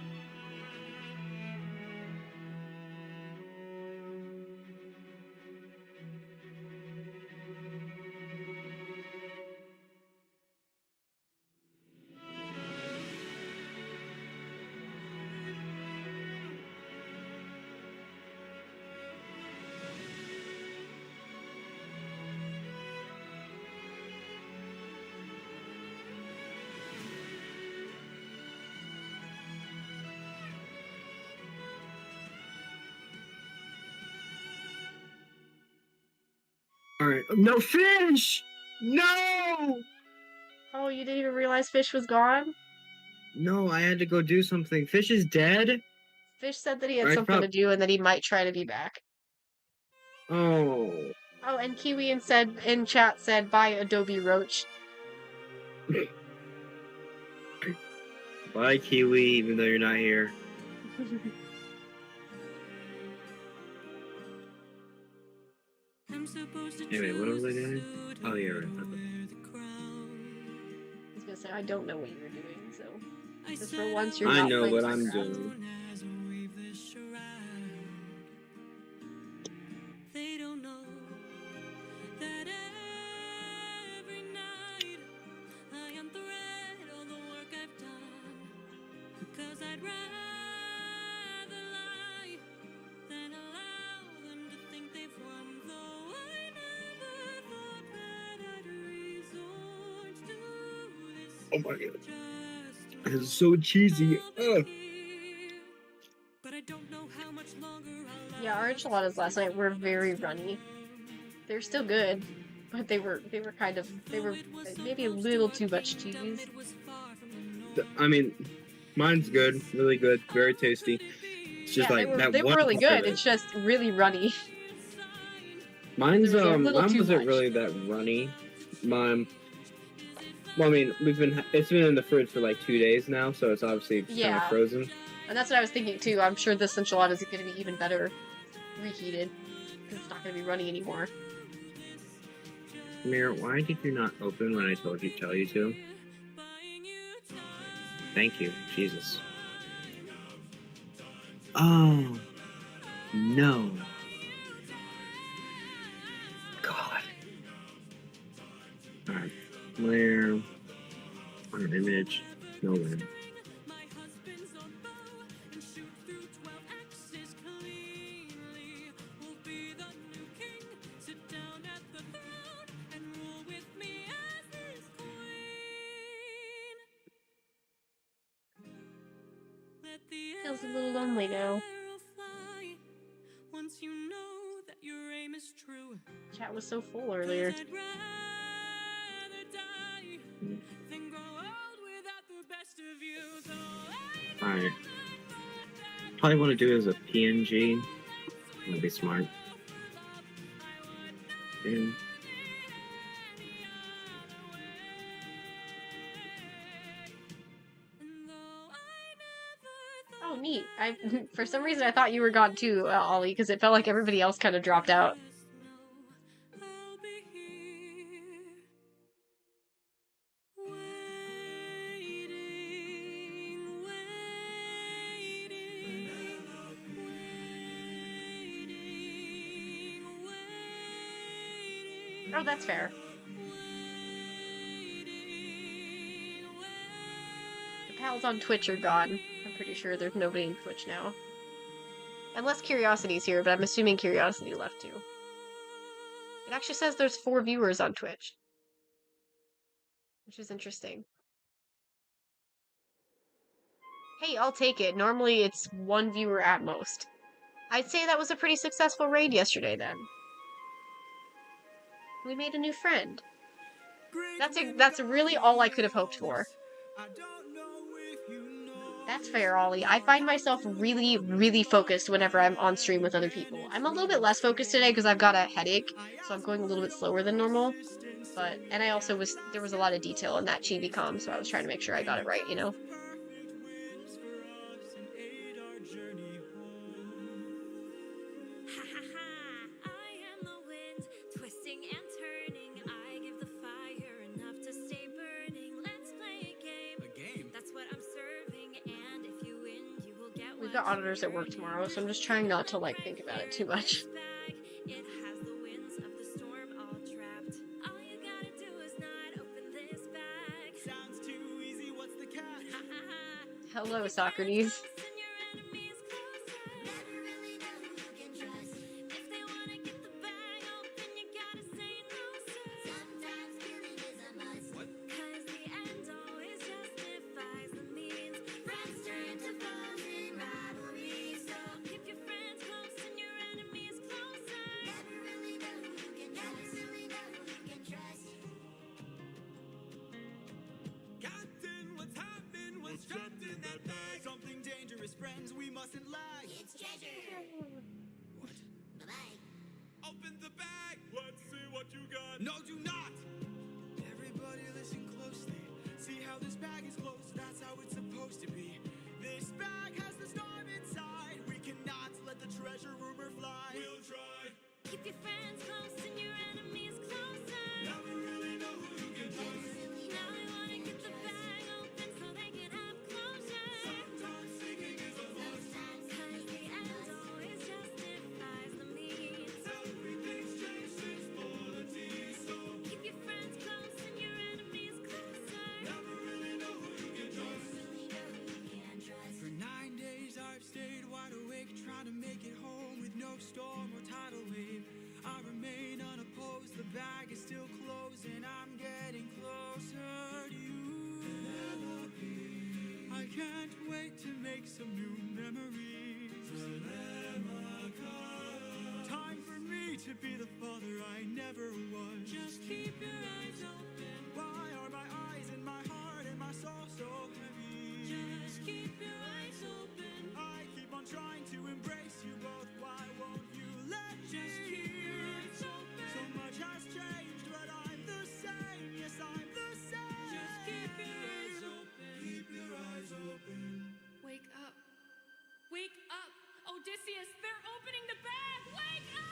Speaker 2: Alright. No fish! No!
Speaker 1: Oh, you didn't even realize Fish was gone?
Speaker 2: No, I had to go do something. Fish is dead?
Speaker 1: Fish said that he had
Speaker 2: I
Speaker 1: something
Speaker 2: thought-
Speaker 1: to do and that he might try to be back.
Speaker 2: Oh.
Speaker 1: Oh, and Kiwi in chat said, bye, Adobe Roach.
Speaker 2: Bye, Kiwi, even though you're not here. Anyway, what was I doing? Oh, yeah, right.
Speaker 1: I was gonna say, I don't know what you were doing, so... Just for once, you're
Speaker 2: I
Speaker 1: not
Speaker 2: know
Speaker 1: playing
Speaker 2: what I'm
Speaker 1: Minecraft.
Speaker 2: doing.
Speaker 3: They don't know that every night I unthread all the work I've done. 'Cause I'd rather lie than allow them to think they've won. Though I never thought that I'd resort to this.
Speaker 2: Oh my god. It's so cheesy. Ugh.
Speaker 3: But I don't know how much longer I'll
Speaker 1: Yeah, our enchiladas last night were very runny. They're still good, but they were maybe a little too much cheese.
Speaker 2: I mean, mine's good. Really good. Very tasty. It's just
Speaker 1: Yeah,
Speaker 2: like that
Speaker 1: they were
Speaker 2: one
Speaker 1: really
Speaker 2: part of
Speaker 1: good.
Speaker 2: it.
Speaker 1: It's just really runny.
Speaker 2: Mine's
Speaker 1: There was a little
Speaker 2: mine
Speaker 1: too
Speaker 2: wasn't
Speaker 1: much.
Speaker 2: really that runny. Mine. Well, I mean, it's been in the fridge for like 2 days now, so it's obviously kind
Speaker 1: Yeah.
Speaker 2: of frozen.
Speaker 1: And that's what I was thinking too. I'm sure this enchilada is going to be even better reheated because it's not going to be runny anymore.
Speaker 2: Mir, why did you not open when I tell you to? Thank you, Jesus. Oh, No. God. Alright. Layer. On an image. No win.
Speaker 3: My husband's on bow and shoot through 12 axes cleanly. Will be the new king. Sit down at the throne and rule with me as his queen. Let the
Speaker 1: Feels a little lonely now.
Speaker 3: arrow fly. Once you know that your aim is true.
Speaker 1: Chat was so full earlier.
Speaker 3: 'Cause I'd rather die than grow old without the best of you. So
Speaker 2: Alright. Probably want to do it as a PNG. That'd be smart. And
Speaker 1: Oh, neat. I for some reason I thought you were gone too, Ollie, because it felt like everybody else kind of dropped out.
Speaker 3: I'll be here,
Speaker 1: Oh, that's fair. The pals on Twitch are gone. I'm pretty sure there's nobody in Twitch now. Unless Curiosity's here, but I'm assuming Curiosity left too. It actually says there's 4 viewers on Twitch, which is interesting. Hey, I'll take it. Normally it's 1 viewer at most. I'd say that was a pretty successful raid yesterday then. We made a new friend. That's really all I could have hoped for. That's fair, Ollie. I find myself really, really focused whenever I'm on stream with other people. I'm a little bit less focused today because I've got a headache, so I'm going a little bit slower than normal. And I also there was a lot of detail in that chibi com, so I was trying to make sure I got it right, you know? We've got auditors at work tomorrow, so I'm just trying not to, like, think about it too much. Hello, Socrates.
Speaker 3: No, do not! Everybody listen closely. See how this bag is closed? That's how it's supposed to be. This bag has the storm inside. We cannot let the treasure rumor fly. We'll try. Keep your friends close and your enemies closer. Never really know who you can trust. Now we wanna get the bag open so they can have closure. Sometimes seeking is a must. 'Cause the end always justifies the means. Everything's changed since quality. Keep your friends close and your enemies closer. Never really know who you can trust. For 9 days I've stayed wide awake, trying to make it home with no storm or tidal wave. I remain unopposed, the bag is still closed, and I'm getting closer to you. I can't wait to make some new memories. Time for me to be the father I never was. Just keep your eyes open. Why are my eyes and my heart and my soul so heavy? Just keep your eyes open. I keep on trying to embrace you both. Why won't you let me? Just keep your eyes open. So much has changed, but I'm the same. Yes, I'm the same. Just keep your eyes open. Keep your eyes open. Wake up. Wake up! Odysseus, they're opening the bag! Wake up!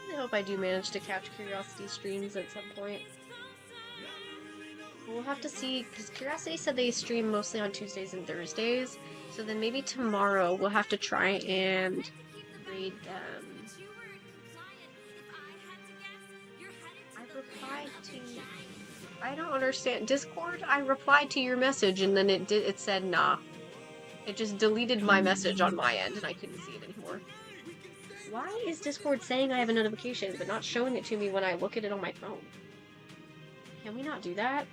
Speaker 1: I hope I do manage to catch Curiosity streams at some point. we'll have to see, because Curiosity said they stream mostly on Tuesdays and Thursdays, so then maybe tomorrow we'll have to try and raid them. I replied to... I don't understand. Discord, I replied to your message and then it said nah. It just deleted my message on my end and I couldn't see it anymore. Why is Discord saying I have a notification but not showing it to me when I look at it on my phone? Can we not do that?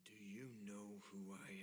Speaker 6: Do you know who I am?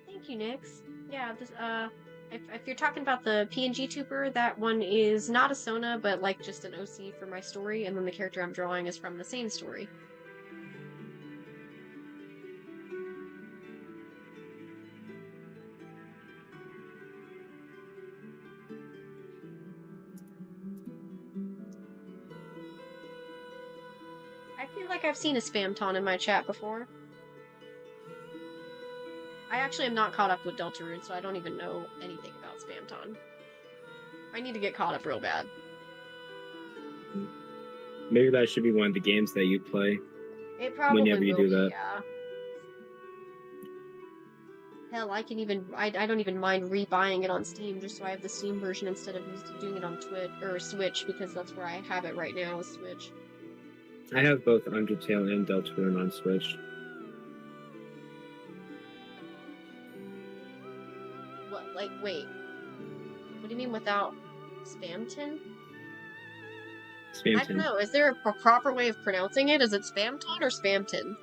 Speaker 1: Thank you, Nix. Yeah, this if you're talking about the PNG tuber, that one is not a Sona, but like just an OC for my story, and then the character I'm drawing is from the same story. I feel like I've seen a Spamton in my chat before. I actually am not caught up with Deltarune, so I don't even know anything about Spamton. I need to get caught up real bad.
Speaker 2: Maybe that should be one of the games that you play.
Speaker 1: It probably
Speaker 2: Whenever you
Speaker 1: will
Speaker 2: do
Speaker 1: be,
Speaker 2: that.
Speaker 1: yeah. Hell, I can even I don't even mind rebuying it on Steam just so I have the Steam version instead of doing it on Twitch or Switch because that's where I have it right now is Switch.
Speaker 2: I have both Undertale and Deltarune on Switch.
Speaker 1: What, like, wait. What do you mean without Spamton? I don't
Speaker 2: Spamton.
Speaker 1: know. Is there a proper way of pronouncing it? Is it Spamton or Spamton?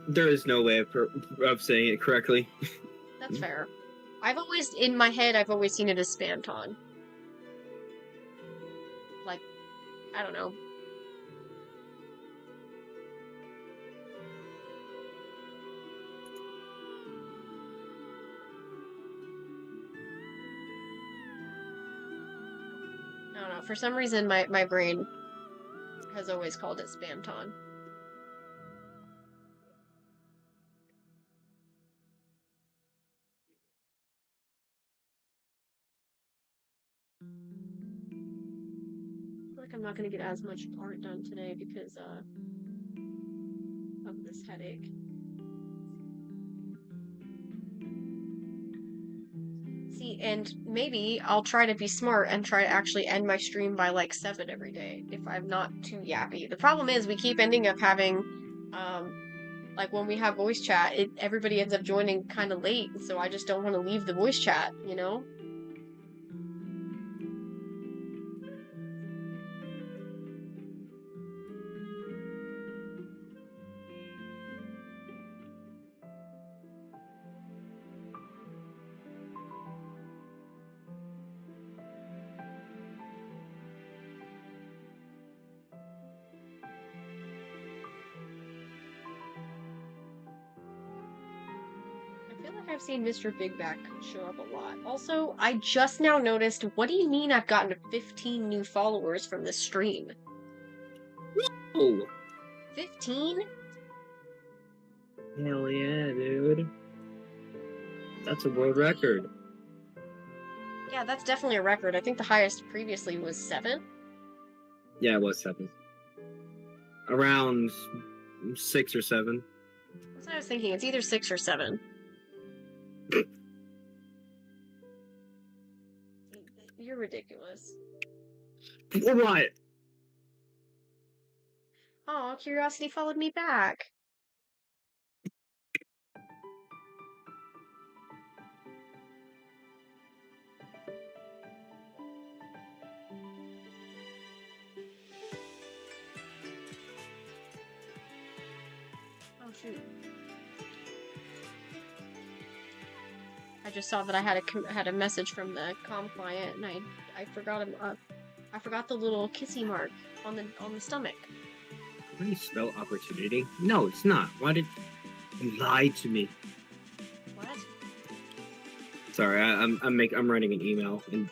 Speaker 2: There is no way of saying it correctly.
Speaker 1: That's fair. In my head, I've always seen it as Spamton. Like, I don't know. I don't know. For some reason, my brain has always called it Spamton. I feel like I'm not going to get as much art done today because of this headache. See, and maybe I'll try to be smart and try to actually end my stream by like 7 every day if I'm not too yappy. The problem is we keep ending up having, like when we have voice chat, everybody ends up joining kind of late, so I just don't want to leave the voice chat, you know? I feel like I've seen Mr. Big Back show up a lot. Also, I just now noticed, what do you mean I've gotten 15 new followers from this stream?
Speaker 2: Oh,
Speaker 1: 15?
Speaker 2: hell yeah, dude. That's a world record.
Speaker 1: Yeah, that's definitely a record. I think the highest previously was 7.
Speaker 2: Yeah, it was 7. Around 6 or 7.
Speaker 1: That's what I was thinking. It's either 6 or 7. You're ridiculous.
Speaker 2: What?
Speaker 1: Oh, Curiosity followed me back. Shoot. I just saw that I had a message from the comm client, and I forgot him. I forgot the little kissy mark on the stomach.
Speaker 2: How do you spell opportunity? No, it's not. Why did you lie to me?
Speaker 1: What?
Speaker 2: Sorry, I'm writing an email and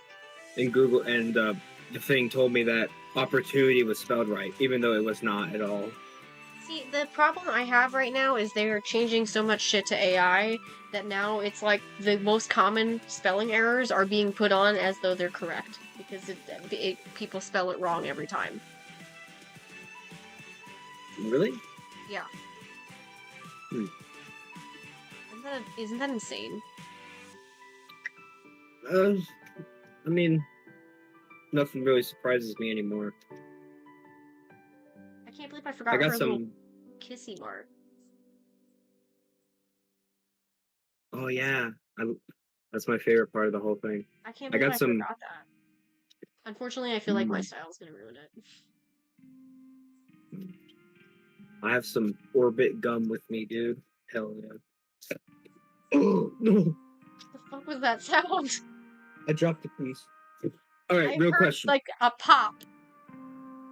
Speaker 2: Google, and the thing told me that opportunity was spelled right, even though it was not at all.
Speaker 1: See, the problem I have right now is they're changing so much shit to AI that now it's like the most common spelling errors are being put on as though they're correct because people spell it wrong every time.
Speaker 2: Really?
Speaker 1: Yeah.
Speaker 2: Hmm.
Speaker 1: Isn't that insane?
Speaker 2: I mean, nothing really surprises me anymore.
Speaker 1: I can't believe I
Speaker 2: I
Speaker 1: forgot
Speaker 2: got
Speaker 1: her
Speaker 2: some.
Speaker 1: little kissy mark.
Speaker 2: Oh yeah, that's my favorite part of the whole thing.
Speaker 1: I can't
Speaker 2: I
Speaker 1: believe
Speaker 2: got
Speaker 1: I
Speaker 2: some.
Speaker 1: forgot that. Unfortunately, I feel like my style's gonna ruin it.
Speaker 2: I have some Orbit gum with me, dude. Hell yeah. Oh no!
Speaker 1: What the fuck was that sound?
Speaker 2: I dropped the piece. All right,
Speaker 1: I
Speaker 2: real
Speaker 1: heard
Speaker 2: question.
Speaker 1: like a pop.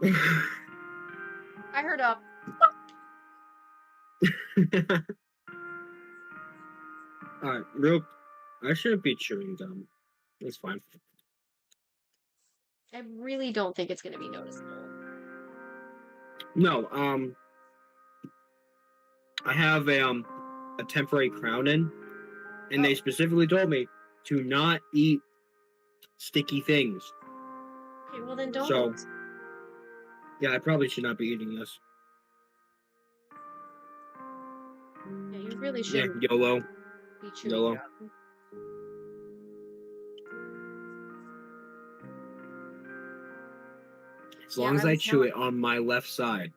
Speaker 1: I heard a
Speaker 2: All right, real. I shouldn't be chewing gum. It's fine.
Speaker 1: I really don't think it's gonna be noticeable.
Speaker 2: No, I have a temporary crown in, and they specifically told me to not eat sticky things.
Speaker 1: Okay, well then don't.
Speaker 2: So, yeah, I probably should not be eating this.
Speaker 1: Yeah, you really
Speaker 2: Yeah,
Speaker 1: shouldn't
Speaker 2: YOLO.
Speaker 1: be chewing
Speaker 2: YOLO.
Speaker 1: gum.
Speaker 2: As
Speaker 1: Yeah,
Speaker 2: long as
Speaker 1: I
Speaker 2: I
Speaker 1: was
Speaker 2: chew
Speaker 1: not.
Speaker 2: it on my left side,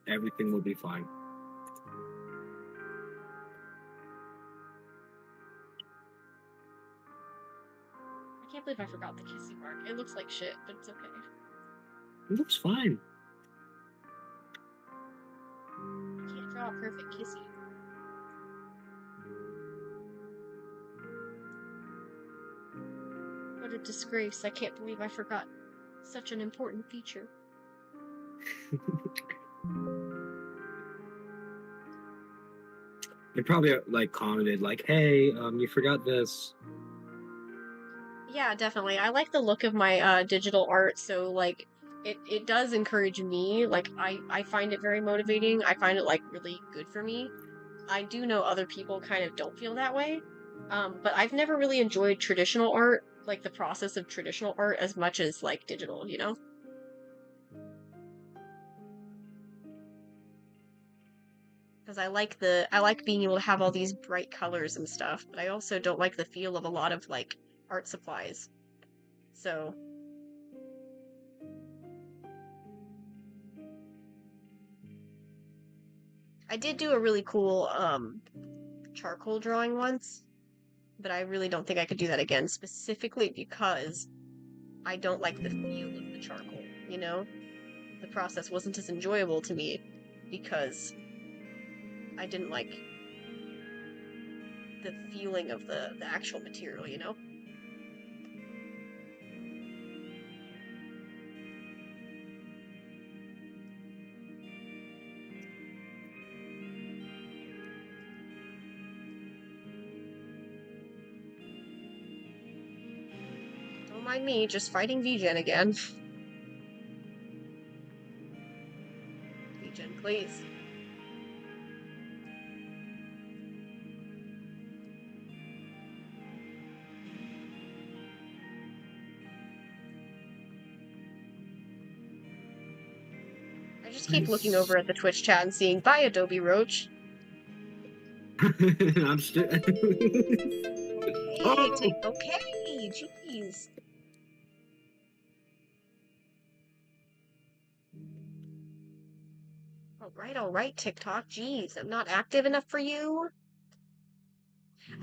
Speaker 2: everything will be fine.
Speaker 1: I can't believe I forgot the kissy mark. It looks like shit, but it's okay.
Speaker 2: It looks fine.
Speaker 1: I can't draw a perfect kissy. What a disgrace. I can't believe I forgot such an important feature.
Speaker 2: They probably like commented like, "Hey, you forgot this."
Speaker 1: Yeah, definitely. I like the look of my digital art, so like it does encourage me. Like I find it very motivating. I find it like really good for me. I do know other people kind of don't feel that way. But I've never really enjoyed traditional art, like the process of traditional art as much as like digital, you know? Because I like being able to have all these bright colors and stuff, but I also don't like the feel of a lot of like art supplies. So I did do a really cool charcoal drawing once, but I really don't think I could do that again, specifically because I don't like the feel of the charcoal, you know? The process wasn't as enjoyable to me because I didn't like the feeling of the actual material, you know? Don't mind me, just fighting VGen again. VGen, please. I just keep looking over at the Twitch chat and seeing, bye, Adobe Roach.
Speaker 2: I'm still.
Speaker 1: Okay, okay, jeez. All right, TikTok. Jeez, I'm not active enough for you.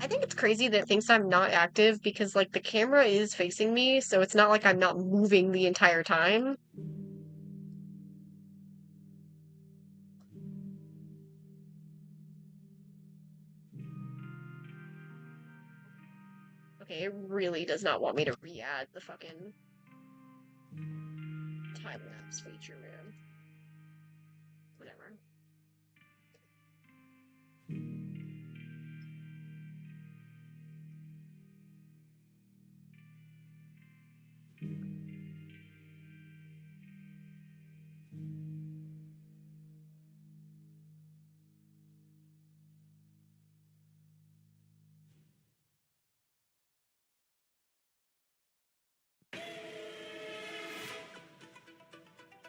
Speaker 1: I think it's crazy that it thinks I'm not active because, like, the camera is facing me, so it's not like I'm not moving the entire time. Okay, it really does not want me to re-add the fucking time-lapse feature, man. Whatever.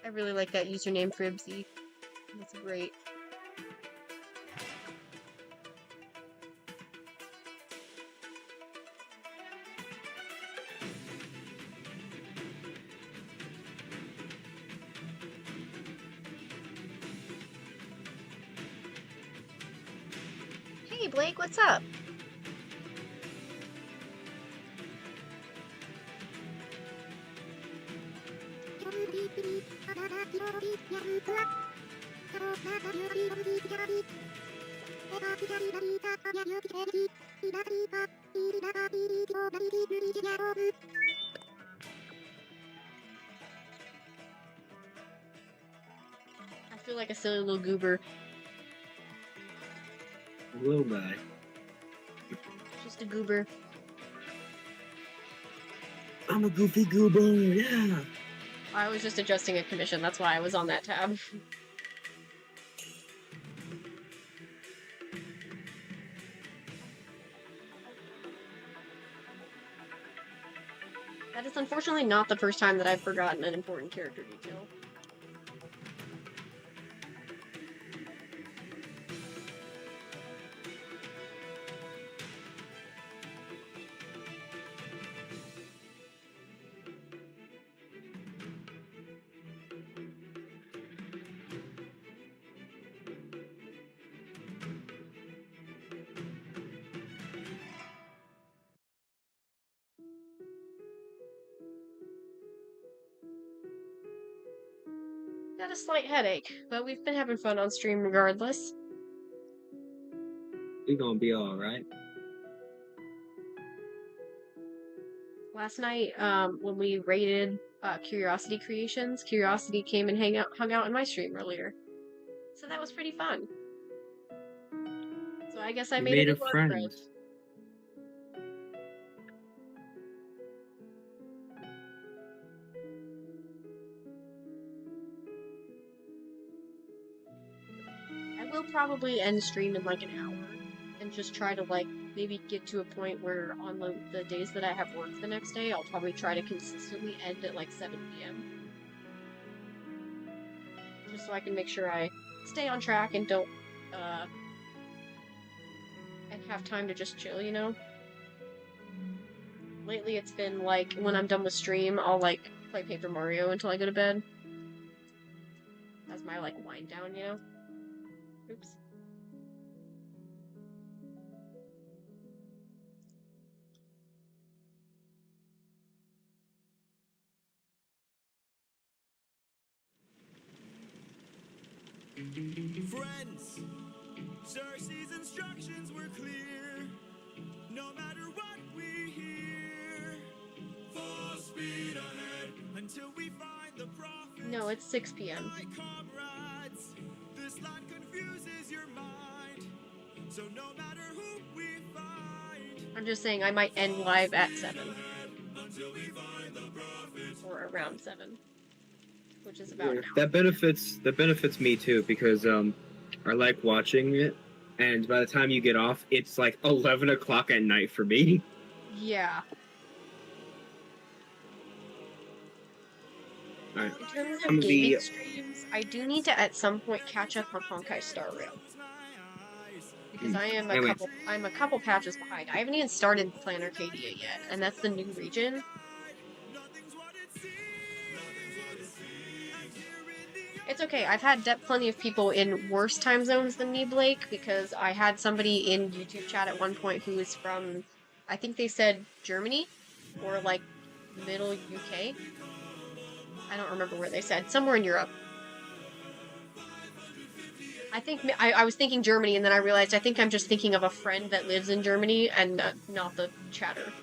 Speaker 1: I really like that username, Fribsy. That's great. Hey, Blake, what's up? I feel like a silly little goober.
Speaker 2: Little guy.
Speaker 1: Just a goober.
Speaker 2: I'm a goofy goober, yeah.
Speaker 1: I was just adjusting a commission, that's why I was on that tab. That is unfortunately not the first time that I've forgotten an important character detail. Got a slight headache, but we've been having fun on stream regardless.
Speaker 2: You're gonna be alright.
Speaker 1: Last night, when we raided Curiosity Creations, Curiosity came and hung out in my stream earlier. So that was pretty fun. So I guess I
Speaker 2: You
Speaker 1: made a
Speaker 2: made
Speaker 1: new
Speaker 2: a
Speaker 1: friend.
Speaker 2: friend.
Speaker 1: I will probably end stream in like an hour and just try to like maybe get to a point where on the days that I have work the next day, I'll probably try to consistently end at like 7 p.m. Just so I can make sure I stay on track and don't and have time to just chill, you know? Lately it's been like when I'm done with stream, I'll like play Paper Mario until I go to bed. That's my like wind down, you know? Oops.
Speaker 6: Friends, Cersei's instructions were clear. No matter what we hear, full speed ahead until we find the prophet.
Speaker 1: No, it's 6 p.m.
Speaker 6: My comrades, this land confuses your mind. So no matter who we find,
Speaker 1: I'm just saying I might end live at 7.
Speaker 6: until we find the prophet.
Speaker 1: Or around 7. Which is about
Speaker 2: Yeah,
Speaker 1: now.
Speaker 2: that benefits me too because I like watching it, and by the time you get off, it's like 11 o'clock at night for me.
Speaker 1: Yeah.
Speaker 2: Alright.
Speaker 1: In terms
Speaker 2: I'm
Speaker 1: of
Speaker 2: gonna be-
Speaker 1: gaming streams, I do need to at some point catch up on Honkai Star Rail. Because
Speaker 2: Anyway.
Speaker 1: I'm a couple patches behind. I haven't even started Plan Arcadia yet, and that's the new region. It's okay. I've had plenty of people in worse time zones than me, Blake, because I had somebody in YouTube chat at one point who was from, I think they said Germany, or like middle UK. I don't remember where they said. Somewhere in Europe. I think I was thinking Germany, and then I realized I think I'm just thinking of a friend that lives in Germany and not the chatter.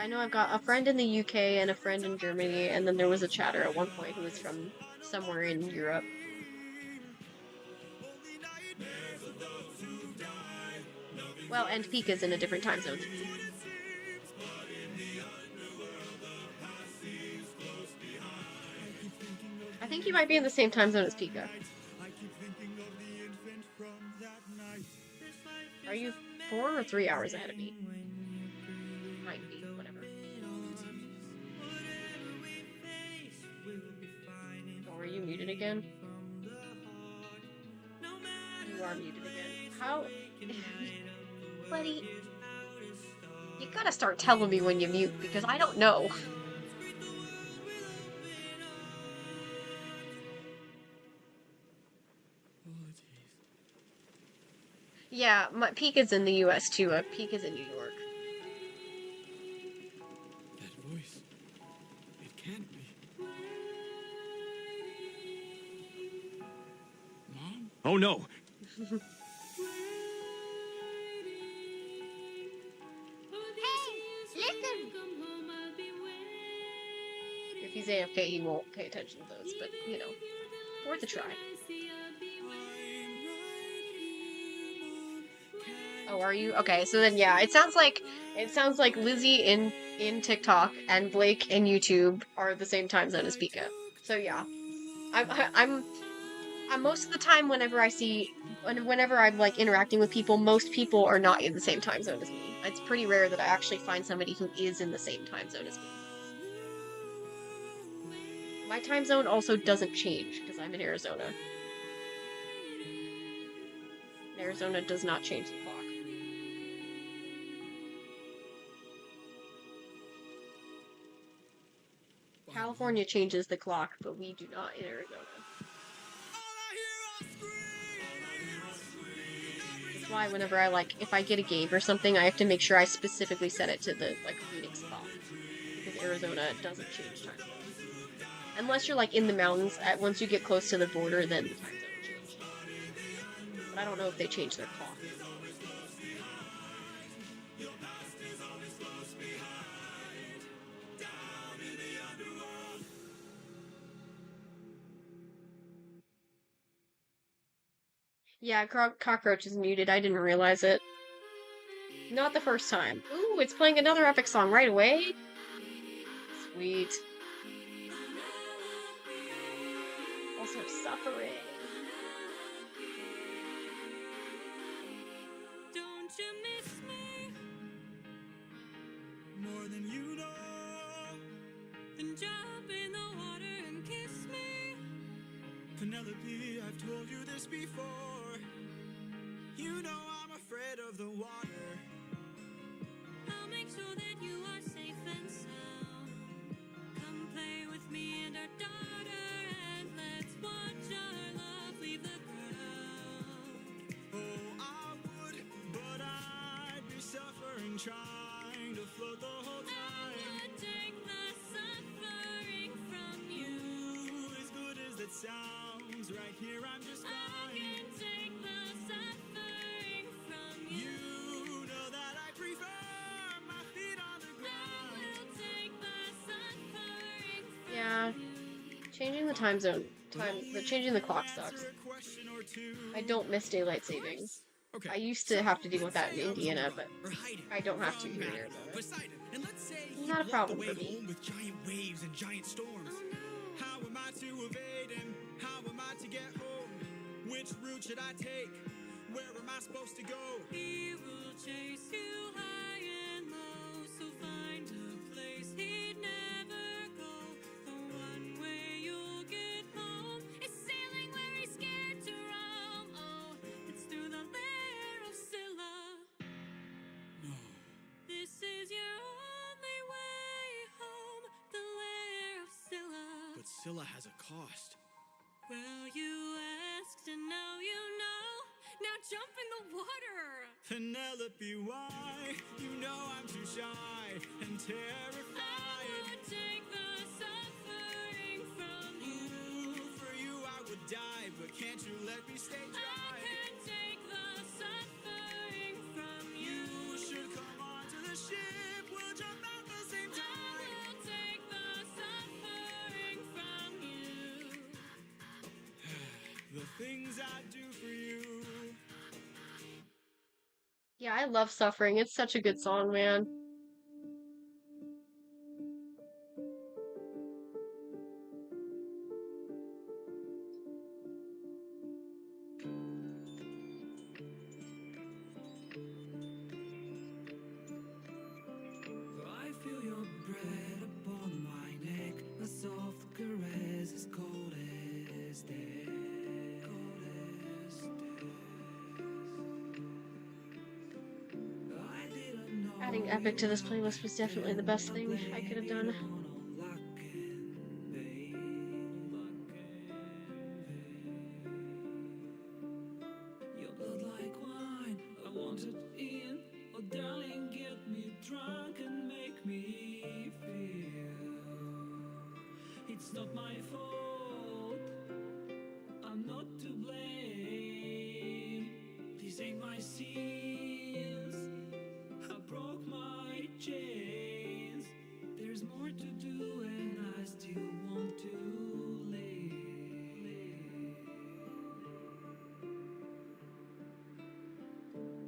Speaker 1: I know I've got a friend in the UK and a friend in Germany, and then there was a chatter at one point who was from somewhere in Europe. Well, and Pika's in a different time zone than me. I think you might be in the same time zone as Pika. Are you 4 or 3 hours ahead of me? Might be, whatever. Oh, are you muted again? You are muted again. How? Buddy, you gotta start telling me when you mute, because I don't know. Yeah, Pika's in the US too. Pika's in New York.
Speaker 6: That voice. It can't be. Mom? Oh no!
Speaker 1: If he's AFK, he won't pay attention to those, but, you know, worth a try. Oh, are you? Okay, so then yeah, it sounds like Lizzie in TikTok and Blake in YouTube are the same time zone as Pika. So yeah, I'm most of the time whenever I'm like interacting with people, most people are not in the same time zone as me. It's pretty rare that I actually find somebody who is in the same time zone as me. My time zone also doesn't change because I'm in Arizona. Arizona does not change the clock. California changes the clock, but we do not in Arizona. That's why whenever if I get a game or something, I have to make sure I specifically set it to the, Phoenix clock. Because Arizona doesn't change time zone. Unless you're, in the mountains, once you get close to the border, then the time zone will change. But I don't know if they change their clock. Yeah, Cockroach is muted. I didn't realize it. Not the first time. Ooh, it's playing another epic song right away. Sweet. Also suffering.
Speaker 3: Don't you miss me
Speaker 6: More than you know.
Speaker 3: then jump in the water and kiss me.
Speaker 6: Penelope, I've told you this before. You know I'm afraid of the water.
Speaker 3: I'll make sure that you are safe and sound. Come play with me and our daughter, and let's watch our love leave the ground.
Speaker 6: Oh, I would, but I'd be suffering trying to float the whole
Speaker 3: I
Speaker 6: time.
Speaker 3: would take the suffering from you.
Speaker 6: As good as it sounds, right here I'm just
Speaker 3: I
Speaker 6: fine.
Speaker 3: can take the suffering from you.
Speaker 6: You know that I prefer my feet on the
Speaker 3: I
Speaker 6: ground.
Speaker 3: will take the suffering from
Speaker 1: Yeah. Changing the time zone. Changing the clock sucks.
Speaker 6: Question or two.
Speaker 1: I don't miss daylight savings.
Speaker 6: Okay.
Speaker 1: I used to have to deal with that in
Speaker 6: Say I was
Speaker 1: Indiana,
Speaker 6: on the
Speaker 1: but
Speaker 6: run, or hiding
Speaker 1: I don't have to
Speaker 6: from
Speaker 1: here in
Speaker 6: matter,
Speaker 1: Arizona.
Speaker 6: Poseidon, and let's say he
Speaker 1: Not a
Speaker 6: walked
Speaker 1: problem
Speaker 6: away
Speaker 1: for me.
Speaker 6: home with giant waves and giant storms.
Speaker 3: Oh no.
Speaker 6: How am I to evade him? How am I to get home? Which route should I take? Where am I supposed to go?
Speaker 3: He will chase you high and low, so find a place he'd never go. The one way you'll get home is sailing where he's scared to roam. Oh, it's through the lair of Scylla.
Speaker 6: No.
Speaker 3: This is your only way home, the lair of Scylla.
Speaker 6: But Scylla has a cost.
Speaker 3: Well, you asked and now you know. Now jump in the water.
Speaker 6: Penelope, why? You know I'm too shy and
Speaker 3: I
Speaker 6: terrified.
Speaker 3: would take the suffering from you.
Speaker 6: Ooh, for you I would die, but can't you let me stay
Speaker 3: I
Speaker 6: dry?
Speaker 3: can take the suffering from you.
Speaker 6: You should come onto the ship. We'll jump out the same things I'd do for you.
Speaker 1: Yeah, I love Suffering. It's such a good song, man.
Speaker 6: I feel your breath upon my neck, a soft caress as cold as death. Cold as death. I didn't know
Speaker 1: Adding Epic to this playlist was definitely the best thing I could have done.
Speaker 6: on luck and vain. Luck and vain. Your blood like wine, I want it in. Oh, darling, get me drunk and make me feel it's not my fault. I'm not to blame. These ain't my sins. I broke my chains. There's more to do, and I still want to live.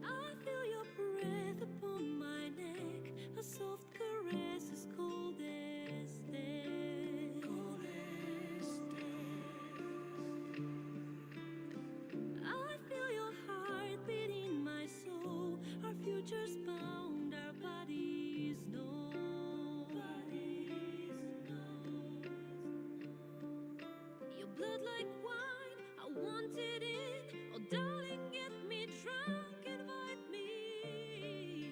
Speaker 3: I feel your breath upon my neck, a soft caress as cold as death.
Speaker 6: Cold as
Speaker 3: I feel your heart beat in my soul. Our futures bound, our bodies know. Your blood like wine, I want it in. Oh, darling, get me drunk, invite me.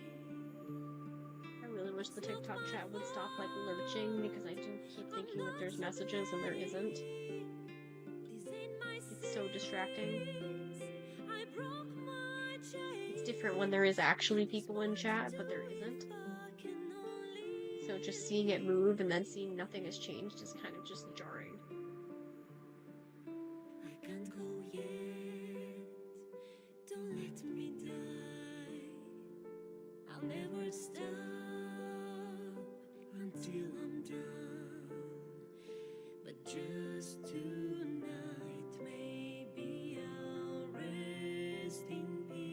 Speaker 1: I really wish the TikTok chat would stop like lurching because I do keep thinking that there's messages and there isn't.
Speaker 3: These ain't my
Speaker 1: It's so distracting.
Speaker 3: sins. I broke my chains.
Speaker 1: It's different when there is actually people in chat, but there isn't.
Speaker 3: I can only
Speaker 1: So just seeing it move and then seeing nothing has changed is kind of just jarring.
Speaker 3: I can't go yet. Don't let me die. I'll never stop until I'm done. But just tonight, maybe I'll rest in peace.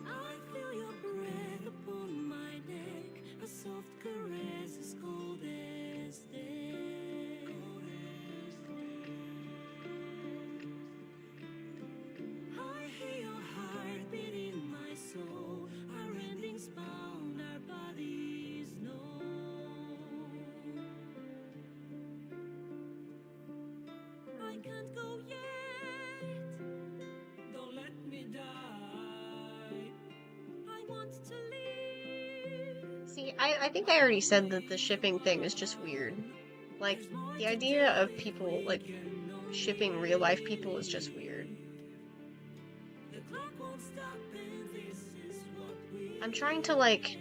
Speaker 3: I feel your breath upon my neck, a soft caress as cold as death. I hear your heart beat in my soul, our endings bound, our bodies know. I can't go yet.
Speaker 6: Don't let me die.
Speaker 3: I want to live.
Speaker 1: See, I think I already said that the shipping thing is just weird. Like, the idea of people, like, shipping real life people is just weird.
Speaker 3: The clock won't stop, and this is what we
Speaker 1: I'm trying to, like...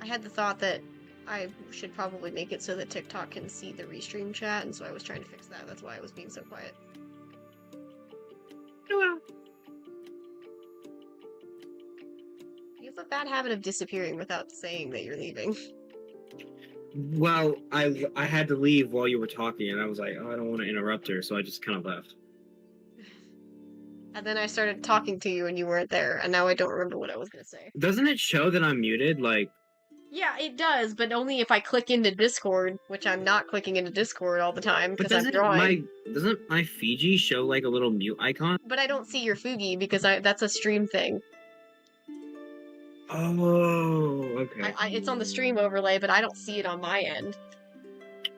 Speaker 1: I had the thought that I should probably make it so that TikTok can see the restream chat, and so I was trying to fix that. That's why I was being so quiet. Oh well. You have a bad habit of disappearing without saying that you're leaving.
Speaker 2: Well, I had to leave while you were talking, and I was like, oh, I don't want to interrupt her, so I just kind of left.
Speaker 1: And then I started talking to you and you weren't there, and now I don't remember what I was gonna say.
Speaker 2: Doesn't it show that I'm muted? Like,
Speaker 1: Yeah, it does, but only if I click into Discord, which I'm not clicking into Discord all the time
Speaker 2: but
Speaker 1: because I'm drawing.
Speaker 2: doesn't my Fiji show like a little mute icon?
Speaker 1: But I don't see your Fugi because that's a stream thing.
Speaker 2: Oh, okay.
Speaker 1: It's on the stream overlay, but I don't see it on my end.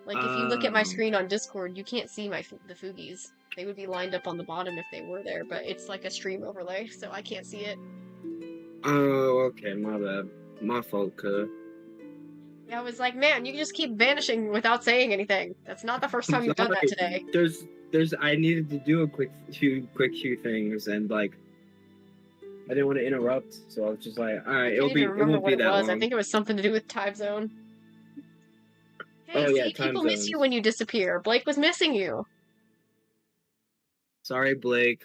Speaker 1: Like, if you look at my
Speaker 2: Oh.
Speaker 1: screen on Discord, you can't see the Fugis. They would be lined up on the bottom if they were there, but it's like a stream overlay, so I can't see it.
Speaker 2: Oh, okay, my bad. My fault, cuz.
Speaker 1: Yeah, I was like, man, you just keep vanishing without saying anything. That's not the first time you've done that today.
Speaker 2: I needed to do a quick few things, and like, I didn't want to interrupt, so I was just like, all right,
Speaker 1: I can't even remember
Speaker 2: won't
Speaker 1: what
Speaker 2: be
Speaker 1: it
Speaker 2: that
Speaker 1: was.
Speaker 2: long.
Speaker 1: I think it was something to do with time zone. Hey,
Speaker 2: Oh, yeah,
Speaker 1: see,
Speaker 2: time
Speaker 1: people miss
Speaker 2: zones.
Speaker 1: you when you disappear. Blake was missing you.
Speaker 2: Sorry, Blake.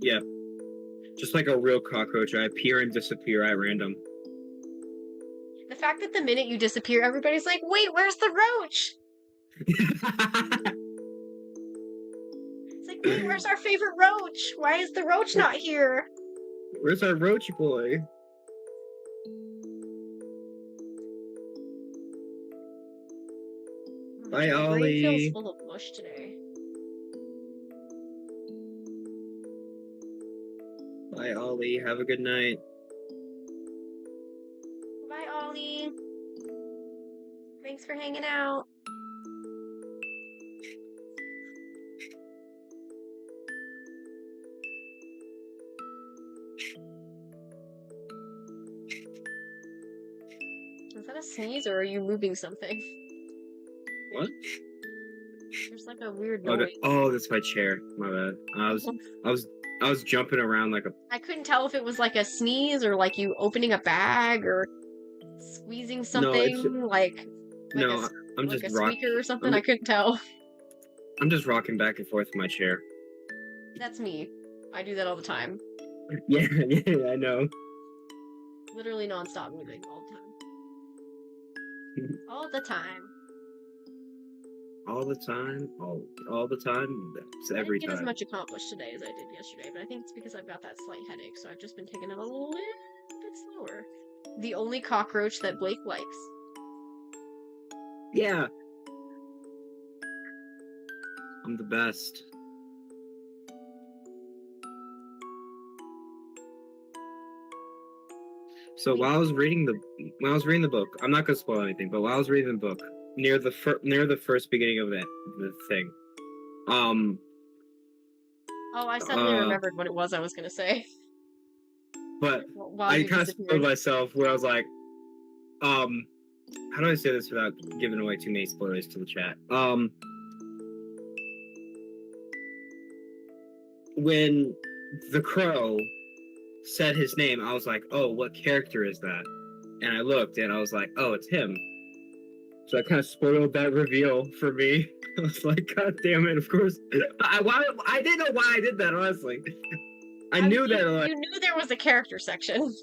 Speaker 2: Yeah. Just like a real cockroach, I appear and disappear at random.
Speaker 1: The fact that the minute you disappear, everybody's like, wait, where's the roach? It's like, wait, where's our favorite roach? Why is the roach not here?
Speaker 2: Where's our roach boy? Bye,
Speaker 1: My brain
Speaker 2: Ollie.
Speaker 1: feels full of mush today.
Speaker 2: Bye, Ollie. Have a good night.
Speaker 1: Bye, Ollie. Thanks for hanging out. Is that a sneeze or are you moving something?
Speaker 2: What?
Speaker 1: There's like a weird
Speaker 2: Oh,
Speaker 1: noise.
Speaker 2: oh, that's my chair. My bad. I was jumping around like a.
Speaker 1: I couldn't tell if it was like a sneeze or like you opening a bag or squeezing something like
Speaker 2: No, I'm
Speaker 1: like
Speaker 2: just
Speaker 1: a squeaker or something. I couldn't tell.
Speaker 2: I'm just rocking back and forth in my chair.
Speaker 1: That's me. I do that all the time.
Speaker 2: Yeah, yeah, I know.
Speaker 1: Literally nonstop moving all the time. All the time.
Speaker 2: All the time, all the time. That's
Speaker 1: I
Speaker 2: every
Speaker 1: didn't get as
Speaker 2: time.
Speaker 1: much accomplished today as I did yesterday, but I think it's because I've got that slight headache, so I've just been taking it a little bit slower. The only cockroach that Blake likes.
Speaker 2: Yeah. I'm the best. So while I was reading the book, I'm not gonna spoil anything, but while I was reading the book, near the first beginning of the thing,
Speaker 1: Oh, I suddenly remembered what it was I was gonna say.
Speaker 2: but
Speaker 1: While
Speaker 2: I
Speaker 1: you
Speaker 2: kind of
Speaker 1: disappeared.
Speaker 2: spoiled myself where I was like, how do I say this without giving away too many spoilers to the chat? When the crow said his name, I was like, oh, what character is that? And I looked and I was like, oh, it's him. So I kind of spoiled that reveal for me. I was like, God damn it, of course. I didn't know why I did that, honestly. I knew that. Like,
Speaker 1: You knew there was a character section.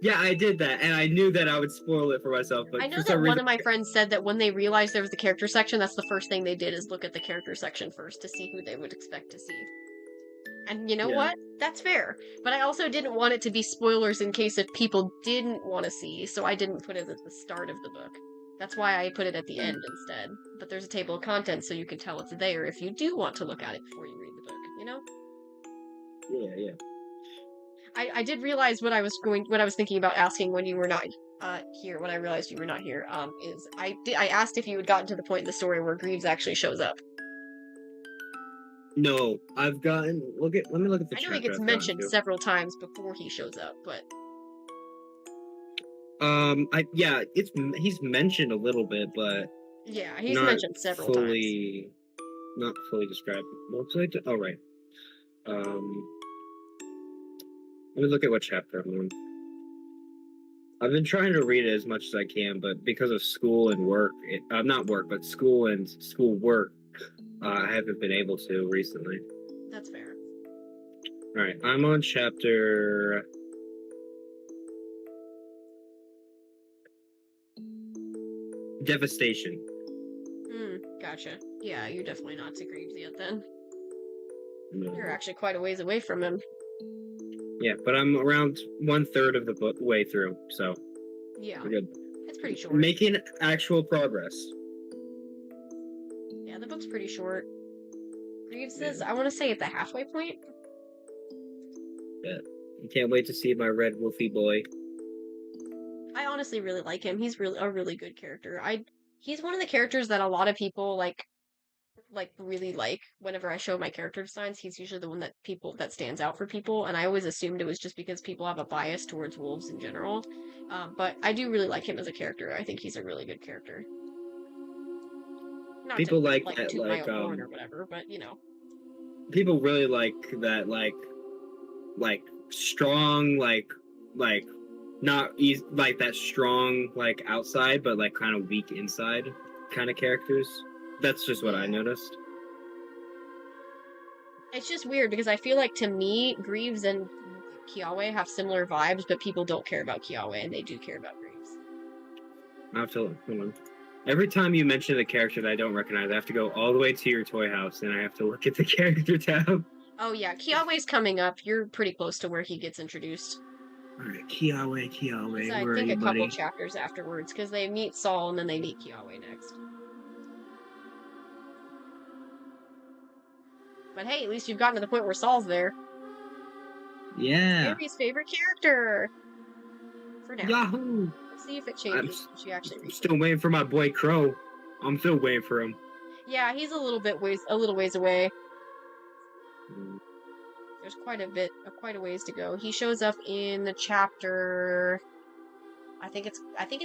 Speaker 2: yeah, I did that, and I knew that I would spoil it for myself. But
Speaker 1: I know
Speaker 2: for
Speaker 1: that
Speaker 2: some
Speaker 1: one
Speaker 2: reason,
Speaker 1: of my friends said that when they realized there was a character section, that's the first thing they did is look at the character section first to see who they would expect to see. And you know
Speaker 2: Yeah.
Speaker 1: what? That's fair. But I also didn't want it to be spoilers in case if people didn't want to see, so I didn't put it at the start of the book. That's why I put it at the end instead. But there's a table of contents so you can tell it's there if you do want to look at it before you read the book, you know?
Speaker 2: Yeah.
Speaker 1: I did realize what I was thinking about asking when you were not here, when I realized you were not here, is I asked if you had gotten to the point in the story where Greaves actually shows up.
Speaker 2: No, I've gotten. Let me look at the
Speaker 1: I know
Speaker 2: chapter.
Speaker 1: he gets
Speaker 2: I've gotten
Speaker 1: mentioned
Speaker 2: to.
Speaker 1: several times before he shows up, but
Speaker 2: He's mentioned a little bit, but
Speaker 1: yeah, he's
Speaker 2: not
Speaker 1: mentioned several times.
Speaker 2: not fully described. What was I do? Oh, right. Let me look at what chapter I'm on. I've been trying to read it as much as I can, but because of school and work, not work, but school and school work, I haven't been able to recently.
Speaker 1: That's fair.
Speaker 2: All right, I'm on chapter. Devastation.
Speaker 1: Gotcha. Yeah, you're definitely not to Greaves yet then.
Speaker 2: No.
Speaker 1: You're actually quite a ways away from him.
Speaker 2: Yeah, but I'm around 1/3 of the book way through, so
Speaker 1: Yeah,
Speaker 2: we're good.
Speaker 1: it's pretty short.
Speaker 2: Making actual progress.
Speaker 1: Yeah, the book's pretty short. Greaves is, I want to say, at the halfway point.
Speaker 2: Yeah. Can't wait to see my red wolfy boy.
Speaker 1: I honestly really like him. He's really a really good character. He's one of the characters that a lot of people really like. Whenever I show my character designs, he's usually the one that stands out for people, and I always assumed it was just because people have a bias towards wolves in general. But I do really like him as a character. I think he's a really good character. Not
Speaker 2: People
Speaker 1: to,
Speaker 2: like that,
Speaker 1: toot my own horn or whatever, but you know.
Speaker 2: People really like that, strong, not easy, like that strong, outside, but kind of weak inside kind of characters. That's just what I noticed.
Speaker 1: It's just weird because I feel like to me, Greaves and Kiawe have similar vibes, but people don't care about Kiawe and they do care about Greaves.
Speaker 2: I have to hold on. Every time you mention a character that I don't recognize, I have to go all the way to your toy house and I have to look at the character tab.
Speaker 1: Oh yeah, Kiawe's coming up. You're pretty close to where he gets introduced.
Speaker 2: Alright, Kiawe,
Speaker 1: It's, I
Speaker 2: where are
Speaker 1: think
Speaker 2: you,
Speaker 1: a couple
Speaker 2: buddy?
Speaker 1: chapters afterwards because they meet Saul and then they meet Kiawe next. But hey, at least you've gotten to the point where Saul's there.
Speaker 2: Yeah.
Speaker 1: Gary's favorite character. For now.
Speaker 2: Yahoo!
Speaker 1: Let's see if it changes when she actually
Speaker 2: I'm
Speaker 1: reads.
Speaker 2: still waiting for my boy Crow. I'm still waiting for him.
Speaker 1: Yeah, he's a little ways away. There's quite a ways to go. He shows up in the chapter. I think it's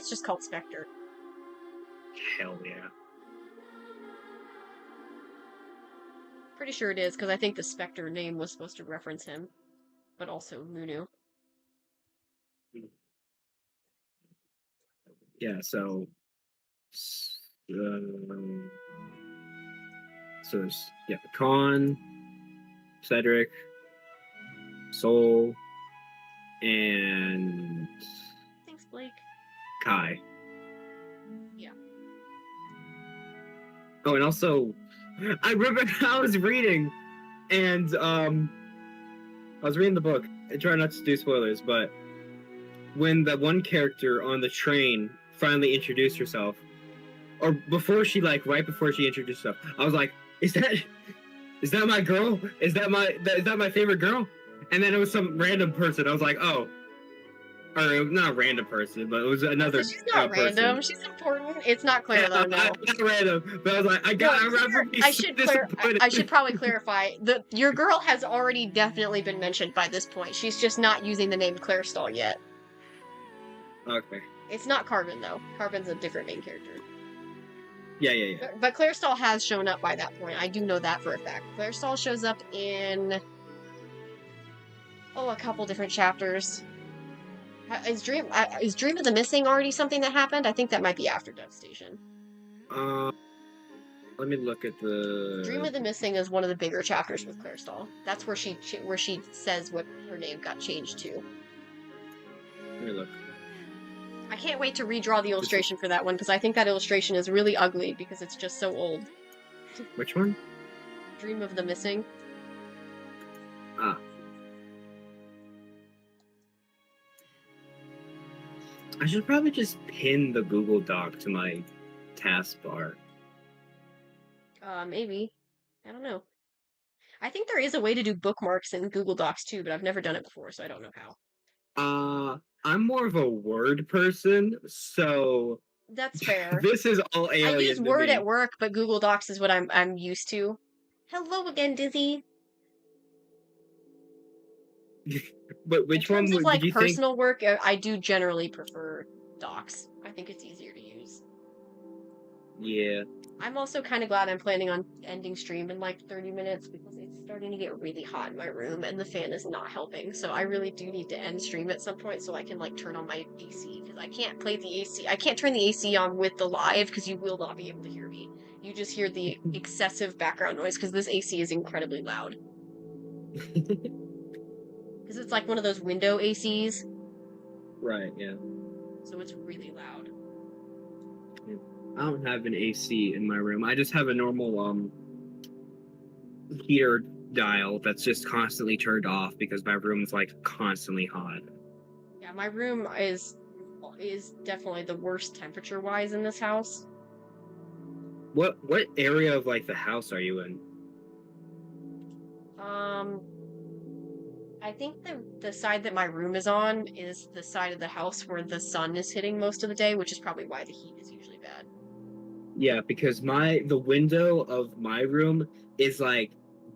Speaker 1: just called Spectre.
Speaker 2: Hell yeah.
Speaker 1: Pretty sure it is because I think the Spectre name was supposed to reference him, but also Munu.
Speaker 2: Yeah, so there's Khan, Cedric, Soul, and
Speaker 1: Thanks, Blake.
Speaker 2: Kai.
Speaker 1: Yeah.
Speaker 2: Oh, and also, I remember I was reading, and I was reading the book. I try not to do spoilers, but when the one character on the train finally introduced herself, or before she right before she introduced herself, I was like, is that my girl? Is that my favorite girl? And then it was some random person. I was like, oh. Or not a random person, but it was another
Speaker 1: She's not random.
Speaker 2: person.
Speaker 1: She's important. It's not Claire though. No.
Speaker 2: Not random, but I was like,
Speaker 1: I should probably clarify that your girl has already definitely been mentioned by this point. She's just not using the name Claire Stall yet.
Speaker 2: Okay.
Speaker 1: It's not Carbon though. Carbon's a different main character.
Speaker 2: Yeah.
Speaker 1: But Claire Stall has shown up by that point. I do know that for a fact. Claire Stall shows up in a couple different chapters. Is Dream of the Missing already something that happened? I think that might be after Devastation.
Speaker 2: Let me look at the
Speaker 1: Dream of the Missing is one of the bigger chapters with Claire Stall. That's where she says what her name got changed to.
Speaker 2: Let me look.
Speaker 1: I can't wait to redraw the illustration for that one because I think that illustration is really ugly because it's just so old.
Speaker 2: Which one?
Speaker 1: Dream of the Missing.
Speaker 2: Ah. I should probably just pin the Google Doc to my taskbar.
Speaker 1: Maybe. I don't know. I think there is a way to do bookmarks in Google Docs too, but I've never done it before, so I don't know how.
Speaker 2: I'm more of a Word person, so
Speaker 1: That's fair.
Speaker 2: this is all alien.
Speaker 1: I use
Speaker 2: to
Speaker 1: Word
Speaker 2: me.
Speaker 1: at work, but Google Docs is what I'm used to. Hello again, Dizzy.
Speaker 2: But which
Speaker 1: in
Speaker 2: one
Speaker 1: terms of,
Speaker 2: did you think?
Speaker 1: Personal work, I do generally prefer Docs. I think it's easier to use.
Speaker 2: Yeah.
Speaker 1: I'm also kind of glad I'm planning on ending stream in 30 minutes because it's starting to get really hot in my room and the fan is not helping. So I really do need to end stream at some point so I can turn on my AC because I can't play the AC. I can't turn the AC on with the live because you will not be able to hear me. You just hear the excessive background noise because this AC is incredibly loud. Because it's one of those window ACs.
Speaker 2: Right, yeah.
Speaker 1: So it's really loud.
Speaker 2: I don't have an AC in my room. I just have a normal heater dial that's just constantly turned off because my room's constantly hot.
Speaker 1: Yeah, my room is definitely the worst temperature wise in this house.
Speaker 2: What area of the house are you in?
Speaker 1: I think the side that my room is on is the side of the house where the sun is hitting most of the day, which is probably why the heat is usually bad.
Speaker 2: Yeah, because the window of my room is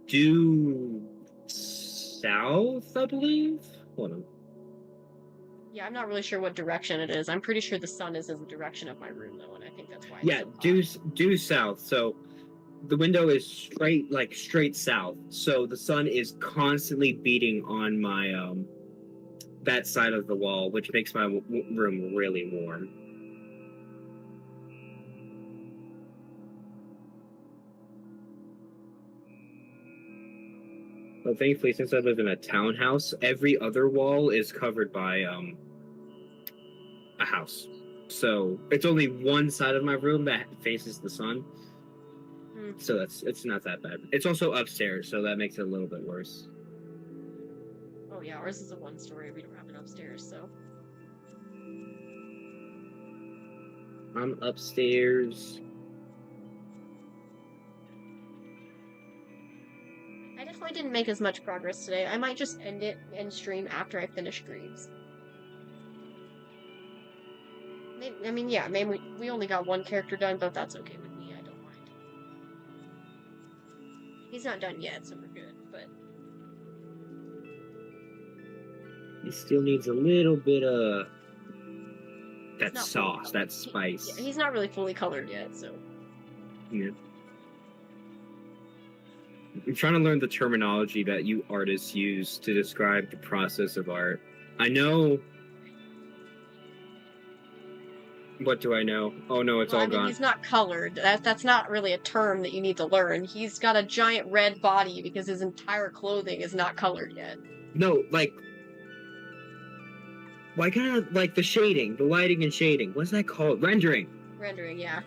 Speaker 2: due south, I believe. Hold on.
Speaker 1: Yeah, I'm not really sure what direction it is. I'm pretty sure the sun is in the direction of my room though, and I think that's why it's so hot.
Speaker 2: Due south. So the window is straight south. So the sun is constantly beating on my that side of the wall, which makes my room really warm. But thankfully, since I live in a townhouse, every other wall is covered by a house. So it's only one side of my room that faces the sun.
Speaker 1: Hmm.
Speaker 2: So it's not that bad. It's also upstairs, so that makes it a little bit worse.
Speaker 1: Oh yeah, ours is a one-story. We don't have it upstairs, so.
Speaker 2: I'm upstairs.
Speaker 1: I definitely didn't make as much progress today. I might just end stream after I finish Greaves. I mean, yeah, maybe we only got one character done, but that's okay with me. I don't mind. He's not done yet, so we're good, but...
Speaker 2: He still needs a little bit of that
Speaker 1: not
Speaker 2: sauce,
Speaker 1: fully
Speaker 2: that spice.
Speaker 1: Yeah, he's not really fully colored yet, so...
Speaker 2: Yeah. I'm trying to learn the terminology that you artists use to describe the process of art. I know... What do I know? Oh no, it's
Speaker 1: Well,
Speaker 2: all
Speaker 1: I mean,
Speaker 2: gone.
Speaker 1: he's not colored. That's not really a term that you need to learn. He's got a giant red body because his entire clothing is not colored yet.
Speaker 2: No, like... Why kind of like the shading, the lighting and shading? What's that called? Rendering.
Speaker 1: Rendering, yeah.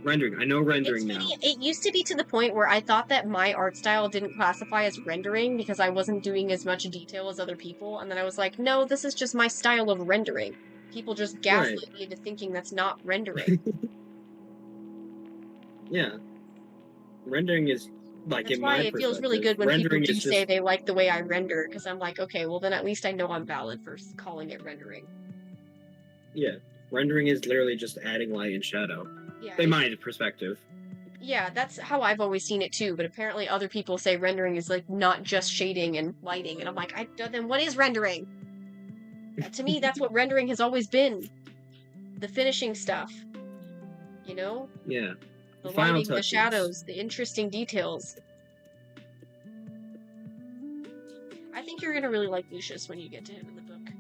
Speaker 2: Rendering. I know rendering now.
Speaker 1: It used to be to the point where I thought that my art style didn't classify as rendering because I wasn't doing as much detail as other people, and then I was like, no, this is just my style of rendering. People just gaslit me into thinking that's not rendering.
Speaker 2: Yeah. Rendering is like
Speaker 1: That's
Speaker 2: in
Speaker 1: why
Speaker 2: my
Speaker 1: it feels really
Speaker 2: perspective,
Speaker 1: good when people
Speaker 2: rendering
Speaker 1: do
Speaker 2: is
Speaker 1: say
Speaker 2: just
Speaker 1: they like the way I render, because I'm like, okay, well then at least I know I'm valid for calling it rendering.
Speaker 2: yeah. Rendering is literally just adding light and shadow.
Speaker 1: Yeah,
Speaker 2: In my perspective.
Speaker 1: yeah, that's how I've always seen it too, but apparently other people say rendering is like not just shading and lighting, and I'm like, then what is rendering? To me, that's what rendering has always been. The finishing stuff. You know?
Speaker 2: Yeah.
Speaker 1: The
Speaker 2: Final
Speaker 1: lighting, the
Speaker 2: touches.
Speaker 1: shadows, the interesting details. I think you're gonna really like Lucius when you get to him in the book.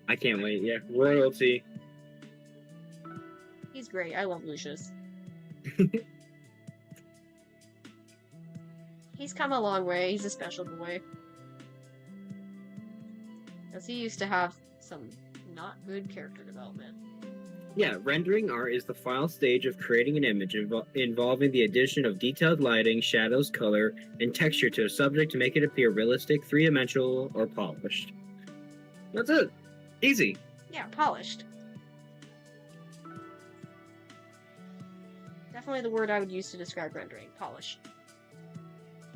Speaker 2: I can't wait. Yeah. Royalty.
Speaker 1: He's great. I love Lucius. He's come a long way. He's a special boy. Because he used to have some not good character development.
Speaker 2: Yeah, rendering art is the final stage of creating an image involving the addition of detailed lighting, shadows, color, and texture to a subject to make it appear realistic, three-dimensional, or polished. That's it. Easy.
Speaker 1: Yeah, polished. Definitely the word I would use to describe rendering. Polished.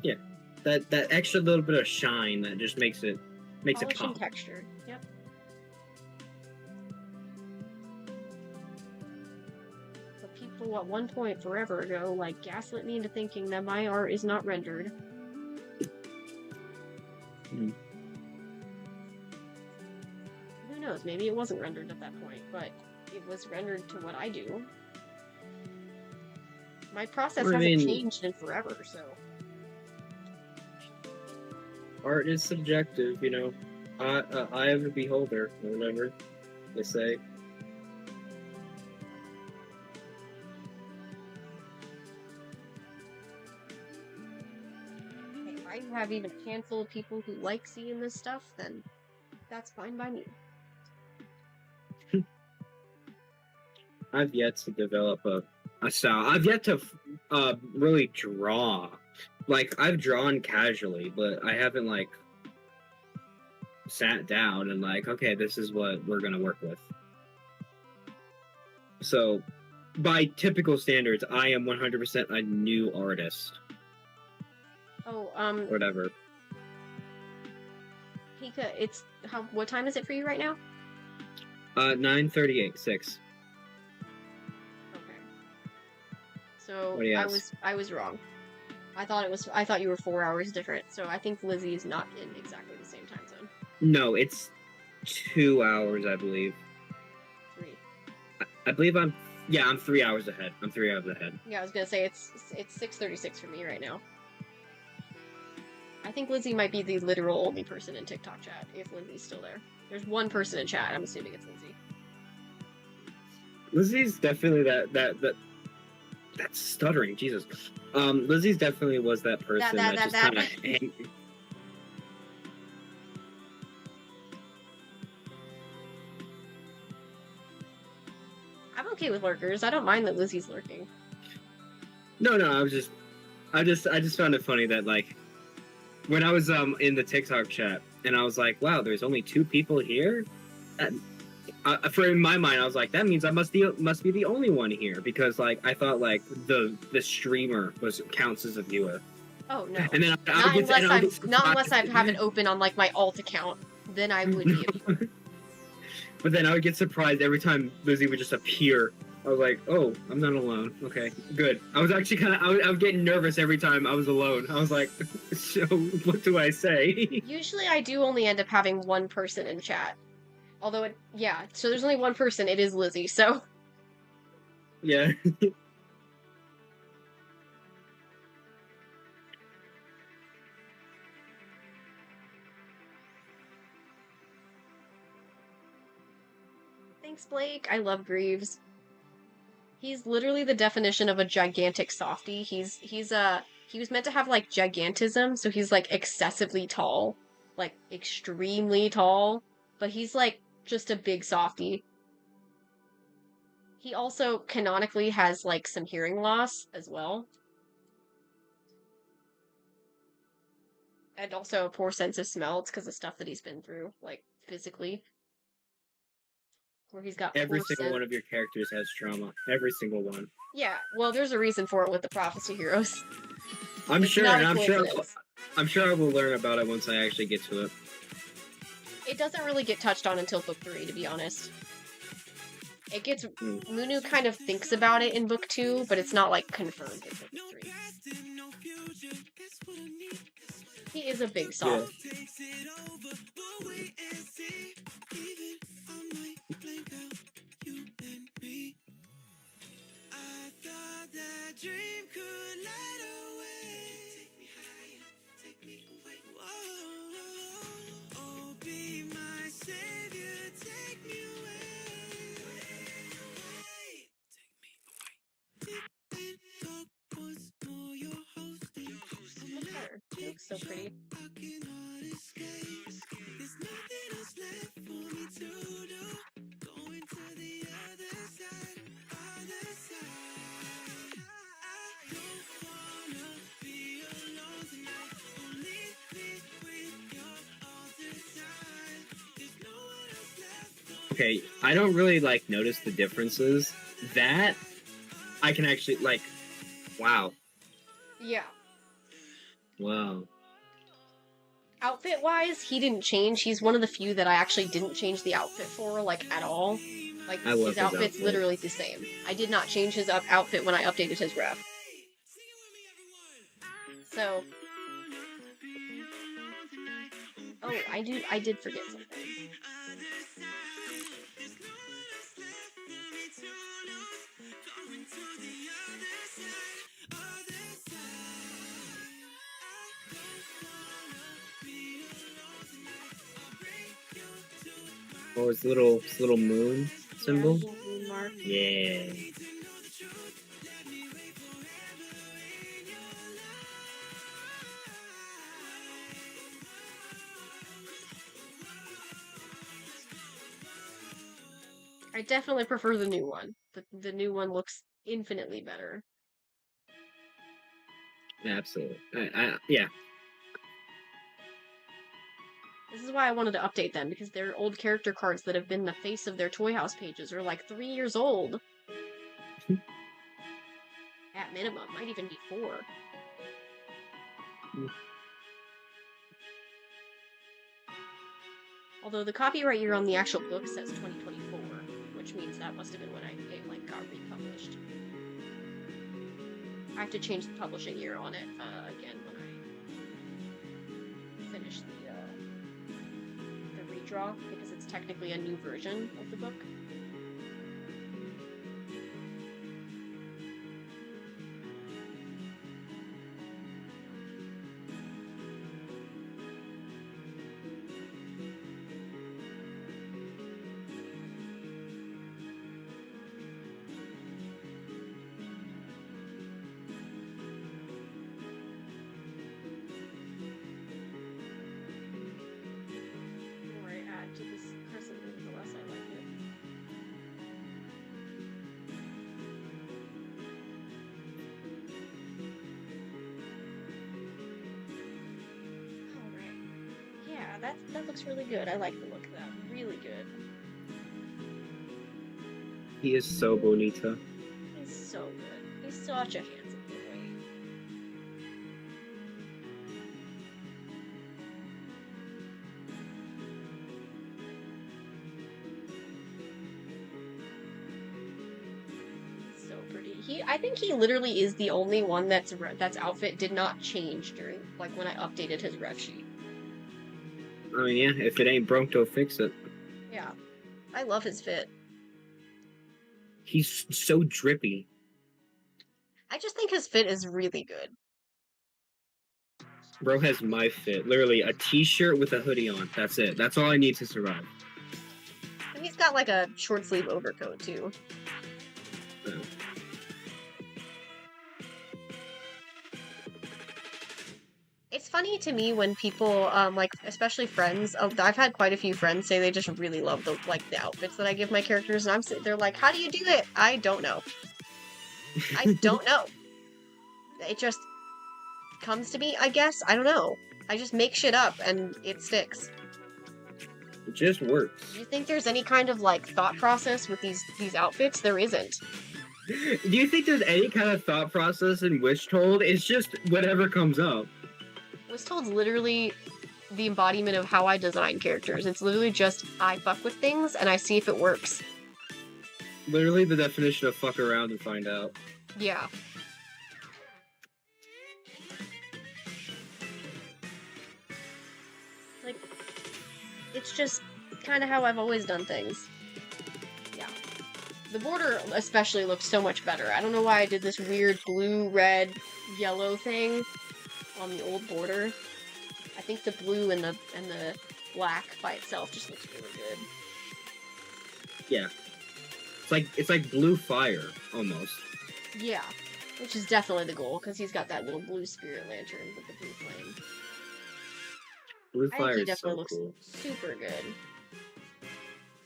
Speaker 2: Yeah. That extra little bit of shine that just makes it
Speaker 1: Polish
Speaker 2: pop.
Speaker 1: and texture. Yep. But people at one point forever ago like gaslit me into thinking that my art is not rendered.
Speaker 2: Hmm.
Speaker 1: Who knows? Maybe it wasn't rendered at that point, but it was rendered to what I do. My process
Speaker 2: I
Speaker 1: hasn't
Speaker 2: mean-
Speaker 1: changed in forever, so.
Speaker 2: Art is subjective, you know. Eye of the beholder, or whatever they say.
Speaker 1: Hey, if I have even a handful of people who like seeing this stuff, then that's fine by me.
Speaker 2: I've yet to develop a style. I've yet to really draw. Like, I've drawn casually, but I haven't, like, sat down and, like, okay, this is what we're gonna work with. So, by typical standards, I am 100% a new artist.
Speaker 1: Oh,
Speaker 2: Whatever.
Speaker 1: Pika, what time is it for you right now?
Speaker 2: 9:38, 6.
Speaker 1: Okay. So,
Speaker 2: What do you ask?
Speaker 1: I was wrong. I thought you were 4 hours different, so I think Lizzie is not in exactly the same time zone.
Speaker 2: No, it's 2 hours, I believe.
Speaker 1: 3.
Speaker 2: I believe I'm 3 hours ahead. I'm 3 hours ahead.
Speaker 1: Yeah, I was gonna say it's 6:36 for me right now. I think Lizzie might be the literal only person in TikTok chat, if Lindsay's still there. There's one person in chat, I'm assuming it's Lindsay.
Speaker 2: Lizzie's definitely that That's stuttering, Jesus. Lizzie's definitely was that person that just
Speaker 1: that-
Speaker 2: kind of.
Speaker 1: I'm okay with lurkers. I don't mind that Lizzie's lurking.
Speaker 2: No, I just found it funny that like when I was in the TikTok chat and I was like, wow, there's only 2 people here. For in my mind, I was like, that means I must be the only one here because like I thought like the streamer counts as a viewer.
Speaker 1: Oh no.
Speaker 2: And then
Speaker 1: Not unless I have it open on like my alt account. Then I would be a viewer.
Speaker 2: But then I would get surprised every time Lizzie would just appear. I was like, oh, I'm not alone. Okay, good. I was actually I was getting nervous every time I was alone. I was like, so what do I say?
Speaker 1: Usually I do only end up having one person in chat. Although so there's only one person, it is Lizzie, so.
Speaker 2: Yeah.
Speaker 1: Thanks, Blake. I love Greaves. He's literally the definition of a gigantic softie. He was meant to have like gigantism, so he's like excessively tall, like extremely tall, but he's like just a big softie. He also canonically has like some hearing loss as well. And also a poor sense of smell. It's because of stuff that he's been through, like physically. Where he's got
Speaker 2: Every
Speaker 1: poor
Speaker 2: single
Speaker 1: sense.
Speaker 2: one of your characters has trauma. Every single one.
Speaker 1: Yeah, well, there's a reason for it with the Prophecy Heroes.
Speaker 2: I'm
Speaker 1: It's
Speaker 2: sure,
Speaker 1: not
Speaker 2: and
Speaker 1: a
Speaker 2: I'm sure
Speaker 1: coincidence.
Speaker 2: I will learn about it once I actually get to it.
Speaker 1: It doesn't really get touched on until book 3, to be honest. It gets Munu kind of thinks about it in book 2, but it's not like confirmed in book 3. He is a big soft. Look at her. She looks so pretty.
Speaker 2: Okay, I don't really like notice the differences. That I can actually like. Wow.
Speaker 1: Yeah.
Speaker 2: Wow.
Speaker 1: Outfit-wise, he didn't change. He's one of the few that I actually didn't change the outfit for, like, at all. Like,
Speaker 2: I love
Speaker 1: his
Speaker 2: his
Speaker 1: outfit's
Speaker 2: outfit.
Speaker 1: literally the same. I did not change his outfit when I updated his ref. So... Oh, I did forget something.
Speaker 2: Oh, his little moon symbol.
Speaker 1: Yeah, moon mark.
Speaker 2: Yeah.
Speaker 1: I definitely prefer the new one. The new one looks infinitely better.
Speaker 2: Absolutely. Yeah.
Speaker 1: This is why I wanted to update them, because their old character cards that have been the face of their Toy House pages are like 3 years old. At minimum, might even be 4. Although the copyright year on the actual book says 2024, which means that must have been when it like got republished. I have to change the publishing year on it again when I finish the redraw, because it's technically a new version of the book. That looks really good. I like the look of that. Really good.
Speaker 2: He is so bonita.
Speaker 1: He's so good. He's such a handsome boy. So pretty. I think he literally is the only one that's outfit did not change during like when I updated his ref sheet.
Speaker 2: I mean, yeah, if it ain't broke, don't fix it.
Speaker 1: Yeah, I love his fit.
Speaker 2: He's so drippy.
Speaker 1: I just think his fit is really good.
Speaker 2: Bro has my fit. Literally, a t-shirt with a hoodie on. That's it. That's all I need to survive.
Speaker 1: And he's got like a short sleeve overcoat too.
Speaker 2: Yeah.
Speaker 1: It's funny to me when people, like especially friends. I've had quite a few friends say they just really love the outfits that I give my characters, and they're like, "How do you do it?" I don't know. I don't know. It just comes to me, I guess. I don't know. I just make shit up and it sticks.
Speaker 2: It just works.
Speaker 1: Do you think there's any kind of like thought process with these outfits? There isn't.
Speaker 2: Do you think there's any kind of thought process in Whistold? It's just whatever comes up.
Speaker 1: Whistold's literally the embodiment of how I design characters. It's literally just I fuck with things and I see if it works.
Speaker 2: Literally the definition of fuck around and find out.
Speaker 1: Yeah. Like, it's just kind of how I've always done things. Yeah. The border especially looks so much better. I don't know why I did this weird blue, red, yellow thing on the old border. I think the blue and the black by itself just looks really good.
Speaker 2: Yeah. It's like blue fire almost.
Speaker 1: Yeah, which is definitely the goal because he's got that little blue spirit lantern with the blue flame.
Speaker 2: Blue
Speaker 1: I
Speaker 2: fire
Speaker 1: think he
Speaker 2: is
Speaker 1: definitely
Speaker 2: so
Speaker 1: looks
Speaker 2: cool.
Speaker 1: super good.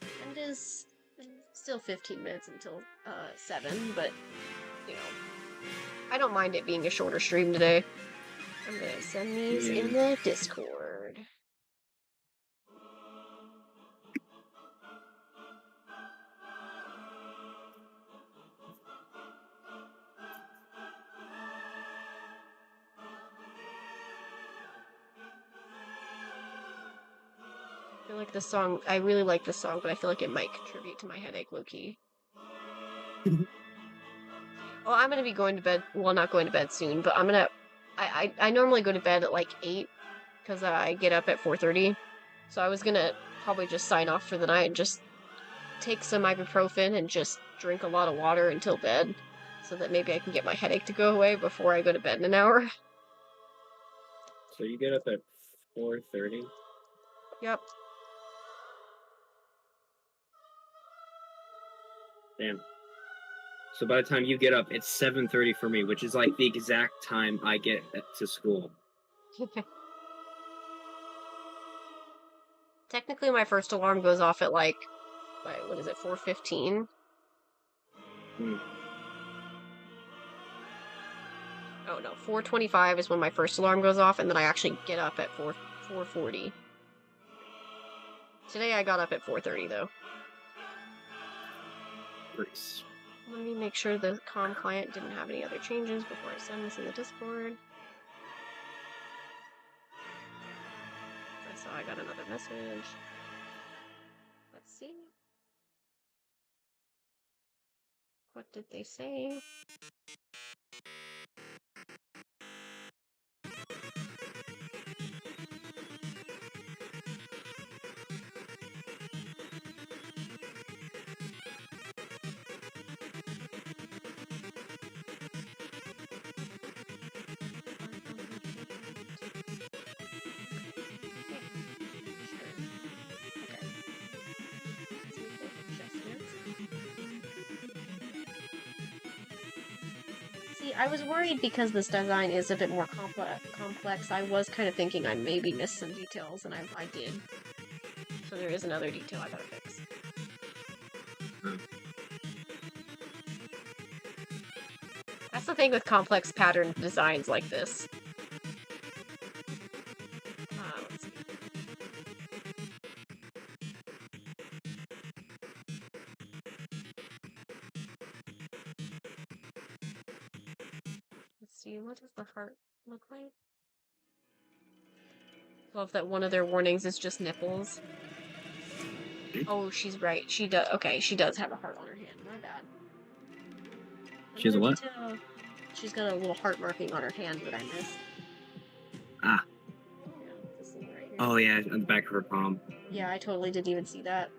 Speaker 1: And it is still 15 minutes until 7, but you know, I don't mind it being a shorter stream today. I'm gonna send these in the Discord. I feel like this song, I really like this song, but I feel like it might contribute to my headache, low-key. Well, I'm gonna be going to bed, well, not going to bed soon, but I'm gonna, I normally go to bed at like 8, because I get up at 4:30, so I was gonna probably just sign off for the night and just take some ibuprofen and just drink a lot of water until bed, so that maybe I can get my headache to go away before I go to bed in an hour.
Speaker 2: So you get up at 4:30?
Speaker 1: Yep.
Speaker 2: Damn. So by the time you get up, it's 7:30 for me, which is like the exact time I get to school.
Speaker 1: Technically, my first alarm goes off at like, what is it, 4:15? Oh no, 4:25 is when my first alarm goes off, and then I actually get up at 4:40. Today I got up at 4:30 though.
Speaker 2: Nice.
Speaker 1: Let me make sure the comm client didn't have any other changes before I send this in the Discord. I saw I got another message. Let's see. What did they say? I was worried because this design is a bit more complex. I was kind of thinking I maybe missed some details, and I did. So there is another detail I gotta fix. That's the thing with complex pattern designs like this. Let's see. see, what does the heart look like? Love that one of their warnings is just nipples. Oh, she's right. She does. Okay, she does have a heart on her hand. My bad.
Speaker 2: She has a what?
Speaker 1: She's got a little heart marking on her hand that I missed.
Speaker 2: Ah.
Speaker 1: Yeah, this thing right here.
Speaker 2: Oh yeah, on the back of her palm.
Speaker 1: Yeah, I totally didn't even see that.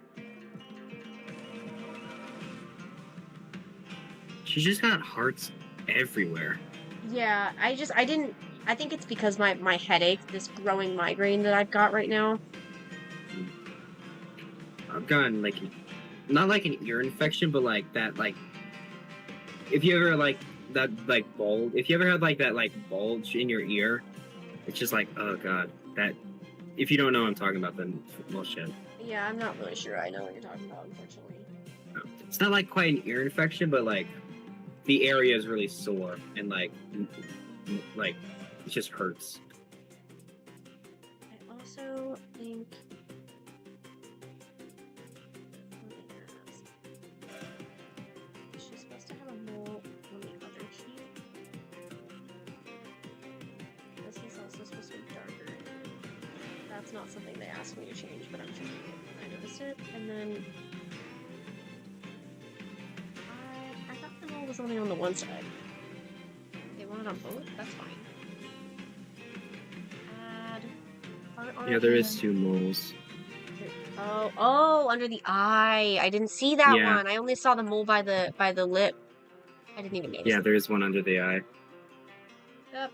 Speaker 2: She's just got hearts everywhere.
Speaker 1: Yeah, I think it's because my headache, this growing migraine that I've got right now.
Speaker 2: I've gotten like, not like an ear infection, but like that, like, if you ever like that, like bulge, if you ever had like that, like bulge in your ear, it's just like, oh god, that. If you don't know what I'm talking about, then bullshit.
Speaker 1: Yeah, I'm not really sure I know what you're talking about, unfortunately.
Speaker 2: It's not like quite an ear infection, but like the area is really sore and like it just hurts.
Speaker 1: I also think. She's supposed to have a mole on the other cheek. This is also supposed to be darker. That's not something they asked me to change, but I'm changing it. I noticed it, and then I thought the mole was only on the one side. They want it on both? That's fine. Add heart on
Speaker 2: Yeah,
Speaker 1: her
Speaker 2: there
Speaker 1: hand.
Speaker 2: is 2 moles.
Speaker 1: Oh, under the eye. I didn't see that
Speaker 2: Yeah.
Speaker 1: one. I only saw the mole by the lip. I didn't even notice.
Speaker 2: Yeah, there is one under the eye.
Speaker 1: Yep.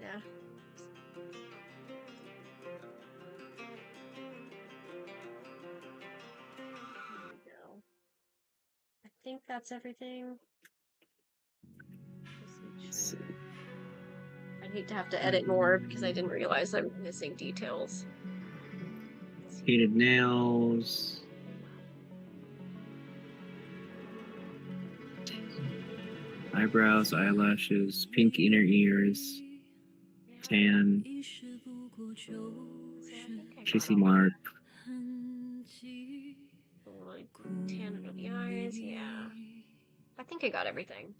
Speaker 1: Yeah. There we go. I think that's everything. Just make sure. I'd hate to have to edit more because I didn't realize I'm missing details.
Speaker 2: Painted nails. Eyebrows, eyelashes, pink inner ears, tan, kissy mark.
Speaker 1: Like tan under the eyes, yeah. I think I got everything.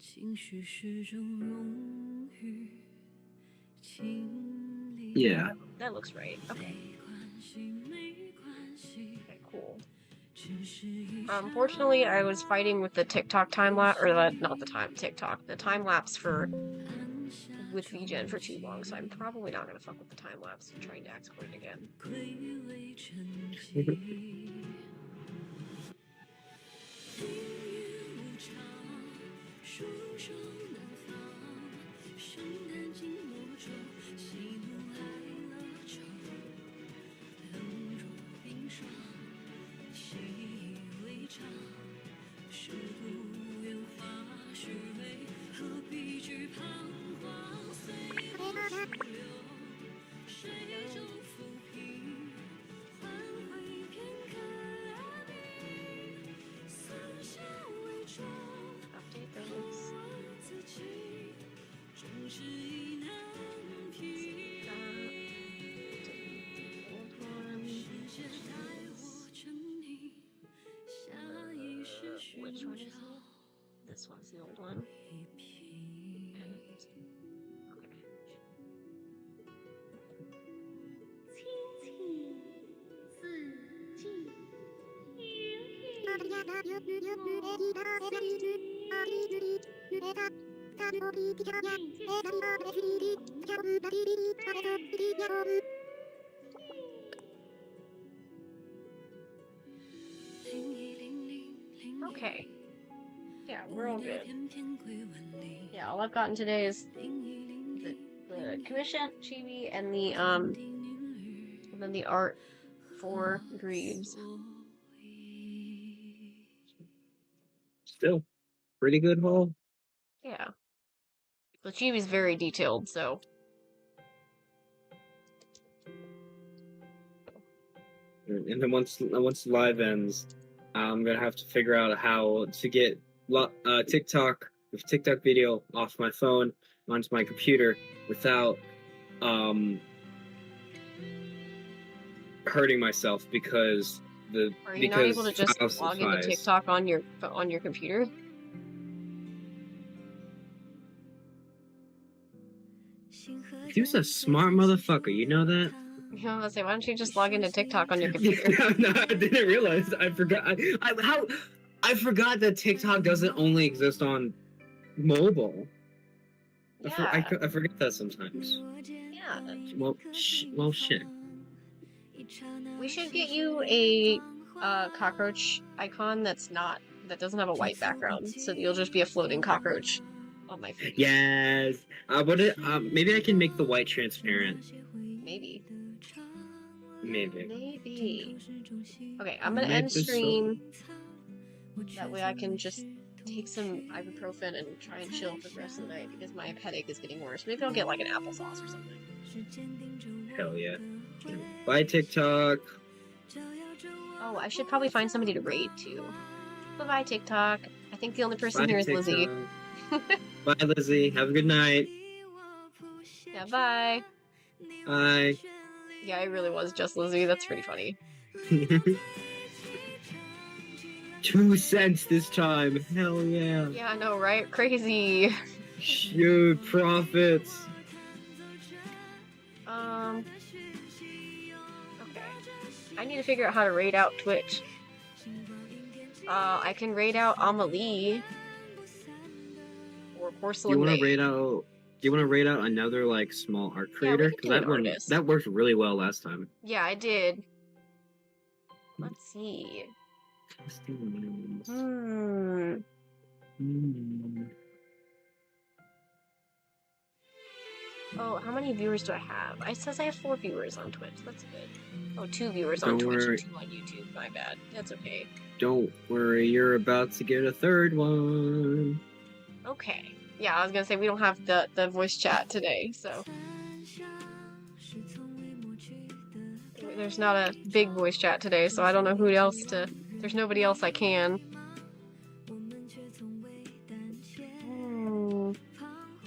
Speaker 2: Yeah.
Speaker 1: That looks right. Okay. Okay, cool. Unfortunately, I was fighting with the TikTok time lapse, or not the time lapse for with VGen for too long, so I'm probably not gonna fuck with the time lapse and trying to export it again. Update those. Which one is it? This one's the old one. Okay. Yeah, we're all good. Yeah, all I've gotten today is the commission chibi and then the art for Greaves.
Speaker 2: Still, pretty good haul.
Speaker 1: Yeah. The chibi's very detailed, so.
Speaker 2: And then once live ends, I'm gonna have to figure out how to get TikTok video off my phone onto my computer without hurting myself because
Speaker 1: Are you not able to just log into TikTok on your computer?
Speaker 2: he was a smart motherfucker. You know that?
Speaker 1: You know, let's say, why don't you just log into TikTok on your
Speaker 2: Yeah,
Speaker 1: computer?
Speaker 2: no, I didn't realize. I forgot. I forgot that TikTok doesn't only exist on mobile.
Speaker 1: Yeah.
Speaker 2: I forget that sometimes.
Speaker 1: Yeah.
Speaker 2: Well, shit.
Speaker 1: We should get you a cockroach icon that doesn't have a white background, so you'll just be a floating cockroach on my feed.
Speaker 2: Yes. Maybe I can make the white transparent.
Speaker 1: Maybe.
Speaker 2: Maybe.
Speaker 1: Okay, I'm gonna
Speaker 2: Maybe
Speaker 1: end
Speaker 2: so.
Speaker 1: stream. That way I can just take some ibuprofen and try and chill for the rest of the night because my headache is getting worse. Maybe I'll get like an applesauce or something.
Speaker 2: Hell yeah. Bye, TikTok.
Speaker 1: Oh, I should probably find somebody to raid too. Bye-bye, TikTok. I think the only person
Speaker 2: Bye,
Speaker 1: here is
Speaker 2: TikTok.
Speaker 1: Lizzie.
Speaker 2: Bye, Lizzie. Have a good night.
Speaker 1: Yeah, bye.
Speaker 2: Bye.
Speaker 1: Yeah, it really was just Lizzie. That's pretty funny.
Speaker 2: 2 cents this time. Hell yeah.
Speaker 1: Yeah, I know, right? Crazy.
Speaker 2: Shoot, profits.
Speaker 1: Okay. I need to figure out how to raid out Twitch. I can raid out Amelie. Or Porcelain
Speaker 2: You want
Speaker 1: Maid.
Speaker 2: to raid out? Do you want to rate out another like small art
Speaker 1: Yeah, we
Speaker 2: creator?
Speaker 1: could do an artist.
Speaker 2: That worked really well last time.
Speaker 1: Yeah, I did. Let's see. Oh, how many viewers do I have? It says I have 4 viewers on Twitch. That's good. Oh, 2 viewers on
Speaker 2: Don't
Speaker 1: Twitch
Speaker 2: worry.
Speaker 1: and 2 on YouTube. My bad. That's okay.
Speaker 2: Don't worry, you're about to get a third one.
Speaker 1: Okay. Yeah, I was gonna say we don't have the voice chat today, so there's not a big voice chat today, so I don't know who else to. There's nobody else I can.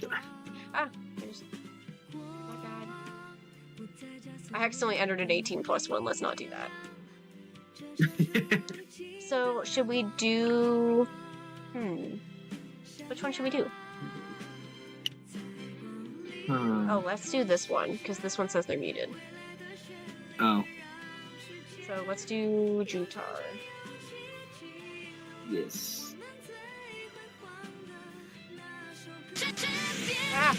Speaker 1: There's. My bad. I accidentally entered an 18+1. Let's not do that. So should we do? Which one should we do? Oh, let's do this one, because this one says they're muted.
Speaker 2: Oh.
Speaker 1: So let's do Jutar.
Speaker 2: Yes.
Speaker 1: Ah!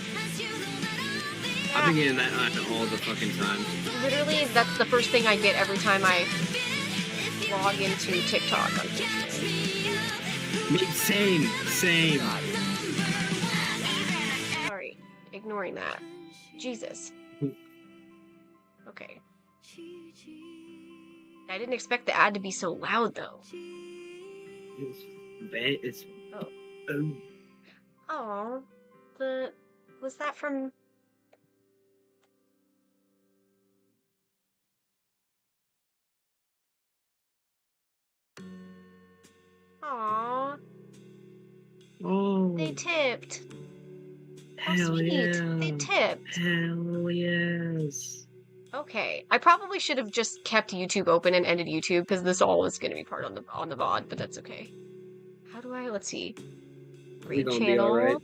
Speaker 2: I've been getting that all the fucking time.
Speaker 1: Literally, that's the first thing I get every time I log into TikTok.
Speaker 2: Same.
Speaker 1: Sorry, ignoring that. Jesus. Okay. I didn't expect the ad to be so loud, though.
Speaker 2: It's
Speaker 1: Oh, was that from? Aw,
Speaker 2: oh.
Speaker 1: they tipped. How
Speaker 2: Hell
Speaker 1: sweet.
Speaker 2: yeah.
Speaker 1: They tipped.
Speaker 2: Hell yes.
Speaker 1: Okay, I probably should have just kept YouTube open and ended YouTube because this all was going to be part on the VOD, but that's okay. How do I? Let's see. Read
Speaker 2: gonna be
Speaker 1: channel.
Speaker 2: alright.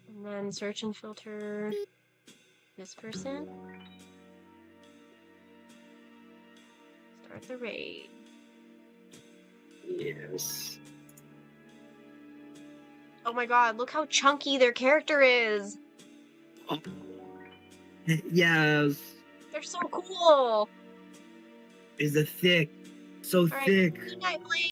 Speaker 1: And then search and filter this person. Start the raid.
Speaker 2: Yes.
Speaker 1: Oh my god, look how chunky their character is!
Speaker 2: Oh. Yes.
Speaker 1: They're so cool!
Speaker 2: Is the thick. So
Speaker 1: Alright,
Speaker 2: thick.
Speaker 1: good night, Blake.